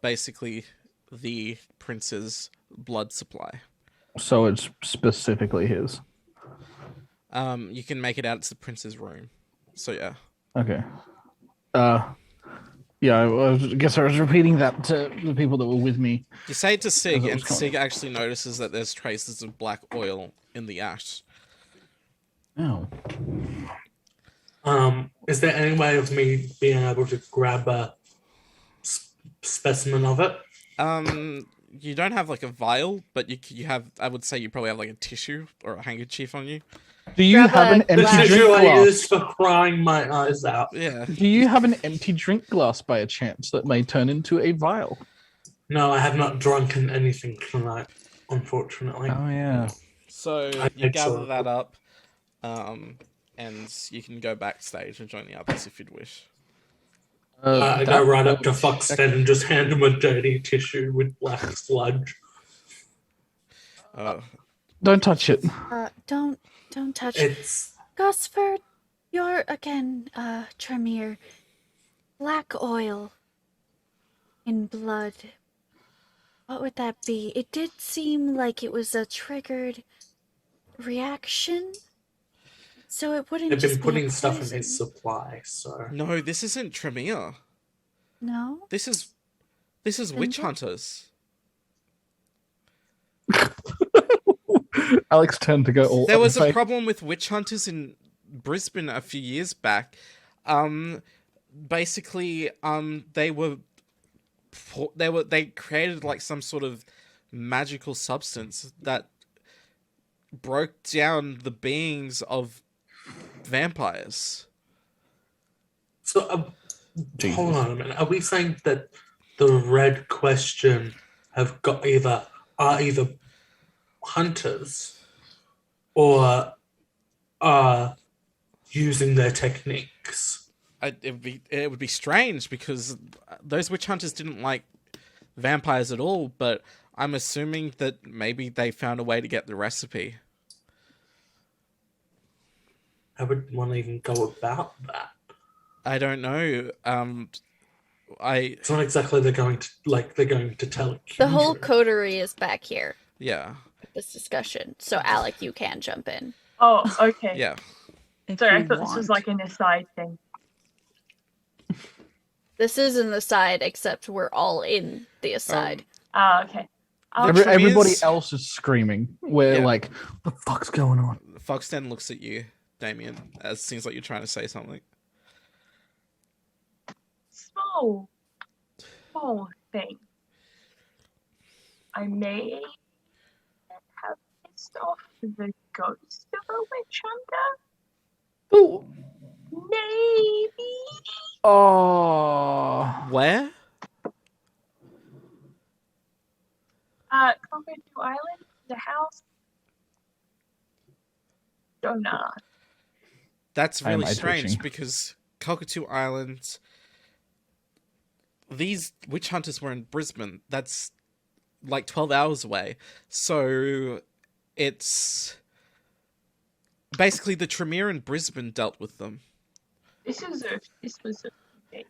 basically the prince's blood supply. So it's specifically his. You can make it out. It's the prince's room. So yeah. Okay. Yeah, I guess I was repeating that to the people that were with me. You say it to Sig, and Sig actually notices that there's traces of black oil in the ash. Oh. Is there any way of me being able to grab a specimen of it? You don't have like a vial, but you have. I would say you probably have like a tissue or a handkerchief on you. Do you have an empty The tissue drink I glass? use for crying my eyes out. Yeah. Do you have an empty drink glass by a chance that may turn into a vial? No, I have not drunken anything tonight, unfortunately. Oh yeah. So you gather that up, and you can go backstage and join the others if you'd wish. I go right up to Foxden and just hand him a dirty tissue with black sludge. Don't touch it. Don't touch It's Gosford, you're again, Tremere. Black oil in blood. What would that be? It did seem like it was a triggered reaction. So it wouldn't They've just been be putting a stuff in poison. his supply, so No, this isn't Tremere. No? This is witch hunters. Alex turned to go all. There was a like, problem with witch hunters in Brisbane a few years back. Basically, they created like some sort of magical substance that broke down the beings of vampires. So, Jesus. hold on a minute. Are we saying that the red question are either hunters or are using their techniques? It would be strange because those witch hunters didn't like vampires at all, but I'm assuming that maybe they found a way to get the recipe. How would one even go about that? I don't know. It's not exactly they're going to tell. The whole coterie is back here. Yeah. This discussion. So Alec, you can jump in. Oh, okay. Yeah. Sorry, I thought this was like an aside thing. This is an aside, except we're all in the aside. Okay. everybody else is screaming. We're like, what the fuck's going on? Foxden looks at you, Damien, as it seems like you're trying to say something. Small thing. I may have pissed off the ghost of a witch hunter. Ooh. Maybe. Oh. Where? Cockatoo Island, the house. Donut. That's really eye strange twitching. because Cockatoo Island. These witch hunters were in Brisbane. That's like 12 hours away. So it's basically the Tremere in Brisbane dealt with them. This was a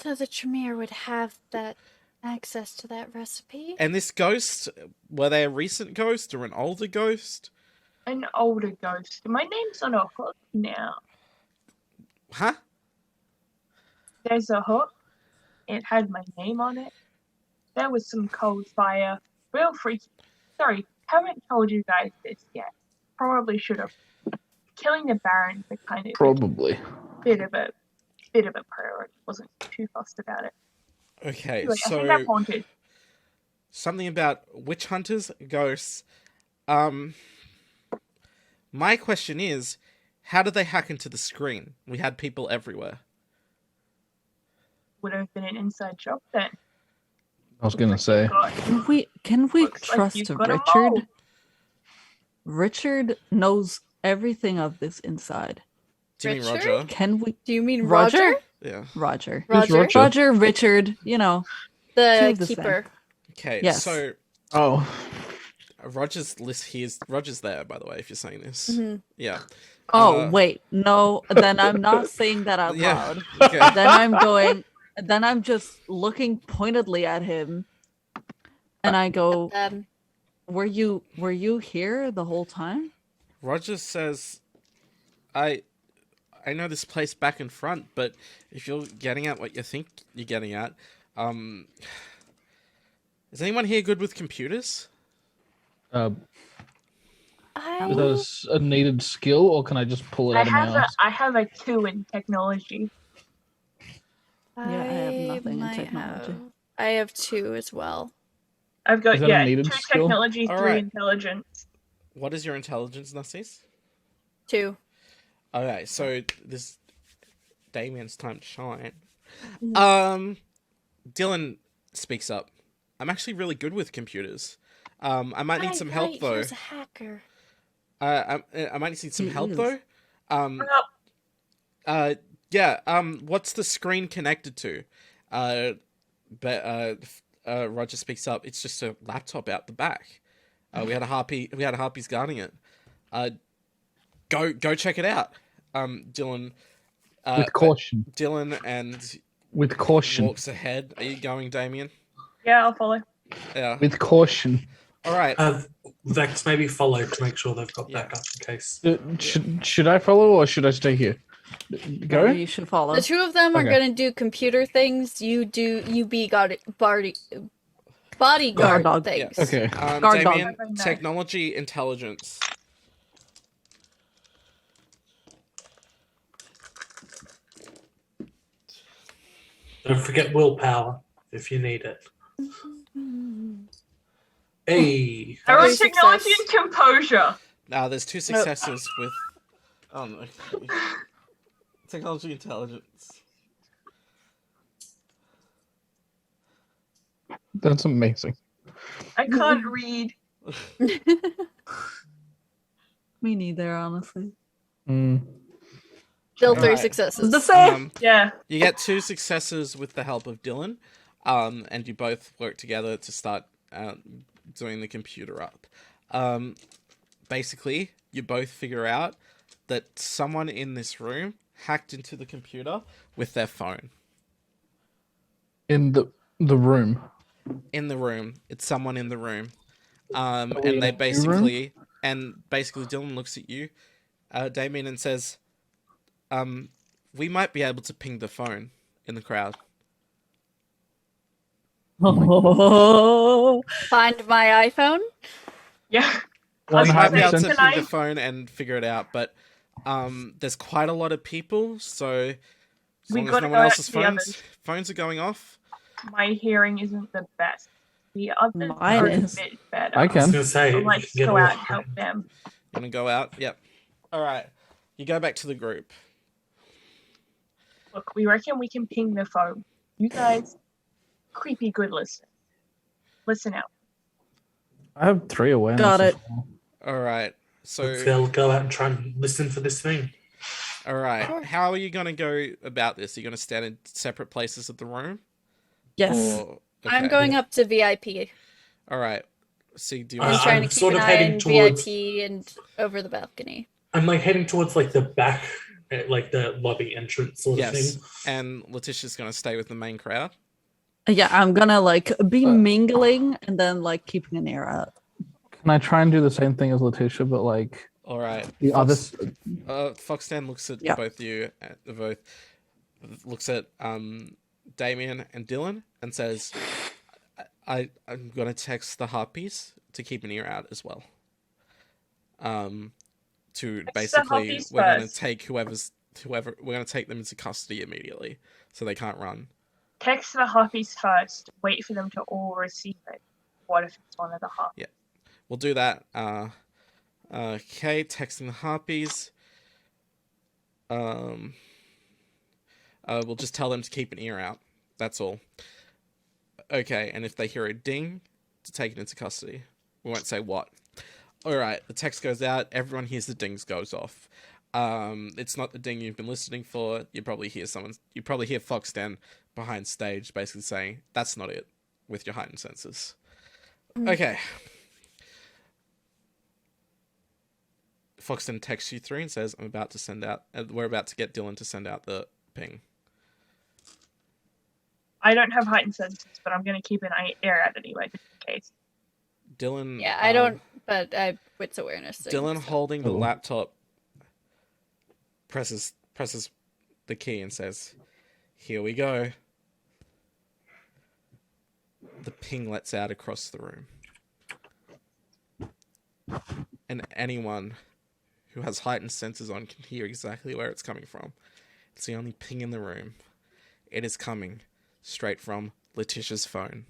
So the Tremere would have that access to that recipe? And this ghost, were they a recent ghost or an older ghost? an older ghost. My name's on a hook now. Huh? There's a hook. It had my name on it. There was some cold fire. Real freaky. Sorry, haven't told you guys this yet. Probably should have. Killing the Baron's a kind of Probably. bit of a priority. Wasn't too fussed about it. Okay, Anyway, I think so I'm haunted. something about witch hunters, ghosts. My question is, how did they hack into the screen? We had people everywhere. Would have been an inside job then. I was gonna say. Can we Looks like trust you've got a Richard? mole. Richard knows everything of this inside. Do you mean Richard? Roger? Can we? Do you mean Roger? Roger? Yeah. Roger. Who's Roger? Roger? Roger, Richard, you know. Two The of the same. keeper. Okay, Yes. so Oh, Roger's list here. Roger's there, by the way, if you're saying this. Mhm. Yeah. Oh, wait. No, then I'm not saying that out Yeah. loud. Okay. Then I'm just looking pointedly at him. And I go, were you here the whole time? Roger says, I know this place back and front, but if you're getting at what you think you're getting at, is anyone here good with computers? is that a needed skill, or can I just pull it out of my ass? I have a 2 in technology. Yeah, I have nothing in might technology. I have 2 as well. I've got Is that a 2 needed skill? technology, 3 Alright. intelligence. What is your intelligence, Narcisse? 2. Okay, so this Damien's time to shine. Mm-hmm. Dylan speaks up. I'm actually really good with computers. I might need some help though. He was a hacker. I might need some He help is. though. Well, Yeah. What's the screen connected to? Roger speaks up. It's just a laptop out the back. We had a harpy. We had harpies guarding it. Go check it out. Dylan. With caution. Dylan and With caution. walks ahead. Are you going, Damien? Yeah, I'll follow. Yeah. With caution. All right. Vex maybe follow to make sure they've got Yeah. backup in case. Should I follow or should I stay here? Go. You should follow. The two of them are Okay. gonna do computer things. You be bodyguard Guard dog. things. Okay. Guard dog. Damien, technology intelligence. Don't forget willpower if you need it. Hey. I rolled Success. technology and composure. There's 2 successes with. Oh no. Technology intelligence. That's amazing. I can't read. Me neither, honestly. Still 3 Alright. successes. The same. Yeah. You get 2 successes with the help of Dylan, and you both work together to start doing the computer up. Basically, you both figure out that someone in this room hacked into the computer with their phone. In the room. In the room, it's someone in the room, we and in they a basically Dylan looks at you, Damien, and says, "We might be able to ping the phone in the crowd." Oh. Find my iPhone. Yeah. We might be able to 100%. ping the phone and figure it out, but there's quite a lot of people, so as We long as gotta no go one out else's to the others. phones are going off. My hearing isn't the best. The others Mine are is. a bit better. I I was can. gonna say So you let's can get go a out lot- and help them. Gonna go out? Yep. Alright. You go back to the group. Look, we reckon we can ping the phone. You guys, creepy good listeners. Listen out. I have 3 awareness. Got it. Alright. So They'll go out and try and listen for this thing. alright. How are you gonna go about this? Are you gonna stand in separate places of the room? Yes. Or I'm going up to VIP. Alright. See, do you I'm want trying I'm to keep sort an of eye heading on towards- VIP and over the balcony. I'm like heading towards like the back, like the lobby entrance sort of Yes. thing. And Letitia's gonna stay with the main crowd. Yeah, I'm gonna like be mingling and then like keeping an ear out. Can I try and do the same thing as Letitia, but like Alright. the others? Foxden looks at Yeah. both you, looks at Damien and Dylan, and says, "I'm gonna text the harpies to keep an ear out as well. To Text the basically, harpies we're gonna first. take whoever we're gonna take them into custody immediately, so they can't run. Text the harpies first. Wait for them to all receive it. What if it's one of the harpies? We'll do that. Okay, texting the harpies. We'll just tell them to keep an ear out. That's all. Okay, and if they hear a ding, to take it into custody. We won't say what. Alright, the text goes out, everyone hears the dings goes off. It's not the ding you've been listening for. You probably hear Foxden behind stage basically saying, "That's not it," with your heightened senses. Okay. Foxden texts you 3 and says, we're about to get Dylan to send out the ping. I don't have heightened senses, but I'm going to keep an ear out anyway, just in case. Dylan. Yeah, I don't, but I wits awareness. Thing, Dylan so. holding the Oh. laptop presses the key and says, "Here we go." The ping lets out across the room. And anyone who has heightened senses on can hear exactly where it's coming from. It's the only ping in the room. It is coming straight from Letitia's phone.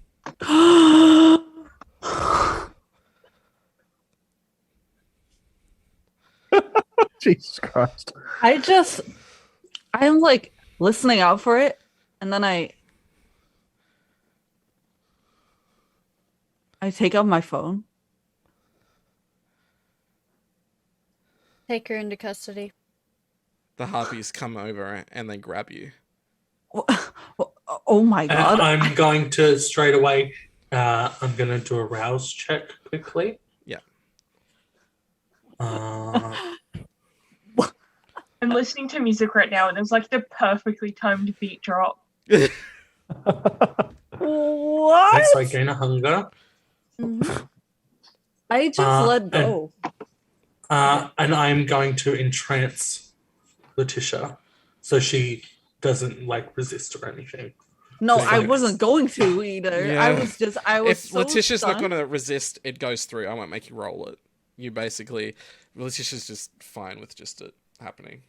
Jesus Christ. I'm like listening out for it, and then I take out my phone. Take her into custody. The harpies come over and they grab you. Oh my And god. I'm going to straight away. I'm going to do a rouse check quickly. Yeah. Uh, I'm listening to music right now, and there's like the perfectly timed beat drop. What? Next, I gain a hunger. Mhm. I just let and- go. And I'm going to entrance Letitia so she doesn't like resist or anything. No, just I like- wasn't going to either. Yeah. I was If so Letitia's not stunned. going to resist, it goes through. I won't make you roll it. You basically, Letitia's just fine with just it happening.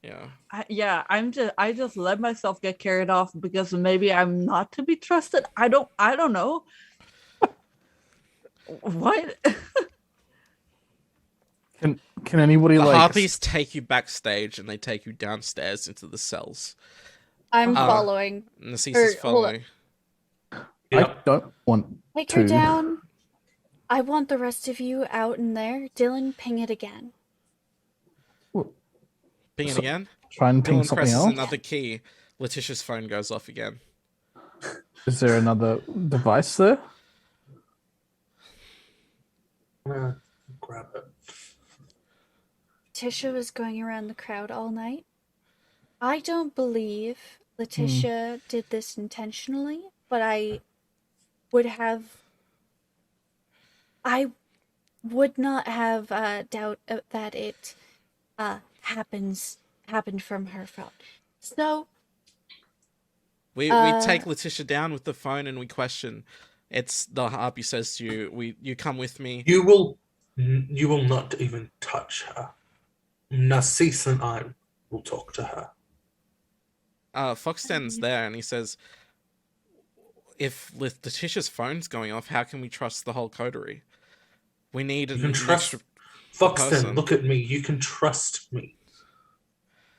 Yeah. I just let myself get carried off because maybe I'm not to be trusted. I don't know. What? Can anybody The like harpies take you backstage and they take you downstairs into the cells. I'm Uh, following. Narcisse Or, is hold on. following. I don't want Take to her down. I want the rest of you out in there. Dylan, ping it again. Ping it So- again. try and ping Dylan something presses else. another key. Letitia's phone goes off again. Is there another device there? I'm gonna grab it. Letitia was going around the crowd all night. I don't believe Letitia did this intentionally, but I would not have doubt that it happened from her phone. So We Uh, take Letitia down with the phone and we question. It's the harpy says to you, you come with me. You will not even touch her. Narcisse and I will talk to her. Fox stands there and he says, if Letitia's phone's going off, how can we trust the whole coterie? We need You an can trust extra Foxton. person. Look at me. You can trust me.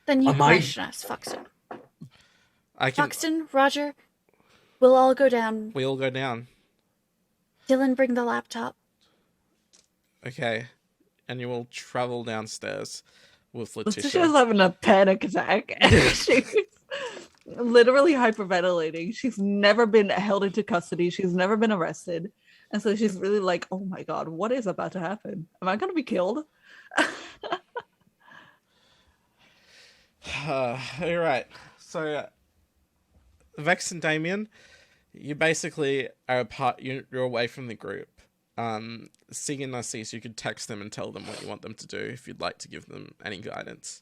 then you Am I- question us, Foxton. I can. Foxton, Roger, we'll all go down. We all go down. Dylan, bring the laptop. Okay. And you will travel downstairs with Letitia. Letitia's having a panic attack. She's literally hyperventilating. She's never been held into custody. She's never been arrested. And so she's really like, oh my God, what is about to happen? Am I going to be killed? All right. So, Vex and Damien, you basically are apart. You're away from the group. Sig and Narcisse, you could text them and tell them what you want them to do if you'd like to give them any guidance.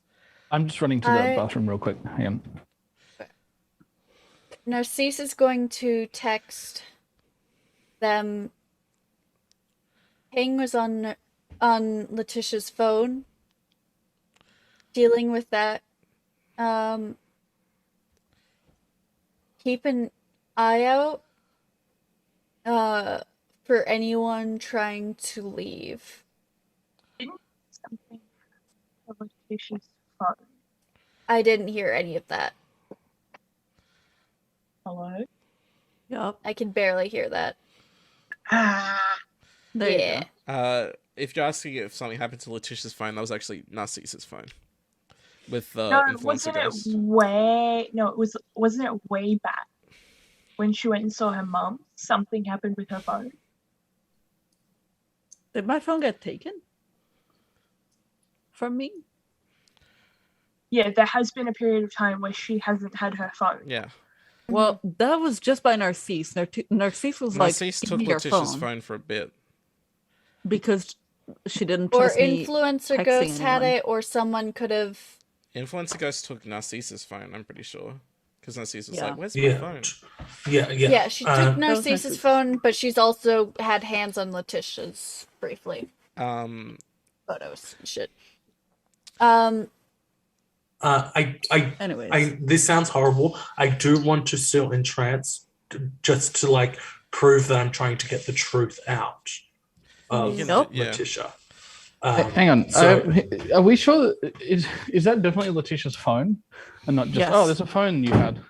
I'm just running to the I- bathroom real quick. Hang on. Narcisse is going to text them. Ping was on Letitia's phone, dealing with that. Keep an eye out for anyone trying to leave. Something of Letitia's phone. I didn't hear any of that. Hello? Yep. I can barely hear that. There you Yeah. go. If you're asking if something happened to Letitia's phone, that was actually Narcisse's phone. With No, Influencer wasn't Ghost. wasn't it way back when she went and saw her mum? Something happened with her phone. Did my phone get taken from me? Yeah, there has been a period of time where she hasn't had her phone. Yeah. Well, that was just by Narcisse. Narcisse was Narcisse like, took give me your Letitia's phone. phone for a bit. Because she didn't Or trust me. Influencer texting Ghost had anyone. it, or someone could have. Influencer Ghost took Narcisse's phone, I'm pretty sure. Because Narcisse was Yeah. like, where's my Yeah. phone? Yeah. Yeah, she took was Narcisse's Narcisse's. phone, but she's also had hands on Letitia's briefly. Um, Photos and shit. Anyways. This sounds horrible. I do want to still entrance just to like prove that I'm trying to get the truth out of You can Nope. do- yeah. Letitia. Hang on. so- Are we sure that is that definitely Letitia's phone, and not just Yes. there's a phone you had?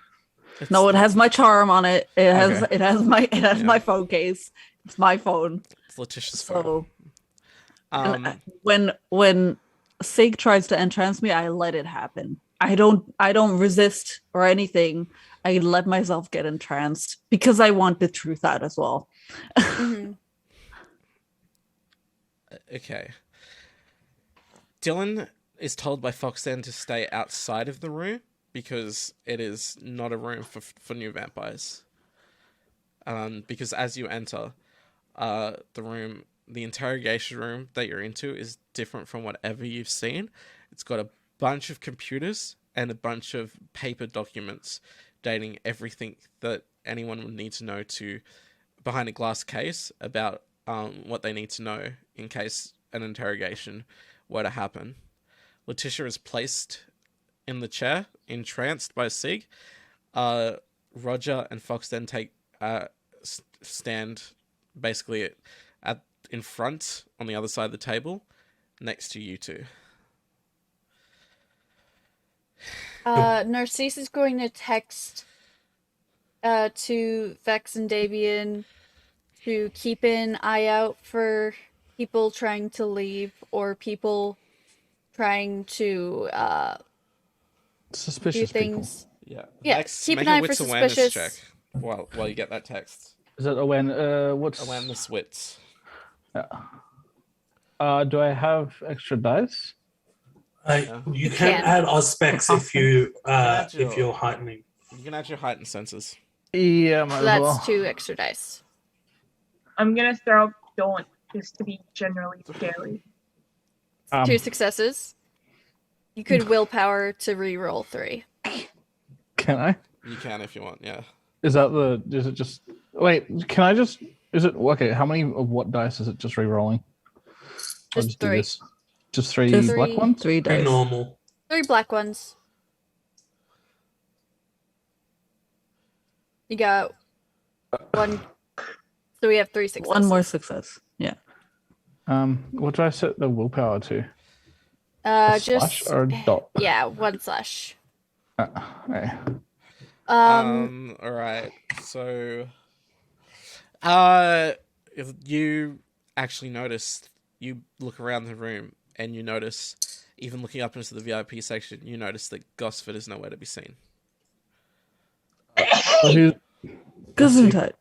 No, it has my charm on it. It has Okay. Yeah. my phone case. It's my phone. It's Letitia's phone. So Um, when Sig tries to entrance me, I let it happen. I don't resist or anything. I let myself get entranced because I want the truth out as well. Mhm. okay. Dylan is told by Foxen to stay outside of the room because it is not a room for new vampires. Because as you enter, the interrogation room that you're into is different from whatever you've seen. It's got a bunch of computers and a bunch of paper documents dating everything that anyone would need to know behind a glass case about what they need to know in case an interrogation were to happen. Letitia is placed in the chair, entranced by Sig. Roger and Fox then stand basically in front on the other side of the table next to you two. Narcisse is going to text to Vex and Davian to keep an eye out for people trying to leave or people trying to Suspicious do things. Yeah. Yeah, Vex, keep make an a eye for wits awareness check suspicious. while you get that text. Is that what's Awareness wits. do I have extra dice? You can can. add Auspex if you add if you're heightening. You can add your heightened senses. Yeah, might So as well. that's 2 extra dice. I'm gonna throw up don't just to be generally scary. 2 successes. You could willpower to re-roll 3. Can I? You can if you want, yeah. Is it just wait, can I just is it okay, how many of what dice is it just re-rolling? I'll Just do 3. this. Just 3 Just black ones? 3 Very dice. normal. 3 black ones. You got 1. So we have 3 successes. 1 more success. Yeah. What do I set the willpower to? Just Slash or dot? yeah, 1 slash. Okay. Um, All right. So, if you actually notice, you look around the room and you notice, even looking up into the VIP section, you notice that Gosford is nowhere to be seen. Gesundheit.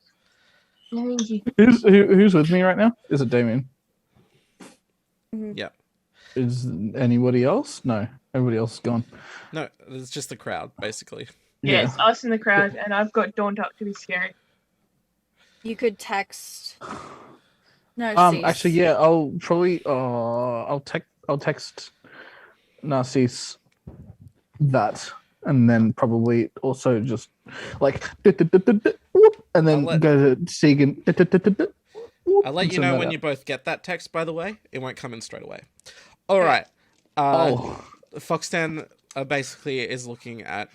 Who's with me right now? Is it Damien? Yeah. Is anybody else? No, everybody else is gone. No, it's just the crowd, basically. Yeah, it's us in the crowd, and I've got don't talk to be scary. you could text. No, Actually, yeah, I'll probably I'll text Narcisse that, and then probably also just like and then go to Segan. I'll let you know when you both get that text, by the way. It won't come in straight away. All right. Foxten basically is looking at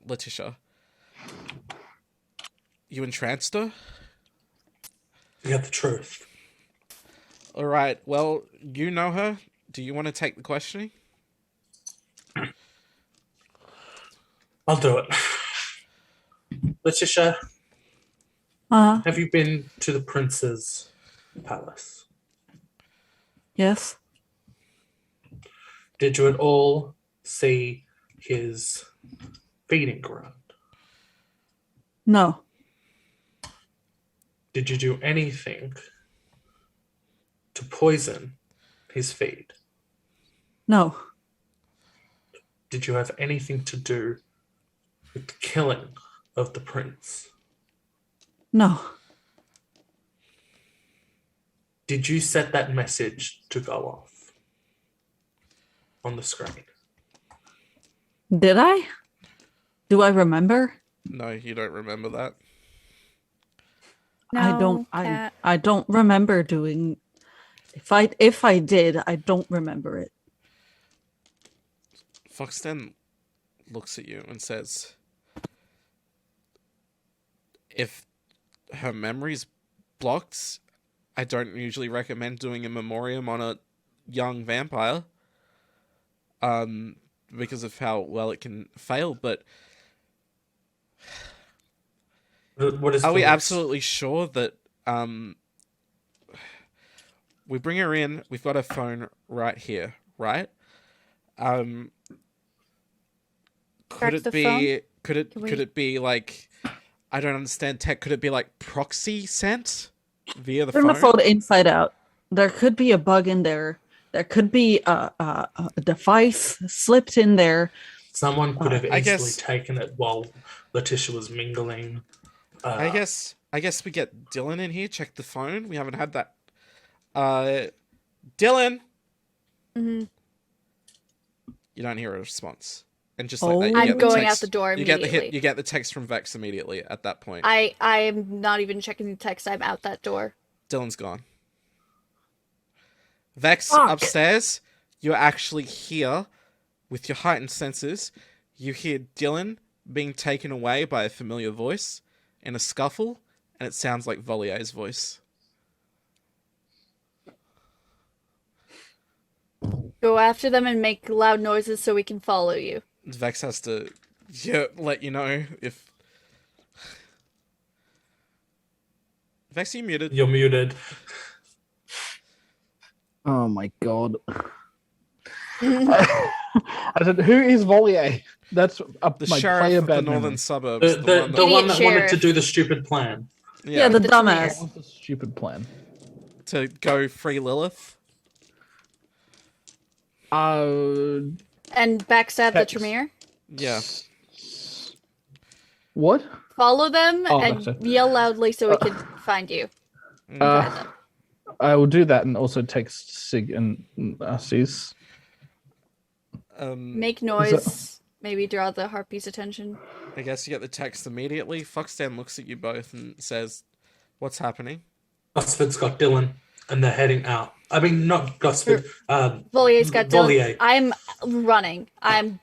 Letitia. You entranced her? You got the truth. All right. Well, you know her. Do you want to take the questioning? I'll do it. Letitia, have you been to the prince's palace? Yes. Did you at all see his feeding ground? No. Did you do anything to poison his feed? No. Did you have anything to do with the killing of the prince? No. Did you set that message to go off on the screen? Did I? Do I remember? No, you don't remember that. I don't. I don't remember doing. If I did, I don't remember it. Foxten looks at you and says, if her memory's blocked, I don't usually recommend doing a memoriam on a young vampire because of how well it can fail, but what is are we Felix? absolutely sure that we bring her in, we've got her phone right here, right? Could it be could it be like, I don't understand tech, could it be like proxy sent via the Turn phone? the phone inside out. There could be a bug in there. There could be a device slipped in there Someone could have I easily guess- taken it while Letitia was mingling. I guess we get Dylan in here. Check the phone. We haven't had that. Dylan. Mm-hmm. You don't hear a response, and just like that, you I'm get the going text, out the door You get immediately. you get the text from Vex immediately at that point. I'm not even checking the text. I'm out that door. Dylan's gone. Vex Fuck. upstairs. You're actually here with your heightened senses. You hear Dylan being taken away by a familiar voice in a scuffle, and it sounds like Volier's voice. Go after them and make loud noises so we can follow you. Vex has to let you know if... Vex, are you muted? You're muted. Oh my god. I said, who is Volier? That's The my player sheriff of the bad northern memory. suburbs. The the one that- one that wanted sheriff. to do the stupid plan. Yeah, the The dumbass. What's the stupid plan? to go free Lilith. And backstab the Text. Tremere. Yeah. What? Follow them Oh, and that's it. yell loudly so we can find you. Find them. I will do that and also text Sig and Cis. Make noise. Maybe draw the harpy's attention. I guess you get the text immediately. Foxden looks at you both and says, "What's happening?" Gosford's got Dylan, and they're heading out. I mean, not Gosford. Volier's got Volier. Dylan. I'm running. I'm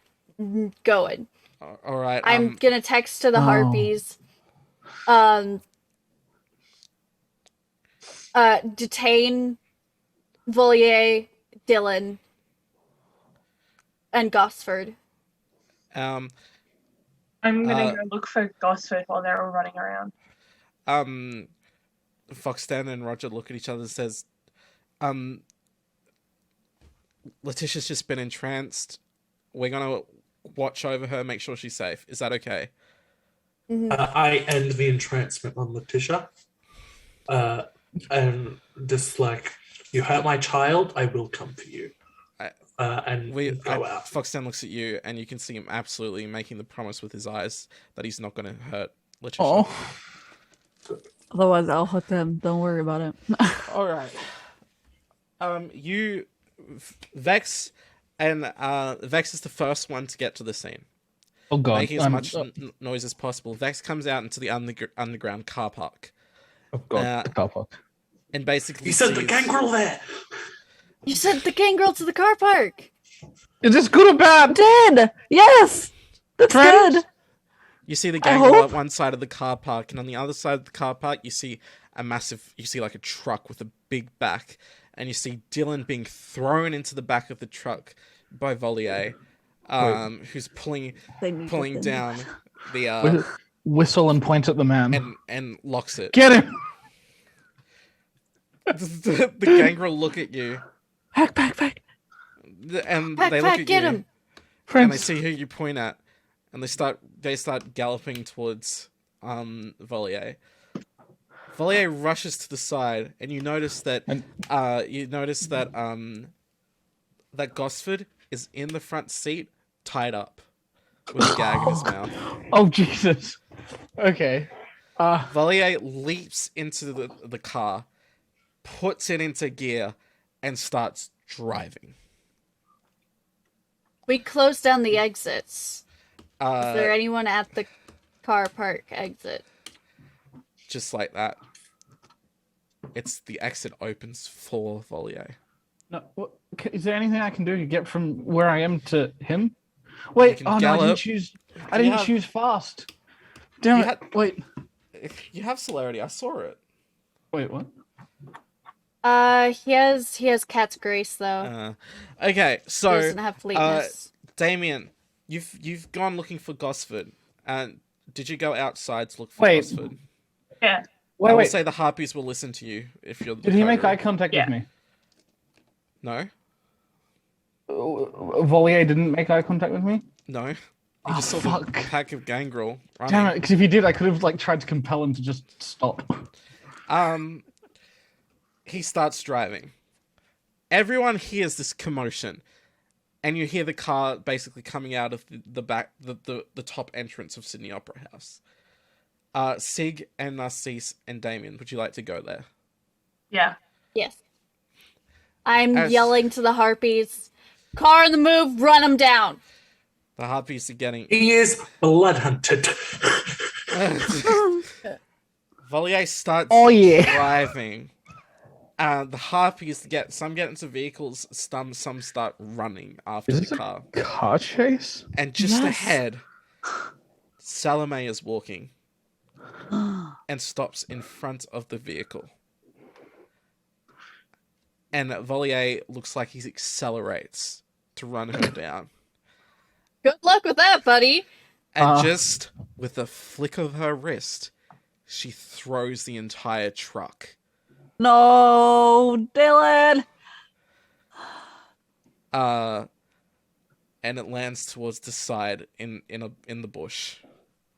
going. All right. I'm gonna text to the harpies. Detain Volier, Dylan, and Gosford. I'm gonna go look for Gosford while they're all running around. Foxden and Roger look at each other and says, Letitia's just been entranced. We're gonna watch over her, make sure she's safe. Is that okay? I end the entrancement on Letitia. And just like, you hurt my child, I will come for you. And go out. Foxden looks at you, and you can see him absolutely making the promise with his eyes that he's not going to hurt Letitia. Oh. Otherwise, I'll hook them. Don't worry about it. All right. Vex, and Vex is the first one to get to the scene, Oh god. making as much noise as possible. Vex comes out into the underground car park, Oh god. The car park. and basically You said the sees- gangrel there! You sent the gangrel to the car park. Is this good or bad? Did yes, that's Friends? good. You see the I gangrel hope. at one side of the car park, and on the other side of the car park, you see like a truck with a big back, and you see Dylan being thrown into the back of the truck by Volier, who's pulling They need to down the Whistle and point at the man. and locks it. Get him! the gangrel look at you, Pack. and Pack, they look pack, at get you, him. and they Friends. see who you point at, and they start galloping towards Volier. Volier rushes to the side, and you notice that that Gosford is in the front seat, tied up with a gag in his mouth. Oh Jesus. Okay. Volier leaps into the car, puts it into gear, and starts driving. We closed down the exits. Is there Uh, anyone at the car park exit? just like that. The exit opens for Volier. No, is there anything I can do to get from where I am to him? Wait, can no, I gallop. didn't choose. I didn't have- choose fast. Damn You it! had- Wait, You have celerity. I saw it. wait, what? He has cat's grace though. Okay, He so doesn't have fleetness. Damien, you've gone looking for Gosford, and did you go outside to look for Wait. Gosford? Yeah. I will Wait. say the harpies will listen to you if you're. The Did he make coder. eye contact Yeah. with me? No, Volier didn't make eye contact with me. no. You Oh, just saw fuck. the pack of gangrel running. Damn it! Because if he did, I could have tried to compel him to just stop. He starts driving. Everyone hears this commotion. and you hear the car basically coming out of the back, the top entrance of Sydney Opera House. Sig and Narcisse and Damien, would you like to go there? Yeah. Yes. I'm yelling to the harpies, car on the move, run them down. The harpies are getting... He is blood hunted. Volier starts driving. The harpies get into vehicles, some start running after the car. Car chase? And just ahead, Salome is walking and stops in front of the vehicle. And Volier looks like he accelerates to run her down. Good luck with that, buddy. And just with a flick of her wrist, she throws the entire truck. No, Dylan. And it lands towards the side in the bush.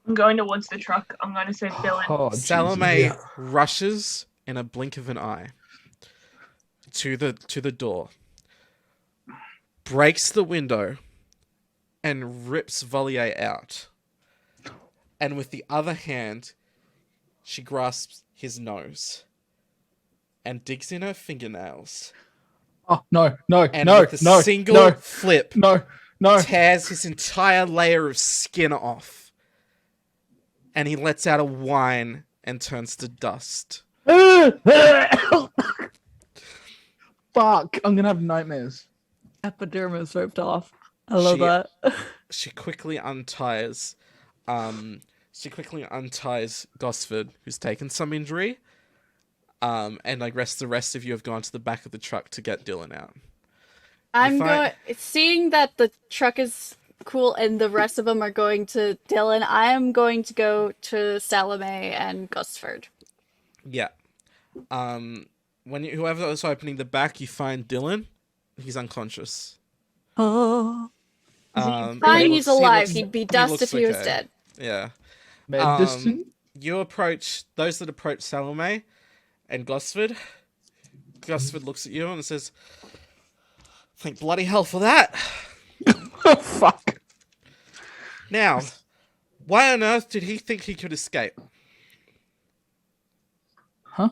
I'm going towards the truck. I'm going to save Dylan. Oh, Salome rushes in a blink of an eye to the door, breaks the window, and rips Volier out. And with the other hand, she grasps his nose and digs in her fingernails. Oh, no, And with a single flip, no, tears his entire layer of skin off. And he lets out a whine and turns to dust. Fuck, I'm gonna have nightmares. Epidermis ripped off. I love that. She quickly unties Gosford, who's taken some injury. And the rest of you have gone to the back of the truck to get Dylan out. Seeing that the truck is cool and the rest of them are going to Dylan, I am going to go to Salome and Gosford. Yeah. Whoever was opening the back, you find Dylan. He's unconscious. Oh. Fine, he's alive. He'd be dust if he was dead. Yeah. Medicine? You approach those that approach Salome and Gosford. Gosford looks at you and says, "Thank bloody hell for that." Oh, fuck. Now, why on earth did he think he could escape? Huh?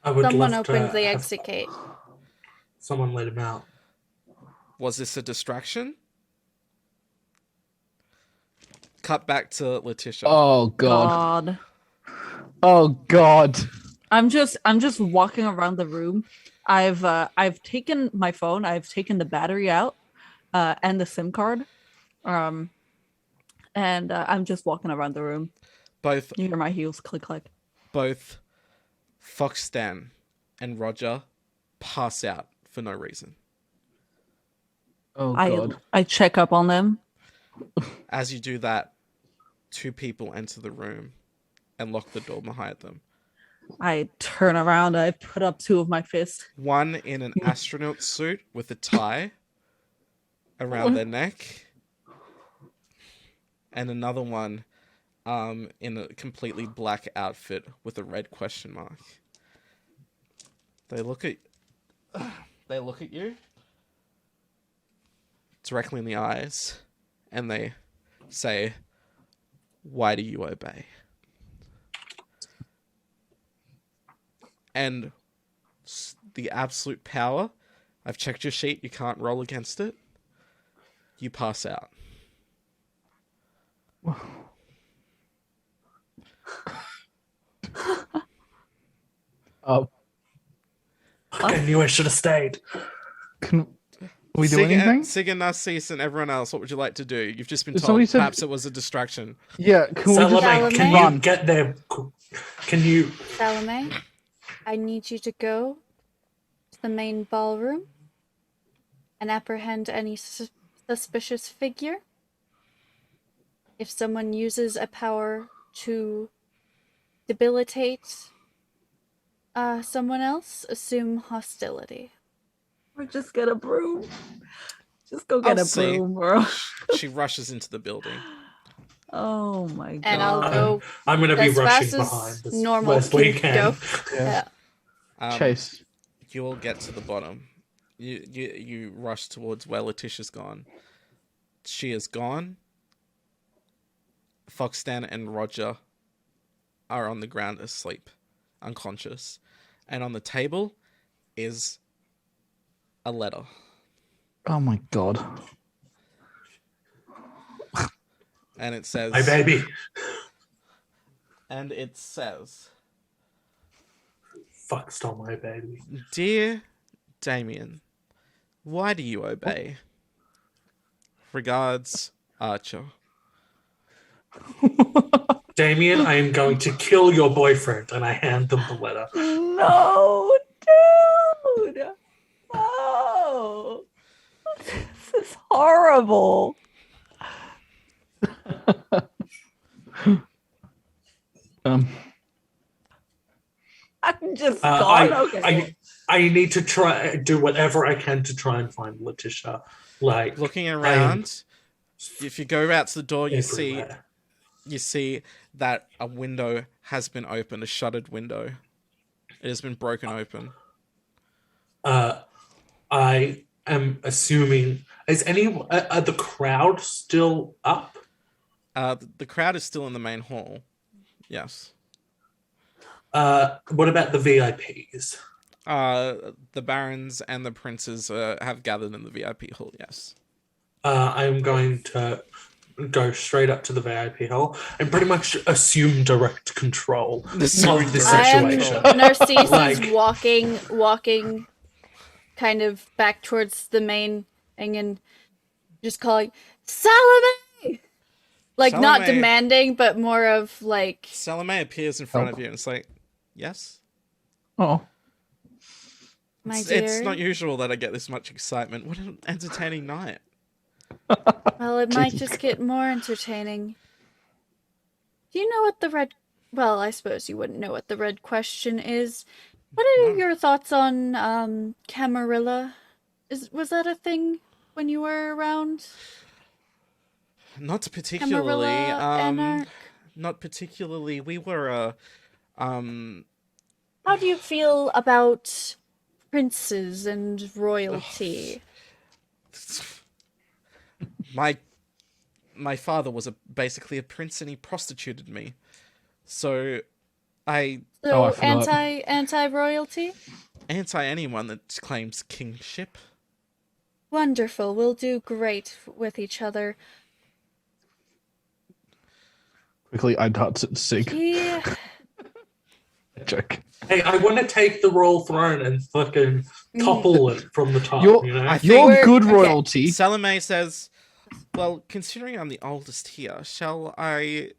Someone opened the exit gate. Someone let him out. Was this a distraction? Cut back to Letitia. Oh god. Oh god. I'm just walking around the room. I've taken my phone. I've taken the battery out, and the SIM card. And I'm just walking around the room. Both. You hear my heels click click. Both Foxstan and Roger pass out for no reason. Oh god. I check up on them. As you do that, two people enter the room and lock the door behind them. I turn around. I put up two of my fists. One in an astronaut suit with a tie around their neck, and another one in a completely black outfit with a red question mark. They look at you directly in the eyes, and they say, "Why do you obey?" And the absolute power, I've checked your sheet, you can't roll against it. You pass out. Oh. I knew I should have stayed. Can we do anything? Sig and Narcisse and everyone else, what would you like to do? You've just been told Somebody said- perhaps it was a distraction. Yeah, can we Salome, just can run? you get there? Can you? Salome, I need you to go to the main ballroom and apprehend any suspicious figure. If someone uses a power to debilitate someone else, assume hostility. Or just get a broom. Just go get I'll a see. broom, bro. She rushes into the building. Oh my god. And I'll go I'm going to be as rushing fast as behind as normal best we can can. go. Yeah. Chase. You will get to the bottom you rush towards where Letitia's gone. She is gone. Foxstan and Roger are on the ground asleep, unconscious. And on the table is a letter. Oh my god. And it says... My baby. And it says... Fuck stole my baby. Dear Damien, why do you obey? Regards, Archer. Damien, I am going to kill your boyfriend, and I hand them the letter. No, dude. Oh, this is horrible. I'm just gone. Okay. I need to do whatever I can to try and find Letitia. Like looking around, if you go out to the door, you everywhere. see that a window has been opened, a shuttered window. It has been broken open. I am assuming are the crowd still up? The crowd is still in the main hall. Yes. What about the VIPs? The barons and the princes have gathered in the VIP hall. Yes. I'm going to go straight up to the VIP hall and pretty much assume direct control of the situation. Narcisse Like- is walking kind of back towards the main thing and just calling, Salome! Like, not Salome. demanding, but more of like... Salome appears in front of you and it's like, yes? Oh. My It's dear. not usual that I get this much excitement. What an entertaining night. Well, it might just get more entertaining. Do you know what the red... Well, I suppose you wouldn't know what the red question is. What are your thoughts on Camarilla? Was that a thing when you were around? Not particularly. Camarilla, Anarch? Not particularly. We were How do you feel about princes and royalty? my father was basically a prince and he prostituted me. So I So I forgot. anti-royalty? anti anyone that claims kingship. Wonderful. We'll do great with each other. Quickly, I dart at Sig. Yeah. Joke. Hey, I want to take the royal throne and fucking topple it from the top. You're- You know? I think You're good okay. royalty. Salome says, well, considering I'm the oldest here, shall I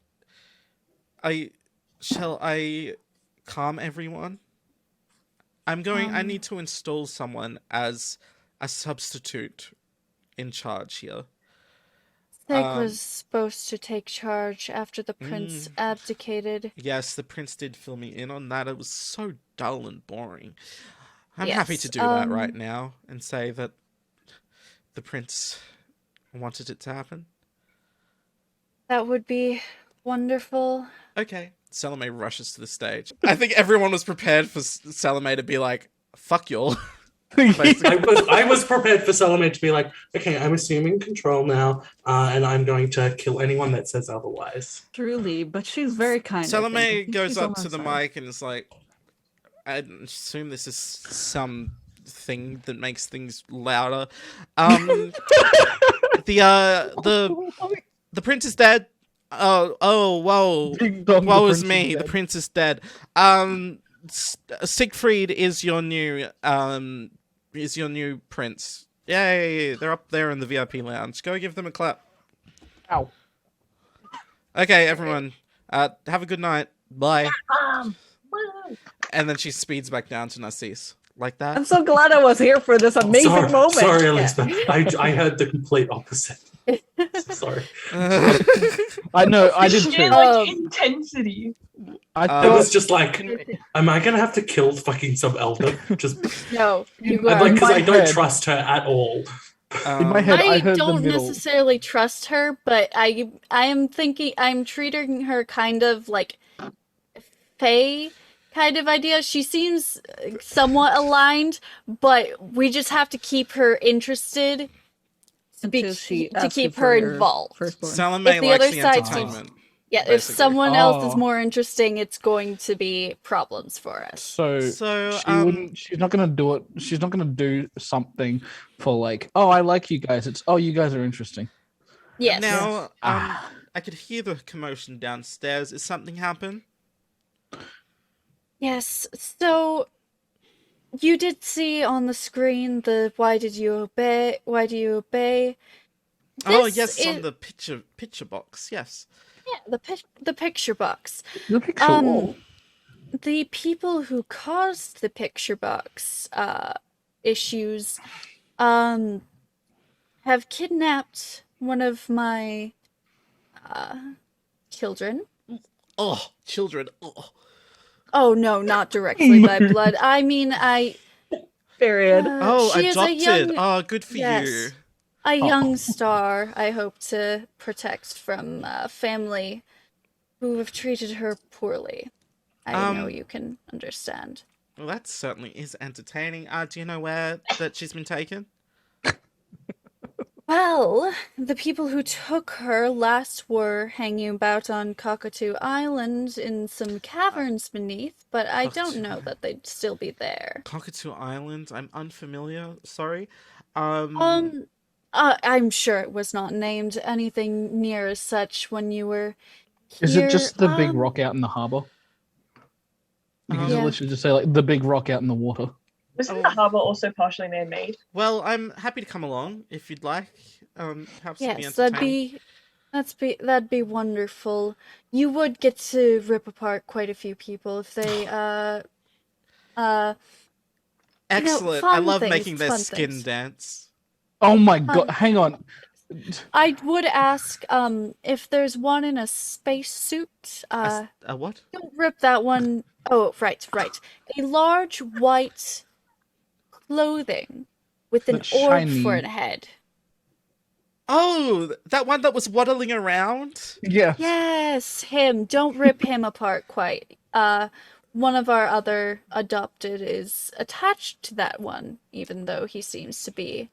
calm everyone? I need to install someone as a substitute in charge here. Sig was supposed to take charge after the prince abdicated. Yes, the prince did fill me in on that. It was so dull and boring. I'm Yes, happy to do that right now and say that the prince wanted it to happen. That would be wonderful. Okay. Salome rushes to the stage. I think everyone was prepared for Salome to be like, fuck y'all. I was prepared for Salome to be like, okay, I'm assuming control now, and I'm going to kill anyone that says otherwise. Truly, but she's very kind. I Salome think goes she's up on to our the side. mic and is like, I assume this is some thing that makes things louder. The prince is dead. Oh, whoa. Ding dong, Woe the is prince me. is The dead. prince is dead. Siegfried is your new prince. Yay! They're up there in the VIP lounge. Go give them a clap. Ow. Okay, everyone. Have a good night. Bye. Woo! And then she speeds back down to Narcisse. Like that. I'm so glad I was here for this amazing moment. Sorry, Yeah. Elizabeth. I heard the complete opposite. Sorry. I know, I did Sheer, too. like, intensity. I I thought, was just like, am I gonna have to kill fucking some elder? Just No, you I'm are. like because my I don't head. trust her at all. in my head, I I heard the don't middle. necessarily trust her, but I'm treating her kind of like Faye, kind of idea. She seems somewhat aligned, but we just have to keep her interested Until she to asks keep you her for your involved. firstborn. Salome If the likes other the side seems- entertainment. Yeah, if basically. someone else is Oh. more interesting, it's going to be problems for us. So So, she wouldn't. She's not gonna do it. She's not gonna do something for like, oh, I like you guys. It's oh, you guys are interesting. Yes. Now, Ah. I could hear the commotion downstairs. Is something happen? Yes. So you did see on the screen the why did you obey? Why do you obey? Oh This yes, on is- the picture box. Yes. Yeah, the picture box. The picture wall. The people who caused the picture box issues have kidnapped one of my children. Oh, children. Oh. Oh no, not directly by blood. I mean, Period. Oh, she is a adopted. young, Oh, good for yes, you. a young star. I hope to protect from family who have treated her poorly. I know you can understand. Well, that certainly is entertaining. Do you know where that she's been taken? Well, the people who took her last were hanging about on Cockatoo Island in some caverns beneath, but I don't Cockatoo know that they'd still be there. Cockatoo Island. I'm unfamiliar. Sorry. I'm sure it was not named anything near as such when you were here. Is it just the big rock out in the harbor? You can Yeah. literally just say like the big rock out in the water. Wasn't the harbour also partially man-made? Well, I'm happy to come along if you'd like. Perhaps it'd be Yes, entertaining. that'd be wonderful. You would get to rip apart quite a few people if they Excellent. I fun love things, making their fun skin things. dance. Oh my god! Hang on. I would ask if there's one in a spacesuit. A what? Don't rip that one. Oh, right. A large white clothing with an That's orb shiny. for a head. Oh, that one that was waddling around? Yeah. Yes, him. Don't rip him apart quite. One of our other adopted is attached to that one, even though he seems to be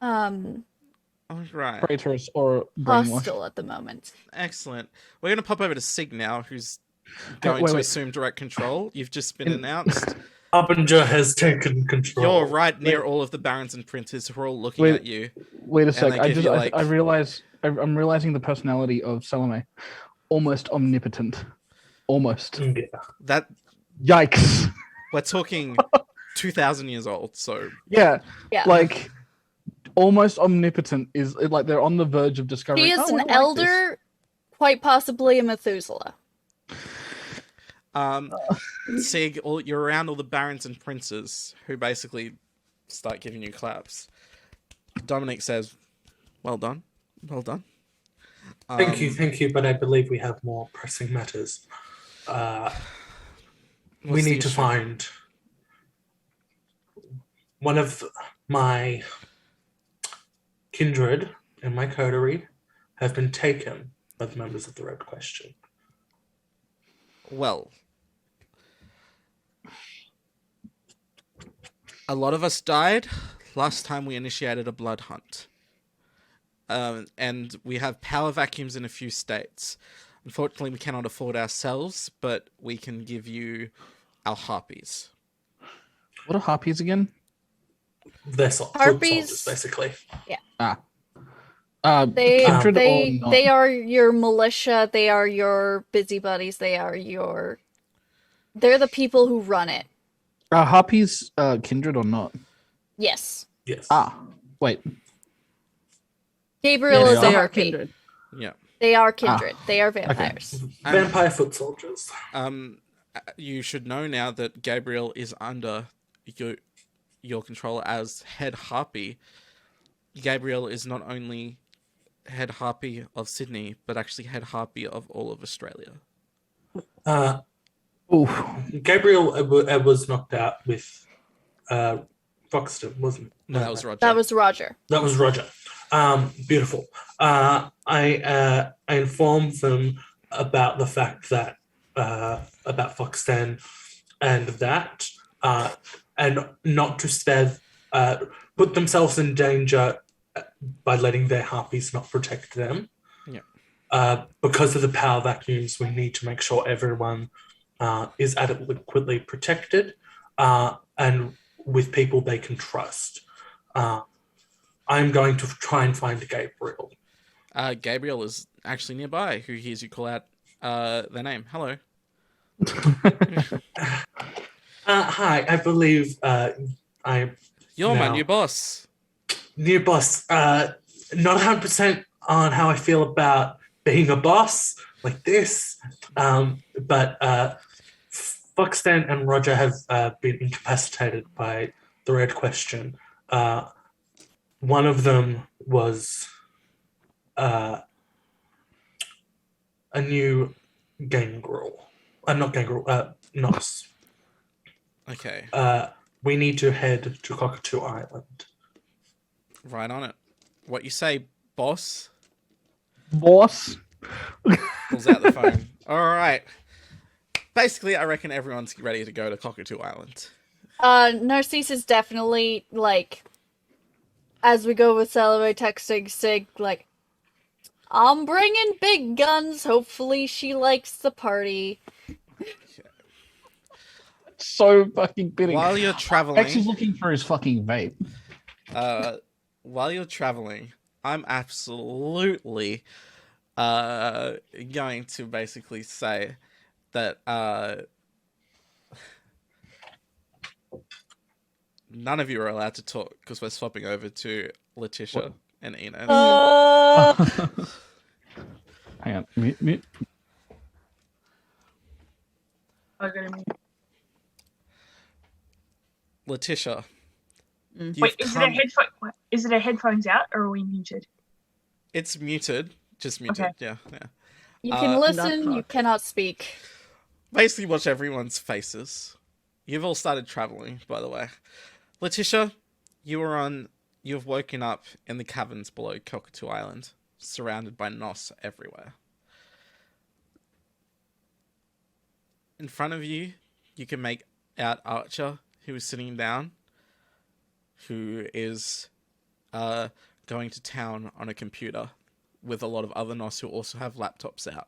All right. Traitorous or brainwashed. hostile at the moment. Excellent. We're going to pop over to Sig now, who's going wait, to wait. assume direct control. You've just been announced. Harbinger has taken control. You're right near all of the barons and printers who are all looking Wait. at you. Wait a sec. they I give just you, I, like- I realize I'm realizing the personality of Salome. Almost omnipotent. Almost. Yeah. That Yikes. we're talking 2,000 years old, so Yeah. Yeah. Like almost omnipotent is like they're on the verge of discovering. He is "Oh, I an like this." elder, quite possibly a Methuselah. Sig, you're around all the barons and princes who basically start giving you claps. Dominic says, "Well done, well done." Thank you, but I believe we have more pressing matters. We What's the need to issue? find one of my kindred and my coterie have been taken by the members of the Red Question. Well, a lot of us died last time we initiated a blood hunt. And we have power vacuums in a few states. Unfortunately, we cannot afford ourselves, but we can give you our harpies. What are harpies again? They're foot Harpies. soldiers, basically. They kindred or they not? they are your militia. They are your busybodies. They're the people who run it. Are harpies kindred or not? Yes, Yes. Wait. Gabriel Yeah, is a They are harpy. kindred. Yeah. They are kindred. They are vampires. Vampire foot soldiers. You should know now that Gabriel is under your control as head harpy. Gabriel is not only head harpy of Sydney, but actually head harpy of all of Australia. Gabriel was knocked out with Foxton, wasn't it? No, that was Roger. That was Roger. That was Roger. Beautiful. I informed them about the fact that Foxten and that, and not to put themselves in danger by letting their harpies not protect them. Yeah. Because of the power vacuums, we need to make sure everyone is adequately protected and with people they can trust. I'm going to try and find Gabriel. Gabriel is actually nearby, who hears you call out their name. Hello. Hi, I believe You're my new boss. New boss. Not 100% on how I feel about being a boss like this, but Foxten and Roger have been incapacitated by the red question. One of them was a new gangrel. Not gangrel, Nos. Okay. We need to head to Cockatoo Island. Right on it. What you say, boss? Boss. Pulls out the phone. All right. Basically, I reckon everyone's ready to go to Cockatoo Island. Narcisse is definitely, like, as we go with Celebrate texting Sig, like, I'm bringing big guns. Hopefully she likes the party. So fucking bitter. While you're traveling... X is looking for his fucking vape. While you're traveling, I'm absolutely going to basically say that none of you are allowed to talk because we're swapping over to Letitia and Enos. Hang on. Mute. I gotta mute. Letitia. Wait, is it a headphones out or are we muted? It's muted. Just muted. Okay. Yeah. You can listen, you cannot speak. Basically watch everyone's faces. You've all started traveling, by the way. Letitia, you've woken up in the caverns below Cockatoo Island, surrounded by Nos everywhere. In front of you, you can make out Archer, who is sitting down, who is going to town on a computer with a lot of other Nos who also have laptops out.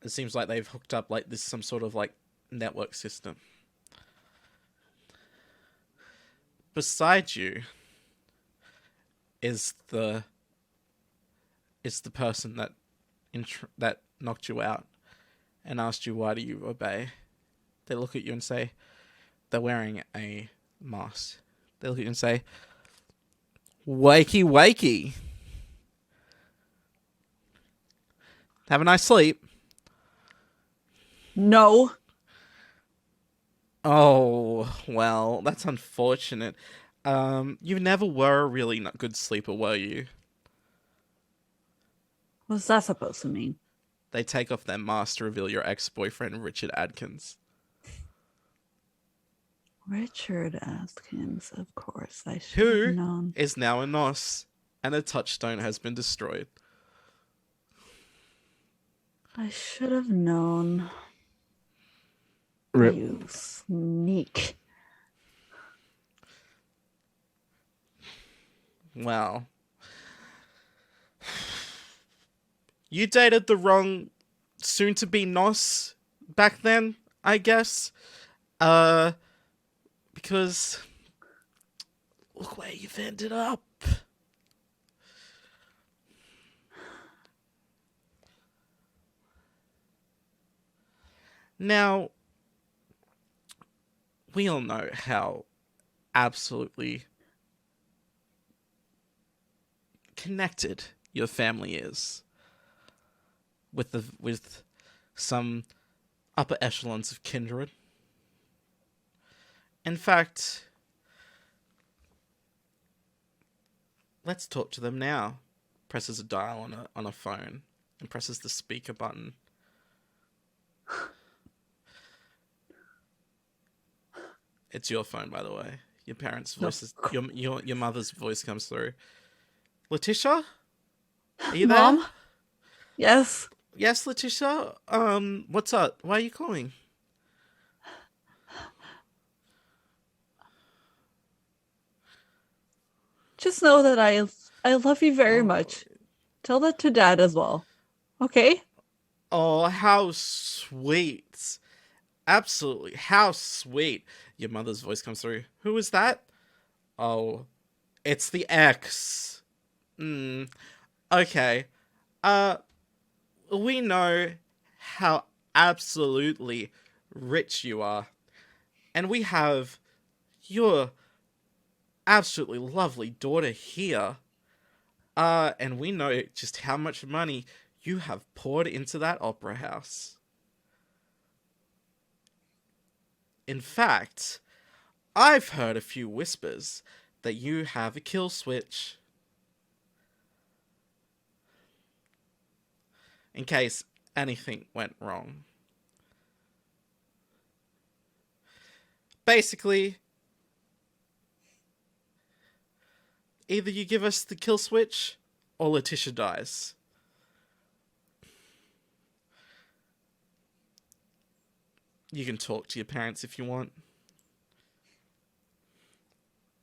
It seems like they've hooked up like this some sort of like network system. Beside you is the person that knocked you out and asked you why do you obey. They look at you and say they're wearing a mask. They look at you and say, "Wakey, wakey. Have a nice sleep." No. Oh, well, that's unfortunate. You never were a really good sleeper, were you? What's that supposed to mean? They take off their mask to reveal your ex-boyfriend, Richard Adkins. Richard Adkins, of course. I should have known. Who is now a Nos, and a touchstone has been destroyed. I should have known. Rip. You sneak. Well, you dated the wrong soon-to-be Nos back then, I guess. Because look where you've ended up. Now, we all know how absolutely connected your family is with some upper echelons of kindred. In fact, let's talk to them now. Presses a dial on a phone and presses the speaker button. It's your phone, by the way. Your parents' voices, your mother's voice comes through. Letitia, are you there? Mom? Yes. Yes, Letitia? What's up? Why are you calling? Just know that I love you very much. Tell that to Dad as well. Okay? Oh, how sweet. Absolutely. How sweet. Your mother's voice comes through. Who is that? Oh, it's the ex. Okay. We know how absolutely rich you are. And we have your absolutely lovely daughter here. And we know just how much money you have poured into that opera house. In fact, I've heard a few whispers that you have a kill switch. In case anything went wrong. Basically, either you give us the kill switch, or Letitia dies. You can talk to your parents if you want.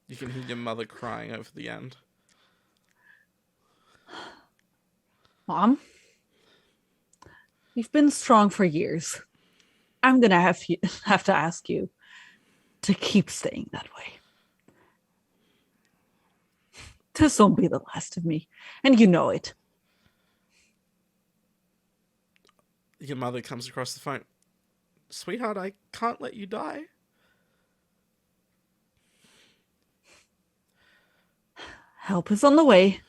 You can hear your mother crying over the end. Mom, you've been strong for years. I'm gonna have to ask you to keep staying that way. This won't be the last of me, and you know it. Your mother comes across the phone. Sweetheart, I can't let you die. Help is on the way.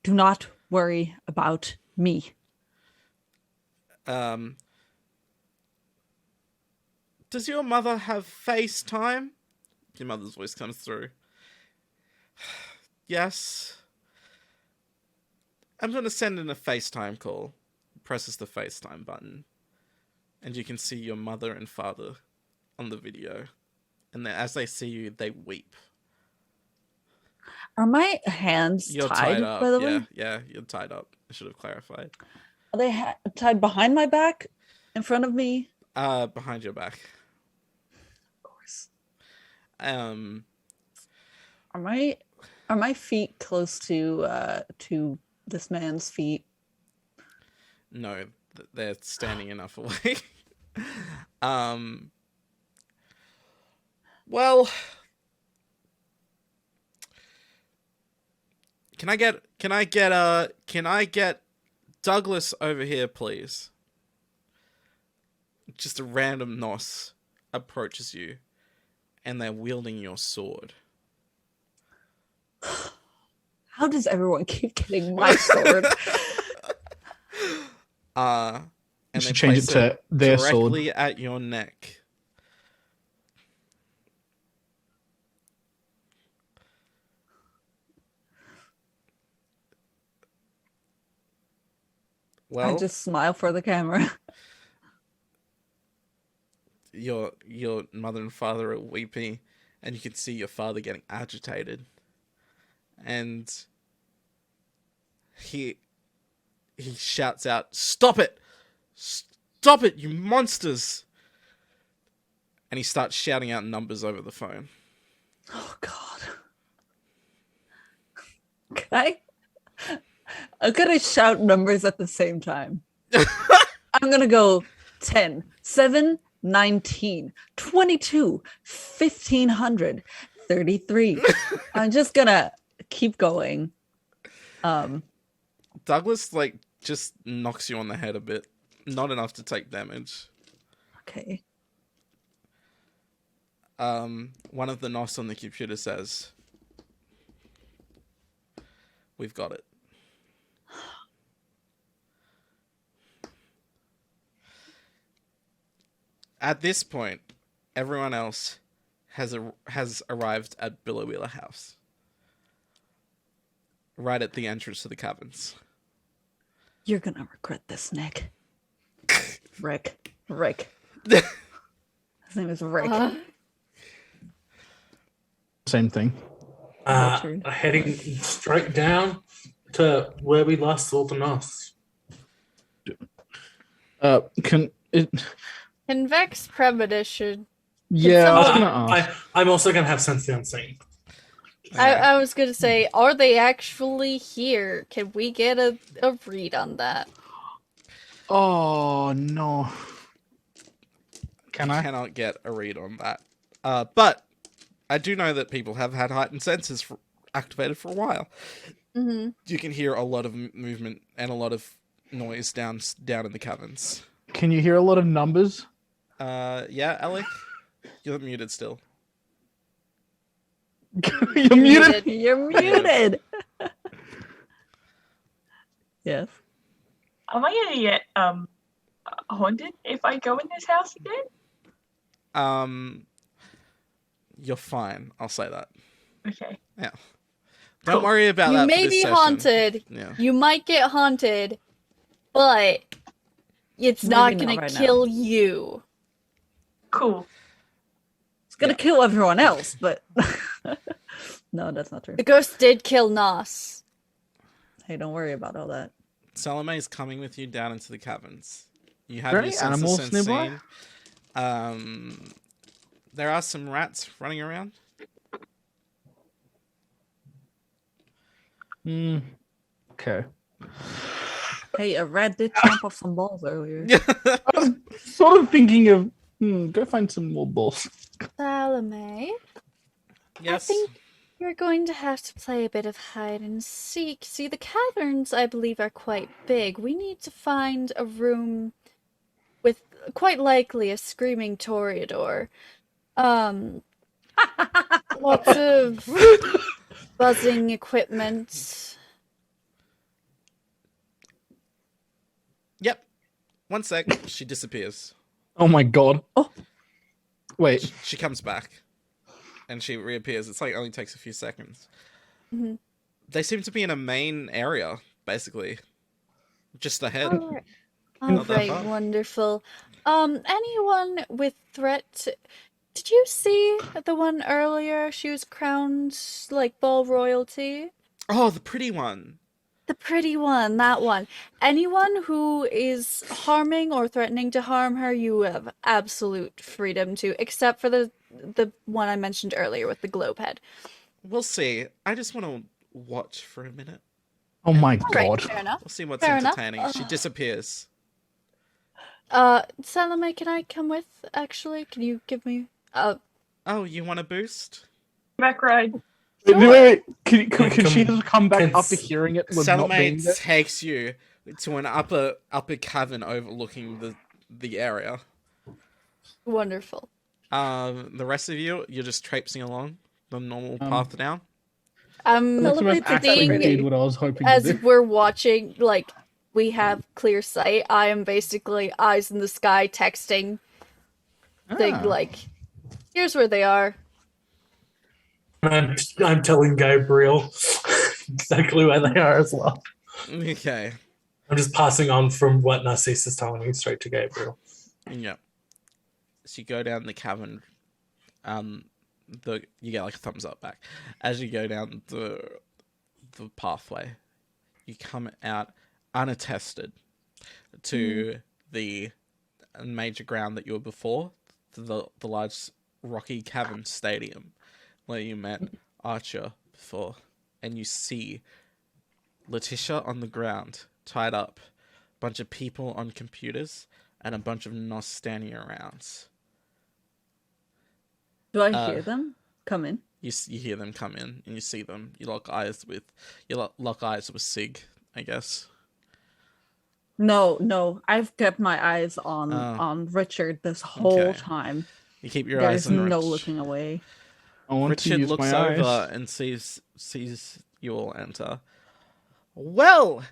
Do not worry about me. Does your mother have FaceTime? Your mother's voice comes through. Yes. I'm going to send in a FaceTime call. Presses the FaceTime button. And you can see your mother and father on the video. And then as they see you, they weep. Are my hands You're tied up. by the way? Yeah, you're tied up. I should have clarified. Are they tied behind my back? In front of me? Behind your back. Of course. Are my feet close to this man's feet? No, they're standing enough away. Well, can I get Douglas over here, please? Just a random Nos approaches you, and they're wielding your sword. How does everyone keep getting my sword? And You they should change it place to their directly sword. at your neck. Well, I just smile for the camera. your mother and father are weeping, and you can see your father getting agitated, and he shouts out, "Stop it! Stop it, you monsters!" And he starts shouting out numbers over the phone. Oh God. I'm gonna shout numbers at the same time. I'm gonna go 10, 7, 19, 22, 1500, 33. I'm just gonna keep going. Douglas just knocks you on the head a bit, not enough to take damage. Okay. One of the NOS on the computer says, "We've got it." At this point, everyone else has arrived at Billowwheeler House, right at the entrance to the caverns. You're gonna regret this, Nick. Rick. His name is Rick. Same thing. Richard. Heading straight down. to where we last saw the Nos. Can it? Convex premonition. Yeah, I was someone- gonna ask. I'm also going to have Sense the Unseen. I was gonna say, are they actually here? Can we get a read on that? Oh no! Can I? Cannot get a read on that. But I do know that people have had heightened senses activated for a while. Mm-hmm. You can hear a lot of movement and a lot of noise down in the caverns. Can you hear a lot of numbers? Yeah, Alec, you're muted still. You're muted. You're muted. Yes. Am I gonna get haunted if I go in this house again? You're fine. I'll say that. Okay. Yeah. Don't worry about You that. may for this be session. haunted. Yeah. You might get haunted, but it's not Maybe gonna not right now. kill you. Cool. It's gonna kill everyone else, but no, that's not true. The ghost did kill Nos. Hey, don't worry about all that. Salome is coming with you down into the caverns. You have Are there your any sense of animals nearby? sensing. There are some rats running around. Okay. Hey, a rat did chomp off some balls earlier. I was sort of thinking of go find some more balls. Salome, Yes. I think you're going to have to play a bit of hide and seek. See, the caverns, I believe, are quite big. We need to find a room with quite likely a screaming toreador. Lots of buzzing equipment. Yep. 1 sec. She disappears. Oh my god. Oh. Wait. She comes back. And she reappears. It's like only takes a few seconds. Mm-hmm. They seem to be in a main area, basically. Just ahead. Alright, Not that far. wonderful. Anyone with threat? Did you see the one earlier? She was crowned like ball royalty. Oh, the pretty one. The pretty one, that one. Anyone who is harming or threatening to harm her, you have absolute freedom to, except for the one I mentioned earlier with the globe head. We'll see. I just want to watch for a minute. Oh my Alright, god. fair enough. We'll see what's Fair enough. entertaining. She disappears. Salome, can I come with, actually? Can you give me... Oh, you want a boost? Back ride. Wait. Can Can she just come back can after hearing it? With not Salome being there? takes you to an upper cavern overlooking the area. Wonderful. The rest of you, you're just traipsing along the normal path down. I'm Celebrate the seeing day. Did what I was hoping as to do. we're watching, like, we have clear sight. I am basically eyes in the sky texting. Thing, Ah. like, here's where they are. I'm telling Gabriel exactly where they are as well. Okay. I'm just passing on from what Narcisse is telling me straight to Gabriel. Yeah. So you go down the cavern. You get like a thumbs up back as you go down the pathway. You come out unattested to the major ground that you were before, the large rocky cavern stadium where you met Archer before, and you see Letitia on the ground, tied up, a bunch of people on computers, and a bunch of Nos standing around. Do I hear them come in? You hear them come in, and you see them. You lock eyes with Sig, I guess. No. I've kept my eyes on Richard this whole Okay. time. You keep your eyes There's on no Rich. looking away. I want to Richard use looks my over eyes. and sees you all enter. Well,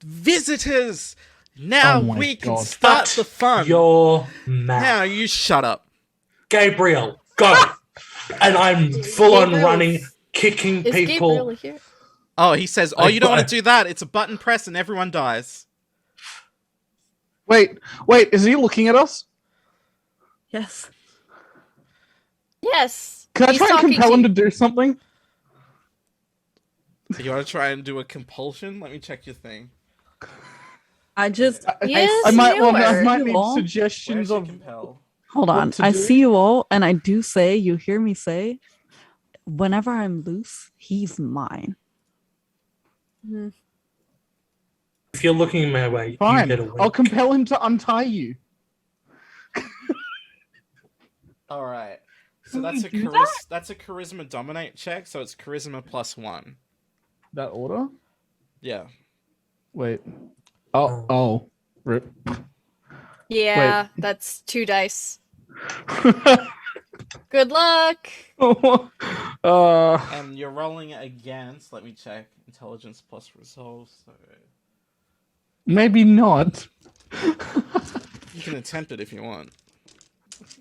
visitors, now Oh my we can God. start the fun. You're mad. Now you shut up. Gabriel, go! And I'm full on Gabriel running, is- kicking Is people. Gabriel here? Oh, he says, "Oh, you don't want to do that. It's a button press and everyone dies." Wait, is he looking at us? Yes. Yes. Can I He's try and talking compel to him you. to do something? You want to try and do a compulsion? Let me check your thing. I just Yes, I might you I were. might need Where's suggestions Where's your of compel? hold what on. to I do? see you all, and I do say, you hear me say, whenever I'm loose, he's mine. Mhm. If you're looking my way, you Fine. get a wink. I'll compel him to untie you. All right. So Can that's you a do that? that's a charisma dominate check. So it's charisma +1. That order? Yeah. Wait. Oh. Rip. Yeah, that's 2 dice. Good luck. And you're rolling against. Let me check. Intelligence plus resolve. So Maybe not. you can attempt it if you want.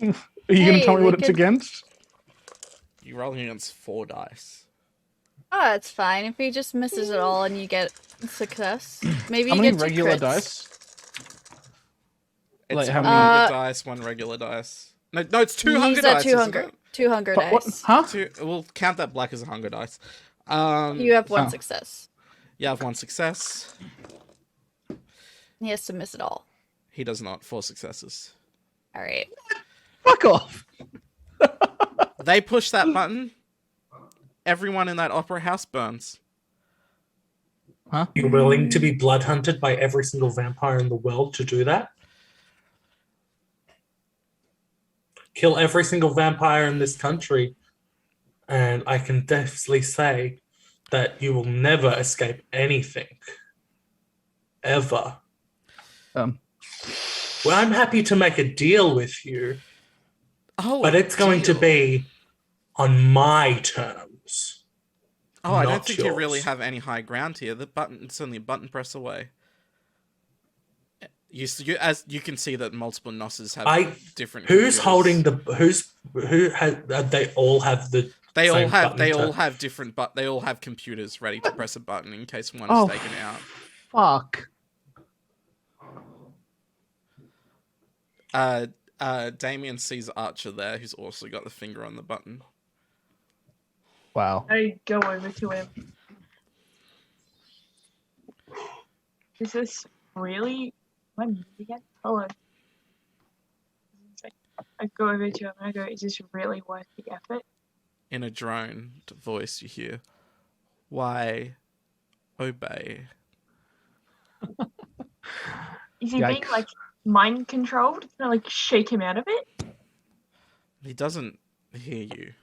Are you going to tell me Hey, what they it's could- against? You're rolling against 4 dice. Oh, it's fine. If he just misses it all and you get success. Maybe How you many get 2 regular crits. dice? It's Like, how 1 many- hunger dice, 1 regular dice. No, it's 2 hunger He's at dice. 2 isn't hunger. it? 2 hunger But what? dice. Huh? We'll count that black as a hunger dice. You have 1 Oh. success. You have 1 success. He has to miss it all. He does not. 4 successes. All right. Fuck off. They push that button. Everyone in that opera house burns. Huh? You're willing to be blood hunted by every single vampire in the world to do that? Kill every single vampire in this country, and I can definitely say that you will never escape anything. Ever. Um, Well, I'm happy to make a deal with you, Oh, but it's going to deal. be on my terms. Oh, I don't not think you really yours. have any high ground here. It's only a button press away. As you can see that multiple Nosses have different. Who's computers. holding who has they all have the They all same have. button They to- all have different. But they all have computers ready to press a button in case one is Oh. taken out. fuck. Damien sees Archer there, who's also got the finger on the button. Wow. I go over to him. Is this really? Am I muted again? Hello. I go over to him and I go, is this really worth the effort? In a droned voice, you hear, "Why obey?" Is he being Yikes. like mind controlled? Can I like shake him out of it? He doesn't hear you.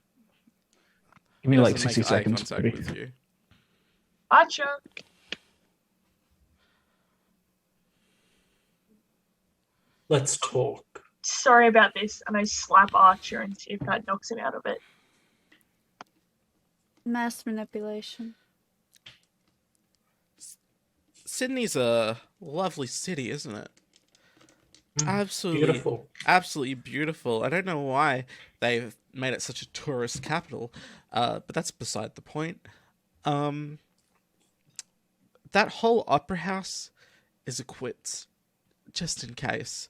Give me like Doesn't 60 make eye seconds. contact Maybe. with you. Archer. Let's talk. Sorry about this, and I slap Archer and see if that knocks him out of it. Mass manipulation. Sydney's a lovely city, isn't it? Absolutely Beautiful. Absolutely beautiful. I don't know why they've made it such a tourist capital, but that's beside the point. That whole opera house is equipped, just in case,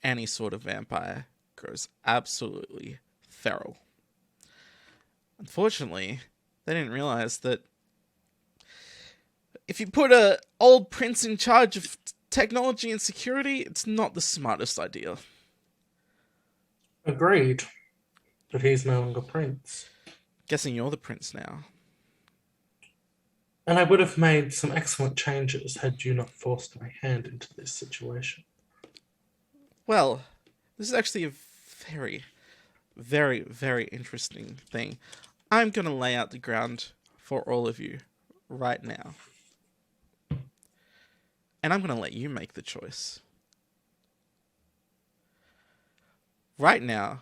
any sort of vampire grows absolutely feral. Unfortunately, they didn't realize that if you put a old prince in charge of technology and security, it's not the smartest idea. Agreed. But he's no longer prince. Guessing you're the prince now. And I would have made some excellent changes had you not forced my hand into this situation. Well, this is actually a very, very, very interesting thing. I'm going to lay out the ground for all of you right now. And I'm going to let you make the choice. Right now,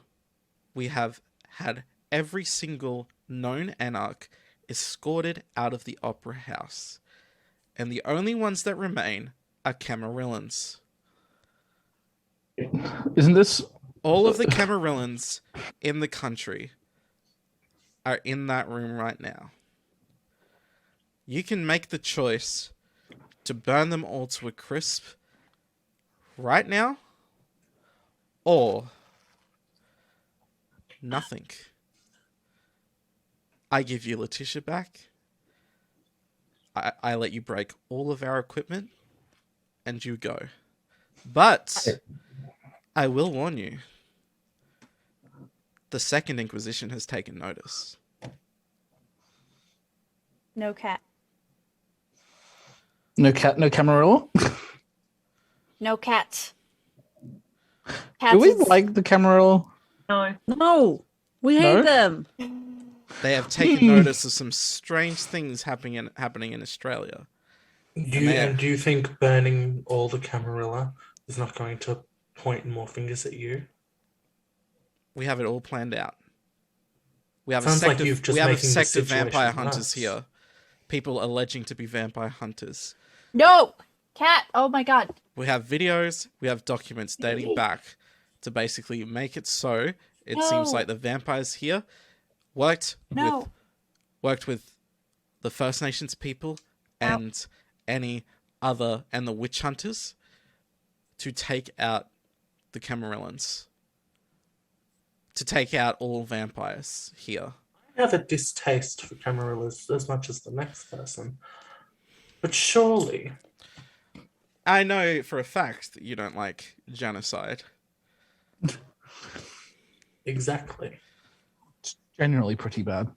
we have had every single known anarch escorted out of the opera house. And the only ones that remain are Camarillans. Isn't this All of the Camarillans in the country are in that room right now. You can make the choice to burn them all to a crisp right now, or nothing. I give you Letitia back, I let you break all of our equipment, and you go. But I will warn you. The Second Inquisition has taken notice. No cat. No cat, no Camarilla. No cat. Do Cats we is- like the Camarilla? No. No, we hate No? them. They have taken notice of some strange things happening in Australia. Do you think burning all the Camarilla is not going to point more fingers at you? We have it all planned out. We have Sounds a sect like of, you've just we have a making the sect of situation vampire hunters worse. here. People alleging to be vampire hunters. No! Cat! Oh my god. We have videos, we have documents dating back to basically make it so it seems No. like the vampires here worked No. with the First Nations people and any other and the witch hunters to take out the Camarillans. To take out all vampires here. I have a distaste for Camarillas as much as the next person. But surely, I know for a fact that you don't like genocide. exactly. It's generally pretty bad.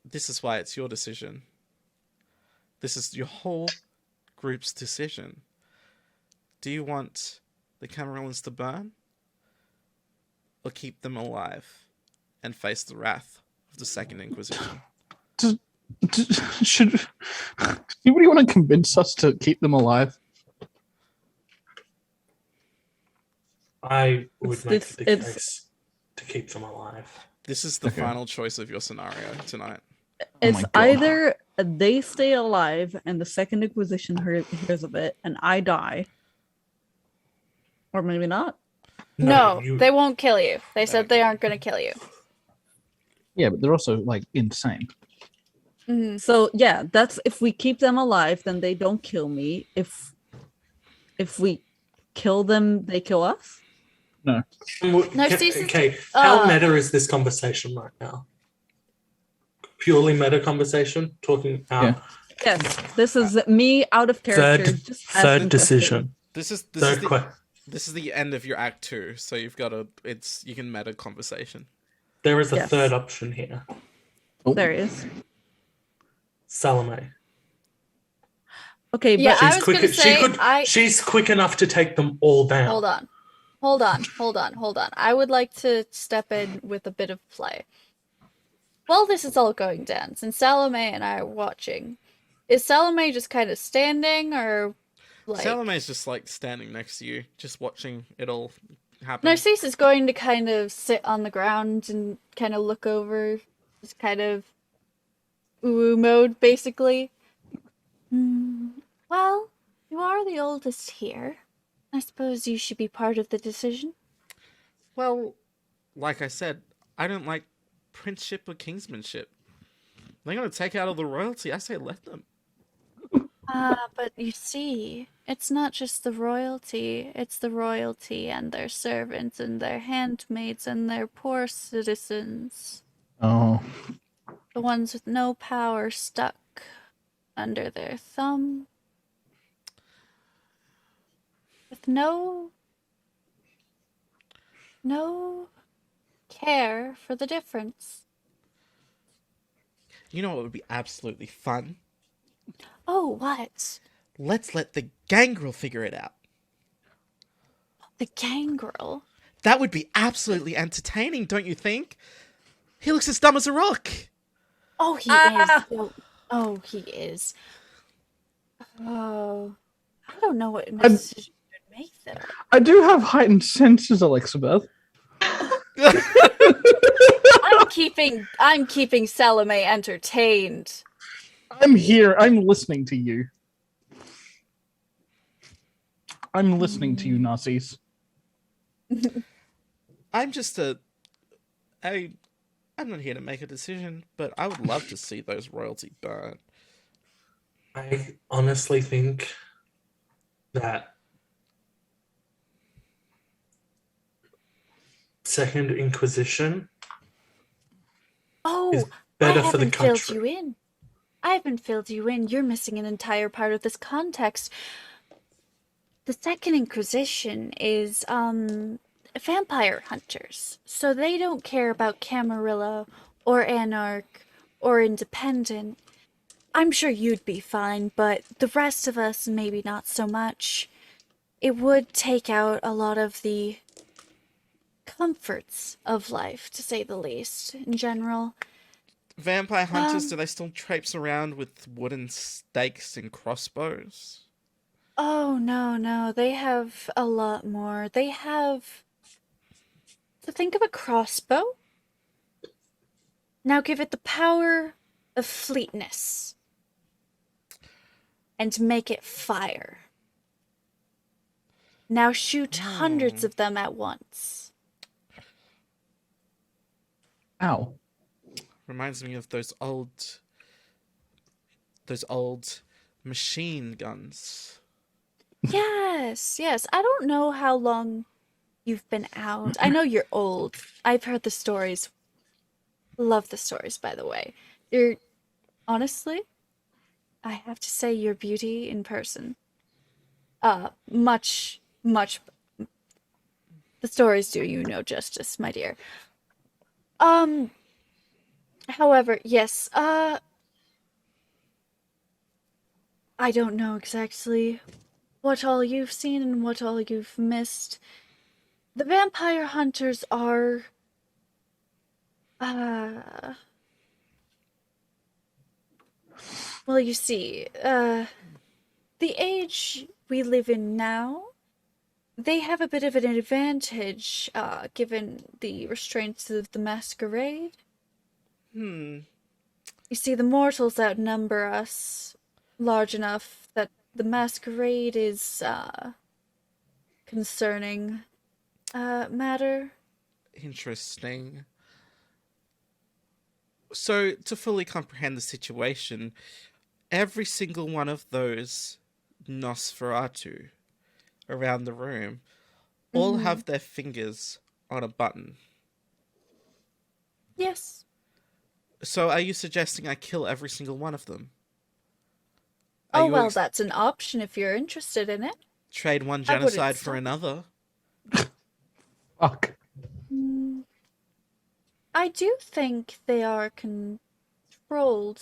This is why it's your decision. This is your whole group's decision. Do you want the Camarillans to burn? Or keep them alive and face the wrath of the Second Inquisition? Should anybody want to convince us to keep them alive? I would It's- make it's- the it's- case to keep them alive. This is the Okay. final choice of your scenario tonight. It's my God. either they stay alive and the Second Inquisition hears of it and I die, or maybe not. No, you- they won't kill you. They said they aren't going to kill you. Yeah, but they're also like insane. Mhm. So yeah, that's if we keep them alive, then they don't kill me. If we kill them, they kill us. Narcissus- Okay, how uh, meta is this conversation right now? Purely meta conversation, talking out. Yeah. Yes, this is me out of character. just asking Third questions. decision. This is the end of your act 2, so you've got you can meta conversation. There is a Yes. third option here. Oh, There is. Salome. Okay, Yeah, but I She's was quick. gonna say, She's quick enough to take them all down. Hold on. I would like to step in with a bit of play. While this is all going down, since Salome and I are watching, is Salome just kind of standing or like Salome's just like standing next to you, just watching it all happen. Narcisse is going to kind of sit on the ground and kind of look over, just kind of ooh mode basically. Well, you are the oldest here. I suppose you should be part of the decision. Well, like I said, I don't like princeship or kingsmanship. They're gonna take out all the royalty. I say let them. But you see, it's not just the royalty, it's the royalty and their servants and their handmaids and their poor citizens. Oh, The ones with no power stuck under their thumb. With no care for the difference. You know what would be absolutely fun? Oh, what? Let's let the gangrel figure it out. The gangrel? That would be absolutely entertaining, don't you think? He looks as dumb as a rock. Oh, he is. Oh, he is. Oh, I don't know what decision you would make though. I do have heightened senses, Elizabeth. I'm keeping Salome entertained. I'm here. I'm listening to you. I'm listening to you, Nazis. I'm not here to make a decision, but I would love to see those royalty burn. I honestly think that Second Inquisition Oh, is better I for the haven't filled country. you in. I haven't filled you in. You're missing an entire part of this context. The Second Inquisition is, vampire hunters. So they don't care about Camarilla or Anarch or Independent. I'm sure you'd be fine, but the rest of us, maybe not so much. It would take out a lot of the comforts of life, to say the least, in general. Vampire hunters, do they still traipse around with wooden stakes and crossbows? Oh, no, they have a lot more. They have... So think of a crossbow. Now give it the power of fleetness. And make it fire. Now shoot hundreds of them at once. Ow. Reminds me of those old machine guns. Yes. I don't know how long you've been out. I know you're old. I've heard the stories. Love the stories, by the way. Honestly, I have to say your beauty in person. Much. The stories do you no justice, my dear. However, yes, I don't know exactly what all you've seen and what all you've missed. The vampire hunters are, well, you see, the age we live in now, they have a bit of an advantage, given the restraints of the masquerade. You see, the mortals outnumber us large enough that the masquerade is, concerning, matter. Interesting. So, to fully comprehend the situation, every single one of those Nosferatu around the room all have their fingers on a button. Yes. So are you suggesting I kill every single one of them? Oh, well, that's an option if you're interested in it. Trade one I wouldn't genocide for stop. another? Fuck. I do think they are controlled.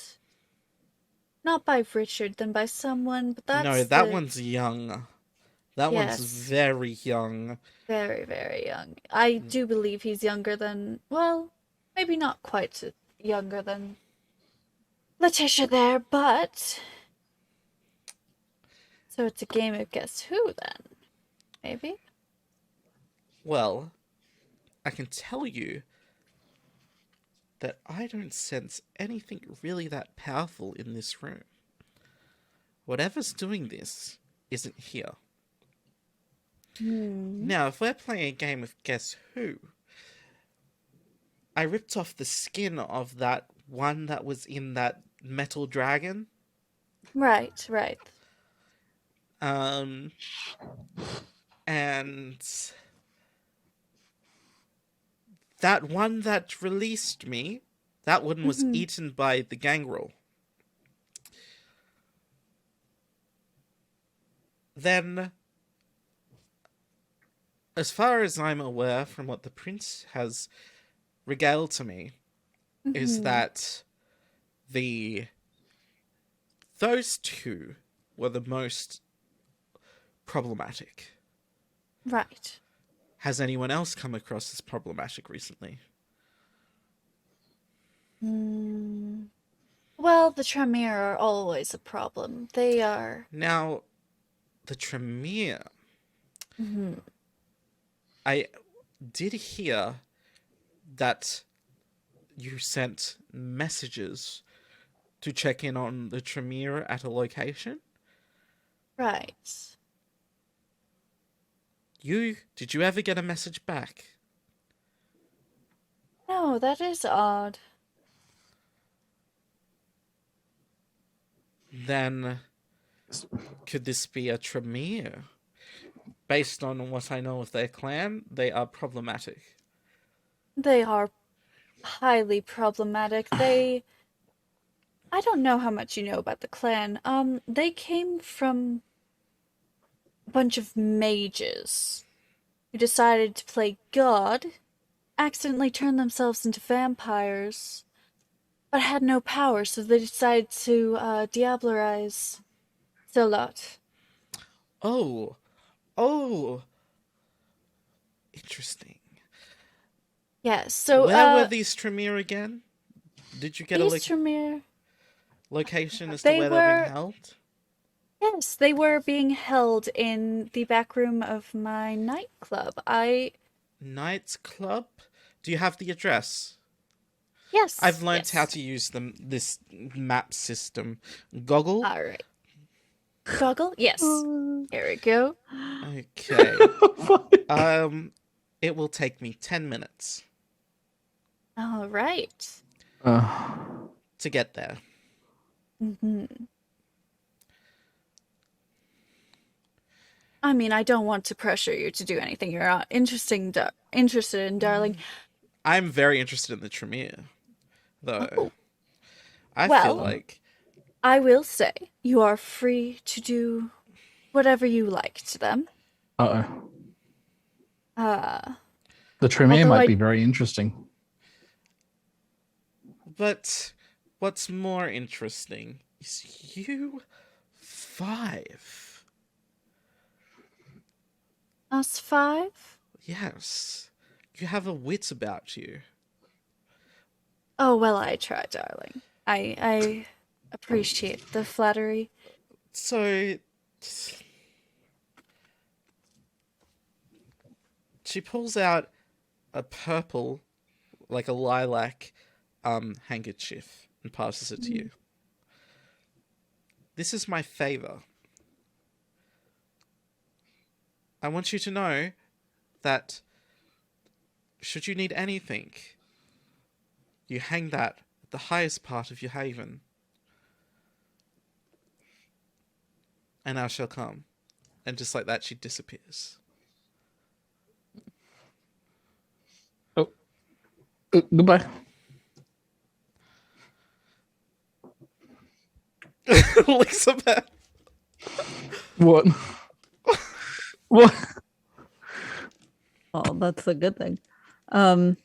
Not by Richard, then by someone, but that's No, that one's young. That one's Yes. very young. very, very young. I do believe he's younger than, well, maybe not quite younger than Letitia there, but... So it's a game of guess who, then? Maybe? Well, I can tell you that I don't sense anything really that powerful in this room. Whatever's doing this isn't here. Now, if we're playing a game of Guess Who, I ripped off the skin of that one that was in that metal dragon. Right. And that one that released me, that one was eaten by the gangrel. Then, as far as I'm aware from what the prince has regaled to me, is that those two were the most problematic. Right. Has anyone else come across as problematic recently? Well, the Tremere are always a problem. They are... Now, the Tremere. I did hear that you sent messages to check in on the Tremere at a location. Right. Did you ever get a message back? No, that is odd. Then, could this be a Tremere? Based on what I know of their clan, they are problematic. They are highly problematic. They I don't know how much you know about the clan. They came from a bunch of mages who decided to play God, accidentally turned themselves into vampires, but had no power, so they decided to diablerize Zolot. Oh, oh, interesting. Yeah, so Where were these Tremere again? Did you get these Tremere, location as to they where they're were being held? yes, they were being held in the back room of my nightclub. Knights Club? Do you have the address? Yes. I've learned yes. how to use this map system. Goggle? All right. Goggle? Yes. Here we go. Okay. It will take me 10 minutes All right. to get there. Mm-hmm. I mean, I don't want to pressure you to do anything you're not interested in, darling. I'm very interested in the Tremere, though. Oh. I feel like... I will say, you are free to do whatever you like to them. Uh-oh. The Tremere might be very interesting. But what's more interesting is you 5. Us 5? Yes. You have a wit about you. Oh, well, I try, darling. I appreciate the flattery. So... She pulls out a purple, like a lilac, handkerchief and passes it to you. This is my favor. I want you to know that should you need anything, you hang that at the highest part of your haven, and I shall come. And just like that, she disappears. Goodbye. Elizabeth. What? What? Oh, that's a good thing. So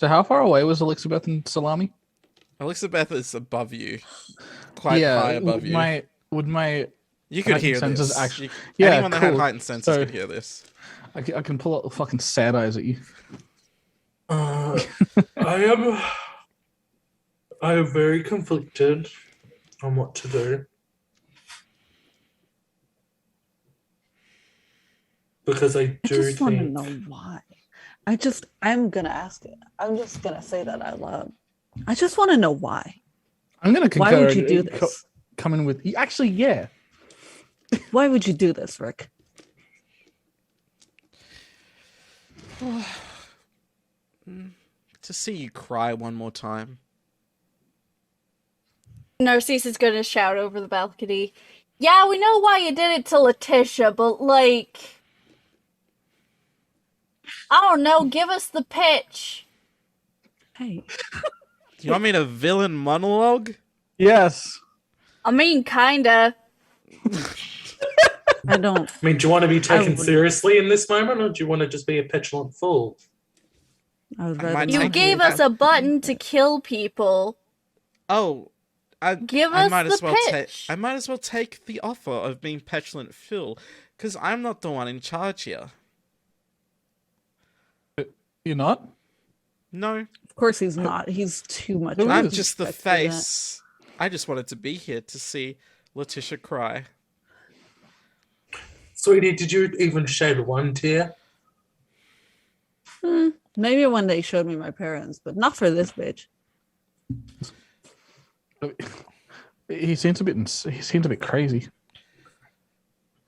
how far away was Elizabeth and Salami? Elizabeth is above you. Quite high above you. You could hear this. Actually, anyone that had heightened senses could hear this. I can pull out the fucking sad eyes at you. I am very conflicted on what to do. Because I just want to know why. I'm gonna ask it. I'm just gonna say that out loud. I just want to know why. I'm gonna concur. Why would you do this? Come in with actually, yeah. Why would you do this, Rick? To see you cry one more time. Narcisse is gonna shout over the balcony. Yeah, we know why you did it to Letitia, but like, I don't know, give us the pitch. Hey. Do you want me to villain monologue? Yes. I mean, kinda. I don't. I mean, do you want to be taken seriously in this moment, or do you want to just be a petulant fool? You gave us a button to kill people. Oh, give us the pitch. I might as well take the offer of being petulant fool, because I'm not the one in charge here. You're not? No. Of course he's not. He's too much. I'm just the face. I just wanted to be here to see Letitia cry. Sweetie, did you even shed one tear? Maybe when they showed me my parents, but not for this bitch. He seems a bit crazy.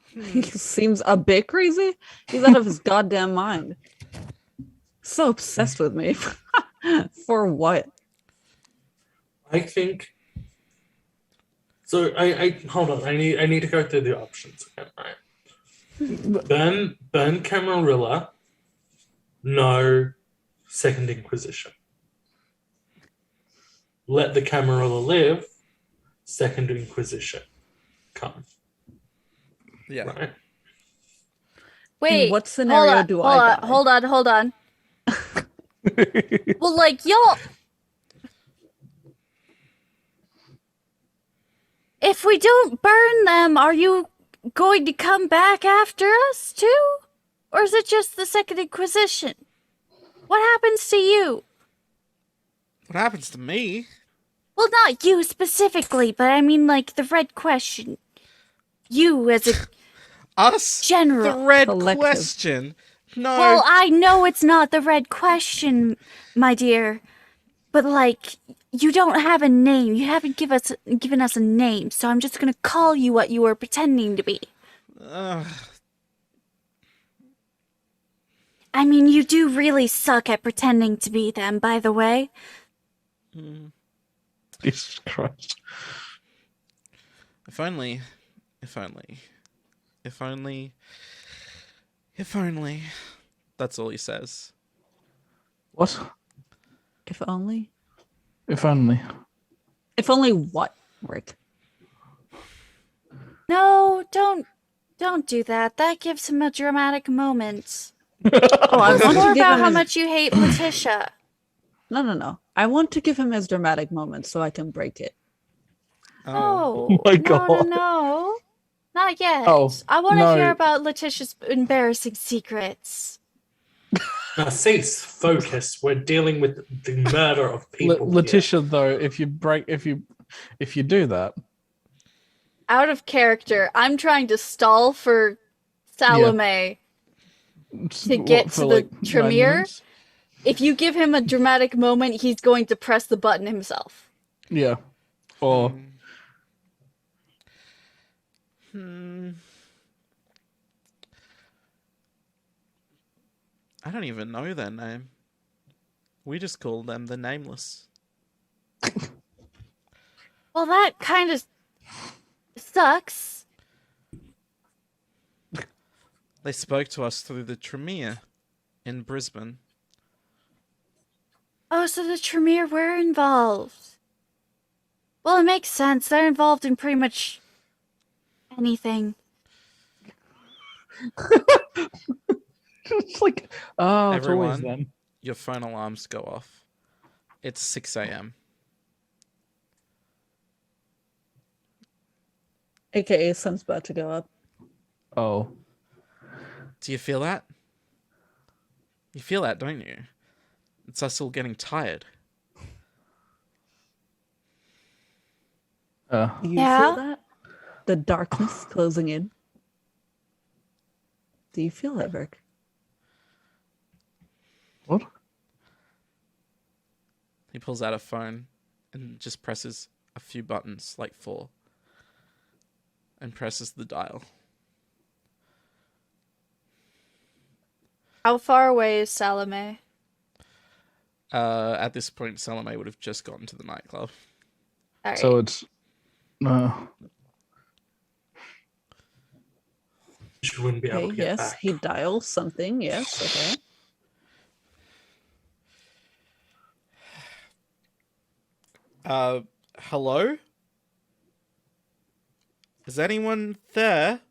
He seems a bit crazy. He's out of his goddamn mind. So obsessed with me. For what? I think. So I hold on. I need to go through the options again. Right. Burn Camarilla. No Second Inquisition. let the Camarilla live, Second Inquisition come. Yeah. Right? Wait, In what scenario do I die? Hold on. Well, like, y'all... If we don't burn them, are you going to come back after us, too? Or is it just the Second Inquisition? What happens to you? What happens to me? Well, not you specifically, but I mean, like, the red question. You as a Us? general. The red Collective. question? No. Well, I know it's not the red question, my dear, but, like, you don't have a name. You haven't given us a name, so I'm just gonna call you what you were pretending to be. I mean, you do really suck at pretending to be them, by the way. Jesus Christ. If only. That's all he says. What? If only. If only. If only what, Rick? No, don't do that. That gives him a dramatic moment. Oh, I It's want more to give about him how his... much you hate Letitia. No. I want to give him his dramatic moment so I can break it. Oh. No, my no, God. not yet. Oh, I want to no. hear about Letitia's embarrassing secrets. Now cease, focus. We're dealing with the murder of people. here. Letitia, though, if you do that, Out of character, I'm trying to stall for Salome to get to the 9 Tremere. minutes? If you give him a dramatic moment, he's going to press the button himself. Yeah. Or I don't even know their name. We just call them the Nameless. Well, that kind of sucks. They spoke to us through the Tremere in Brisbane. Oh, so the Tremere were involved. Well, it makes sense. They're involved in pretty much anything. it's like, oh, it's always Everyone, them. your phone alarms go off. It's 6 a.m. AKA sun's about to go up. Oh. Do you feel that? You feel that, don't you? It's us all getting tired. You Yeah? feel that? The darkness closing in. Do you feel that, Rick? What? He pulls out a phone and just presses a few buttons, like 4. And presses the dial. How far away is Salome? At this point, Salome would have just gotten to the nightclub. All right. So it's She wouldn't be able Okay, to get yes. back. He dials something. Yes, okay. Hello? Is anyone there?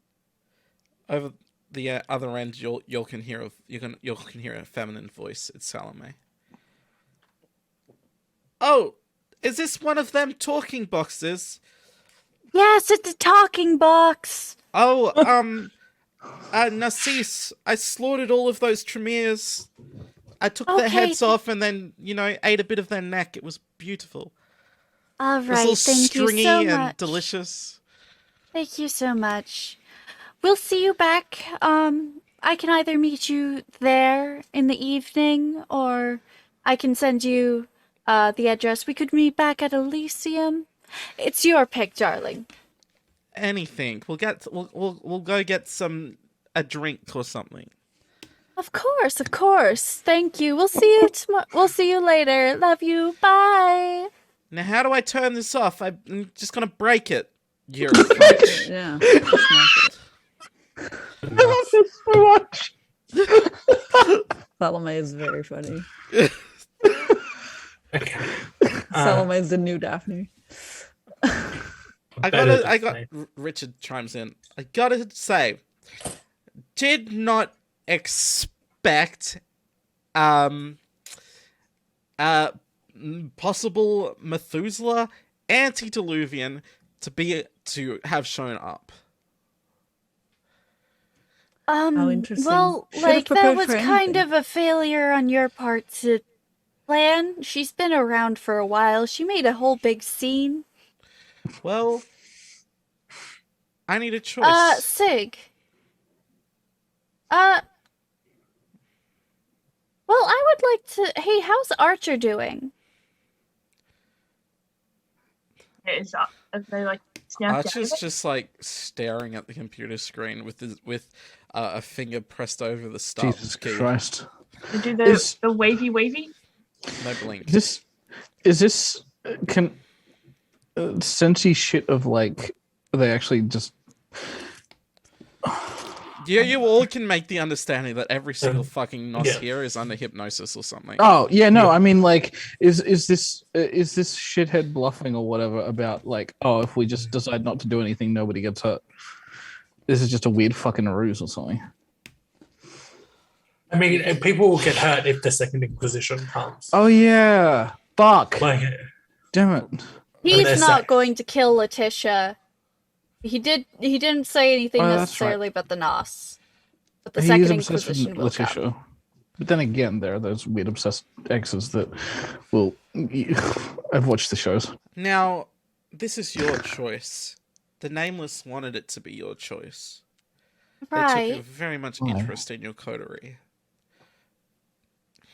Over the other end, you can hear a feminine voice. It's Salome. Oh, is this one of them talking boxes? Yes, it's a talking box. Oh, Narcisse, I slaughtered all of those Tremeres. I took their Okay. heads off and then, ate a bit of their neck. It was beautiful. All It was right, all thank you stringy so and much. delicious. Thank you so much. We'll see you back. I can either meet you there in the evening, or I can send you the address. We could meet back at Elysium. It's your pick, darling. Anything. We'll go get a drink or something. Of course. Thank you. We'll see you tomorrow. We'll see you later. Love you. Bye. Now, how do I turn this off? I'm just gonna break it. You're a French. Yeah. Smash it. I love this so much. Salome is very funny. Okay. Salome's the new Daphne. Richard chimes in. I gotta say, did not expect possible Methuselah antediluvian to have shown up. How interesting. Well, Should have like, that prepared was for kind anything. of a failure on your part to plan. She's been around for a while. She made a whole big scene. Well, I need a choice. Sig. Well, I would like to... Hey, how's Archer doing? Is they like snapped Archer's just like staring at the computer screen with a finger pressed over the start Jesus key. Christ. to do the wavy? No blink. Is this Sensi shit of like they actually just Yeah, you all can make the understanding that every single fucking Nos here is under hypnosis or something. Oh yeah, no, I mean like is this shithead bluffing or whatever about like, oh, if we just decide not to do anything, nobody gets hurt. This is just a weird fucking ruse or something. I mean, people will get hurt if the Second Inquisition comes. Oh yeah. Fuck. Like, damn it. He's not going to kill Letitia. He didn't say anything necessarily about the Nos. But the Second Inquisition will come. But then again, there are those weird obsessed exes that will... I've watched the shows. Now, this is your choice. The Nameless wanted it to be your choice. Right. They took very much interest in your coterie.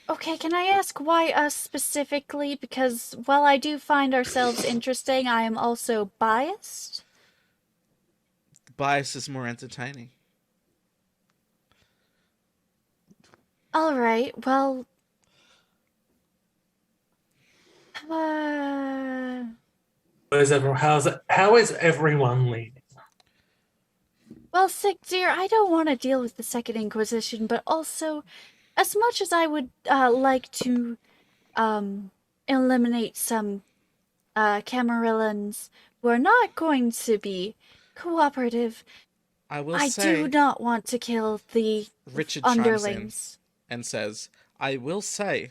Okay, can I ask why us specifically? Because while I do find ourselves interesting, I am also biased. Bias is more entertaining. All right, well... How is everyone leaning? Well, Sick dear, I don't want to deal with the Second Inquisition, but also, as much as I would like to eliminate some Camarillans who are not going to be cooperative, I do not want to kill the Richard underlings. And says, I will say,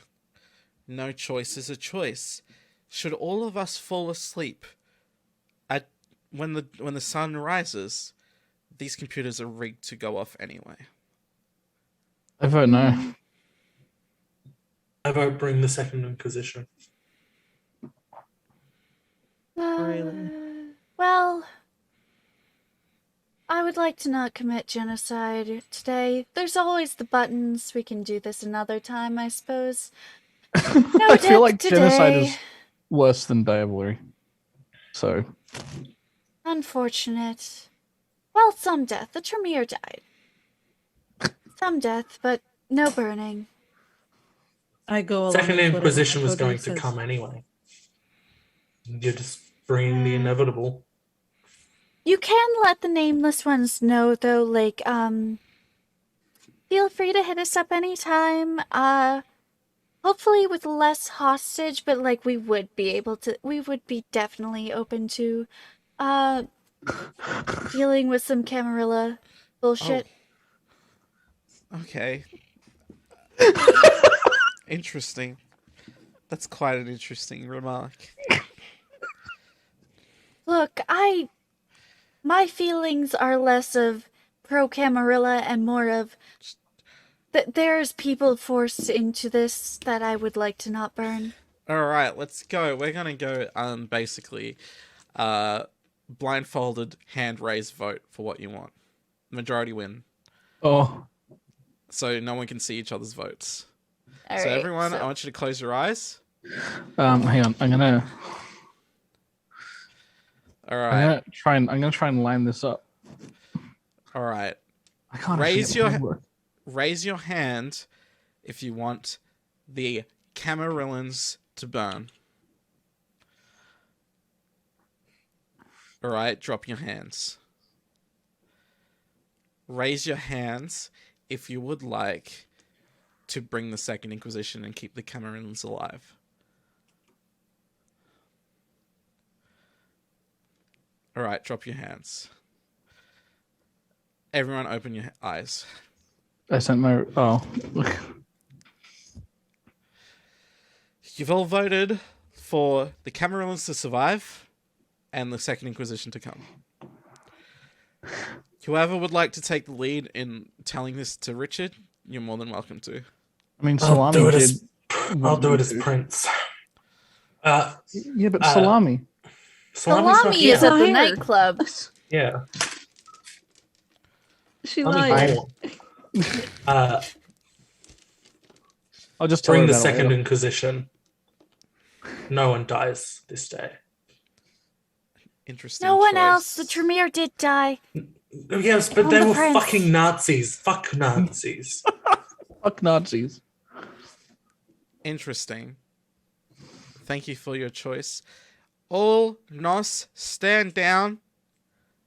no choice is a choice. Should all of us fall asleep when the sun rises, these computers are rigged to go off anyway. I vote no. I vote bring the Second Inquisition. Well, I would like to not commit genocide today. There's always the buttons. We can do this another time, I suppose. No I feel like today. genocide is worse than diablerie. So. Unfortunate. Well, some death. The Tremere died. Some death, but no burning. I go along Second with Inquisition was whatever going Cody to says. come anyway. You're just bringing the inevitable. You can let the nameless ones know, though, like, feel free to hit us up anytime. Hopefully with less hostage, but, like, we would be definitely open to, dealing with some Camarilla bullshit. Oh. Okay. Interesting. That's quite an interesting remark. Look, my feelings are less of pro-Camarilla and more of there's people forced into this that I would like to not burn. Alright, let's go. We're gonna go, basically, blindfolded, hand raised vote for what you want. Majority win. Oh. So no one can see each other's votes. All So right, everyone, I want you to close your eyes. Hang on. I'm gonna Alright. I'm gonna try and line this up. Alright. I can't Raise your hand if you want the Camarillans to burn. Alright, drop your hands. Raise your hands if you would like to bring the Second Inquisition and keep the Camarillans alive. All right, drop your hands. Everyone, open your eyes. I sent my. Oh. You've all voted for the Camarillans to survive and the Second Inquisition to come. Whoever would like to take the lead in telling this to Richard, you're more than welcome to. I mean, I'll Salami do it did. as I'll do it as Prince. Yeah, but Salami. Salami's not Salami here. is at the Here. nightclub. Yeah. She Salami's lied. gone. I'll just tell Bring her the about it Second later. Inquisition. No one dies this day. Interesting. No one choice. else. The Tremere did die. Yes, but I'm they the were prince. fucking Nazis. Fuck Nazis. Fuck Nazis. Interesting. Thank you for your choice. All Nos, stand down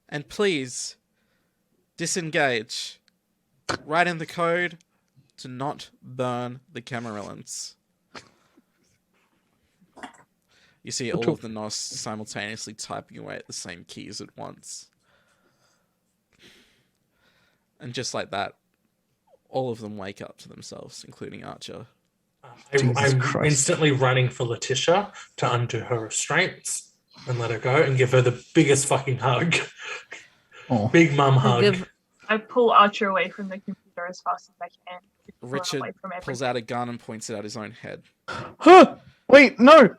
and please disengage. Write in the code to not burn the Camarillans. You see all of the Nos simultaneously typing away at the same keys at once. And just like that, all of them wake up to themselves, including Archer. I'm Christ. instantly running for Letitia to undo her restraints and let her go and give her the biggest fucking hug. Oh. Big mum hug. Give- I pull Archer away from the computer as fast as I can. Pull her Richard away from pulls everything. out a gun and points it at his own head. Huh! Wait, no!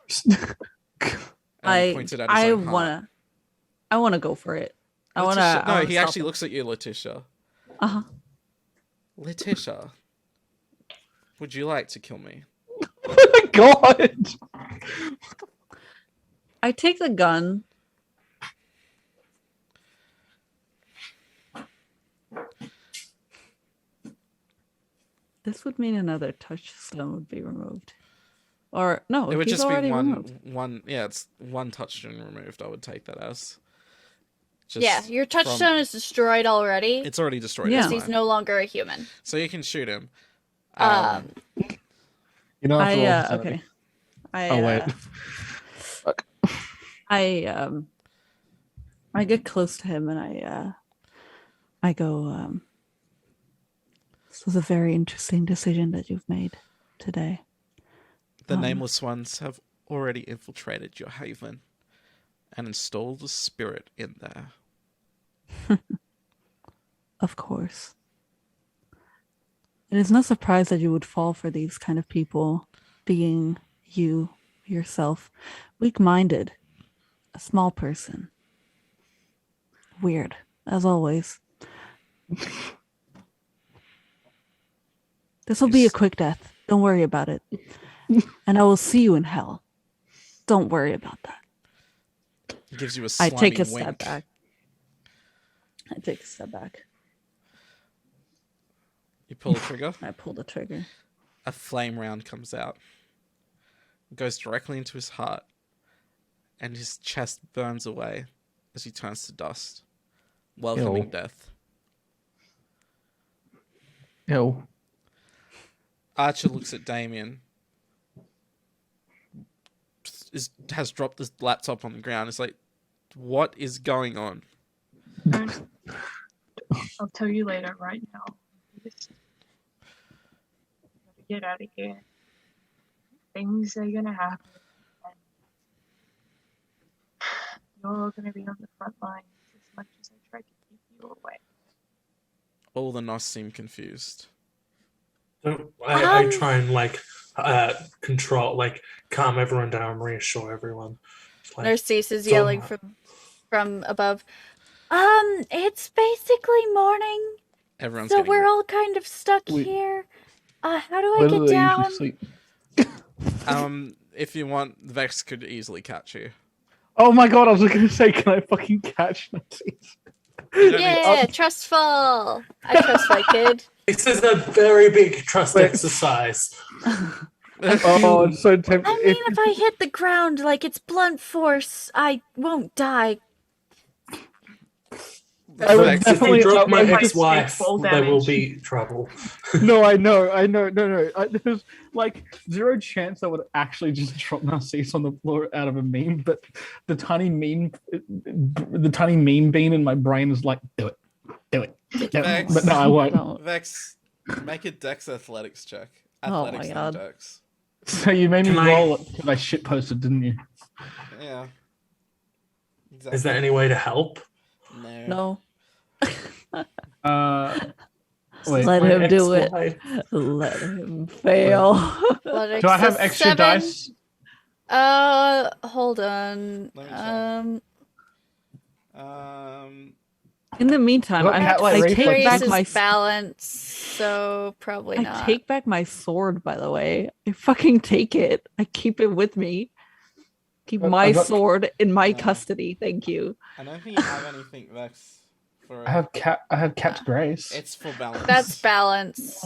And points it at his own heart. I wanna go for it. I Letitia- wanna. No, he actually looks at you, Letitia. Uh huh. Letitia, would you like to kill me? Oh my god! I take the gun. This would mean another touchstone would be removed. Or no, It would he's just be already removed. one. Yeah, it's one touchstone removed. I would take that as. Just Yeah, your from- touchstone is destroyed already. It's already destroyed. Yeah. It's He's fine. no longer a human. So you can shoot him. You don't have to roll I insanity. okay. I Oh wait. Fuck. I get close to him and I go this was a very interesting decision that you've made today. The Nameless Ones have already infiltrated your haven and installed a spirit in there. Of course. It is no surprise that you would fall for these kind of people, being you yourself, weak-minded, a small person. Weird, as always. This will be a Yes. quick death. Don't worry about it. And I will see you in hell. Don't worry about that. It gives you a I slimy take a wink. step back. I take a step back. You pull the trigger. I pull the trigger. A flame round comes out. It goes directly into his heart. And his chest burns away as he turns to dust, welcoming Ew. death. Ew. Archer looks at Damien. Has dropped his laptop on the ground. It's like, what is going on? I'll tell you later. Right now, just gotta get out of here. Things are gonna happen, and you're gonna be on the front lines as much as I try to keep you away. All the Nos seem confused. So I try and control, calm everyone down, reassure everyone. Like, Narcisse is so- yelling from above. It's basically morning, Everyone's so getting we're all kind of stuck We- here. How do I Where do get they down? usually sleep? If you want, Vex could easily catch you. Oh my god, I was gonna say, can I fucking catch Nazis? You don't need- Yeah, trustful. I trust my kid. This is a very big trust Wait. exercise. Oh, it's so tempting. I mean, if I hit the ground like it's blunt force, I won't die. I would Vex, if definitely- you drop my I would- ex-wife, full there will damage. be trouble. No, I know. No. There's like zero chance I would actually just drop Narcisse on the floor out of a meme, but the tiny meme bean in my brain is like, do it. Vex. But no, I won't. Don't. Vex, make a Dex athletics check. Oh my Athletics, not God. Dex. So you made me Can I- roll it because I shit posted, didn't you? Yeah. Exactly. Is there any way to help? No. No. Wait. Let My him do it. ex-wife. Let him fail. Athletics Do I have is extra 7. dice? Hold on. Let me check. In the meantime, What cat like I reflex? take back Grace my is balance, so probably I not. take back my sword. By the way, I fucking take it. I keep it with me. Keep I my got- sword in my No. custody. Thank you. I don't think you have anything, Vex. For I have Cat's Grace. It's for balance. That's balance.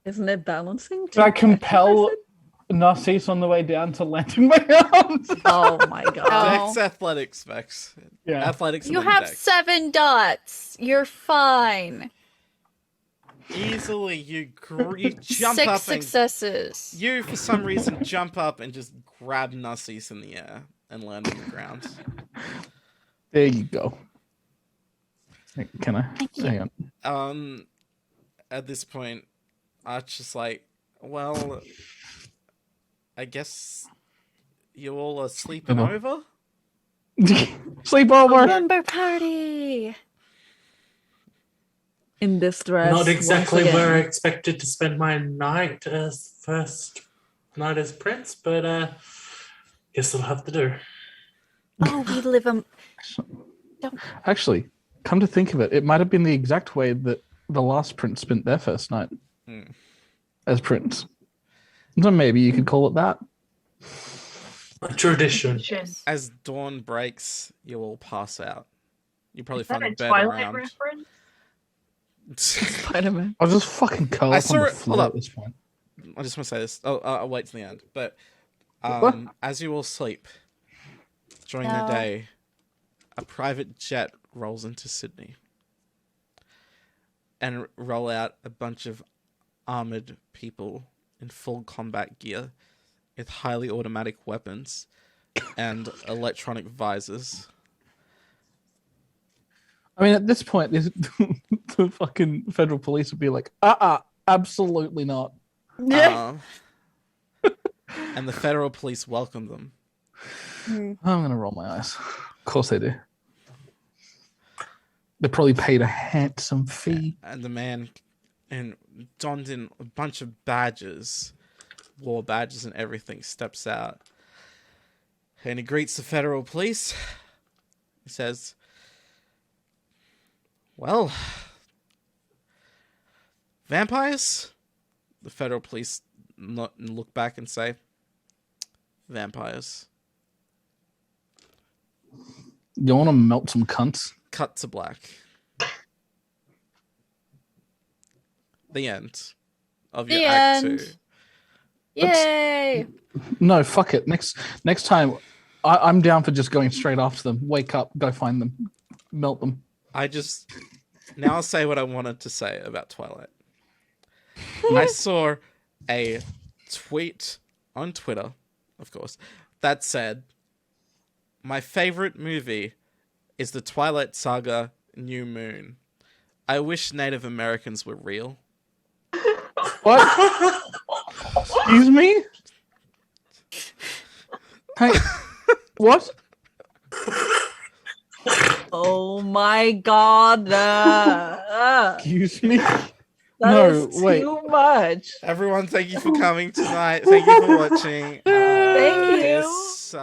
Isn't it balancing? Did I too? compel Narcisse on the way down to landing my arms? Oh my god. Dex athletics, Vex. Yeah. Athletics. You and then have Dex. 7 dots. You're fine. Easily, you jump 6 up and successes. you, for some reason, jump up and just grab Narcisse in the air and land on the ground. There you go. Can I? Thank you. Hang on. At this point, Archer's like, well, I guess you all are sleeping Uh-huh. over? Sleepover. Slumber party. In distress. Not exactly once where I again. expected to spend my night as first night as prince, but guess I'll have to do. Oh, we live Actually, come to think of it, it might have been the exact way that the last prince spent their first night as prince. So maybe you could call it that. A tradition. As dawn breaks, you all pass out. You probably Is that find a a bed Twilight around. reference? Spider-Man. I'll just fucking curl I up saw on the it- hold floor up. at this point. I just want to say this. I'll wait till the end. But What? as you all sleep during No. the day, a private jet rolls into Sydney and roll out a bunch of armored people in full combat gear with highly automatic weapons and electronic visors. I mean, at this point, the fucking federal police would be like, absolutely not. And the federal police welcome them. I'm gonna roll my eyes. Of course they do. They probably paid a handsome fee. And the man donned in a bunch of badges, war badges and everything, steps out. And he greets the federal police. He says, well, vampires? The federal police look back and say, vampires. You want to melt some cunts? Cut to black. The end of your The Act end. 2. Yay! No, fuck it. Next time, I'm down for just going straight after them. Wake up, go find them, melt them. Now I'll say what I wanted to say about Twilight. I saw a tweet on Twitter, of course, that said, my favorite movie is the Twilight Saga New Moon. I wish Native Americans were real. What? Excuse me? Hey, what? Oh my god. Excuse me? That No, is wait. too much. Everyone, thank you for coming tonight. Thank you for watching. Thank you. This,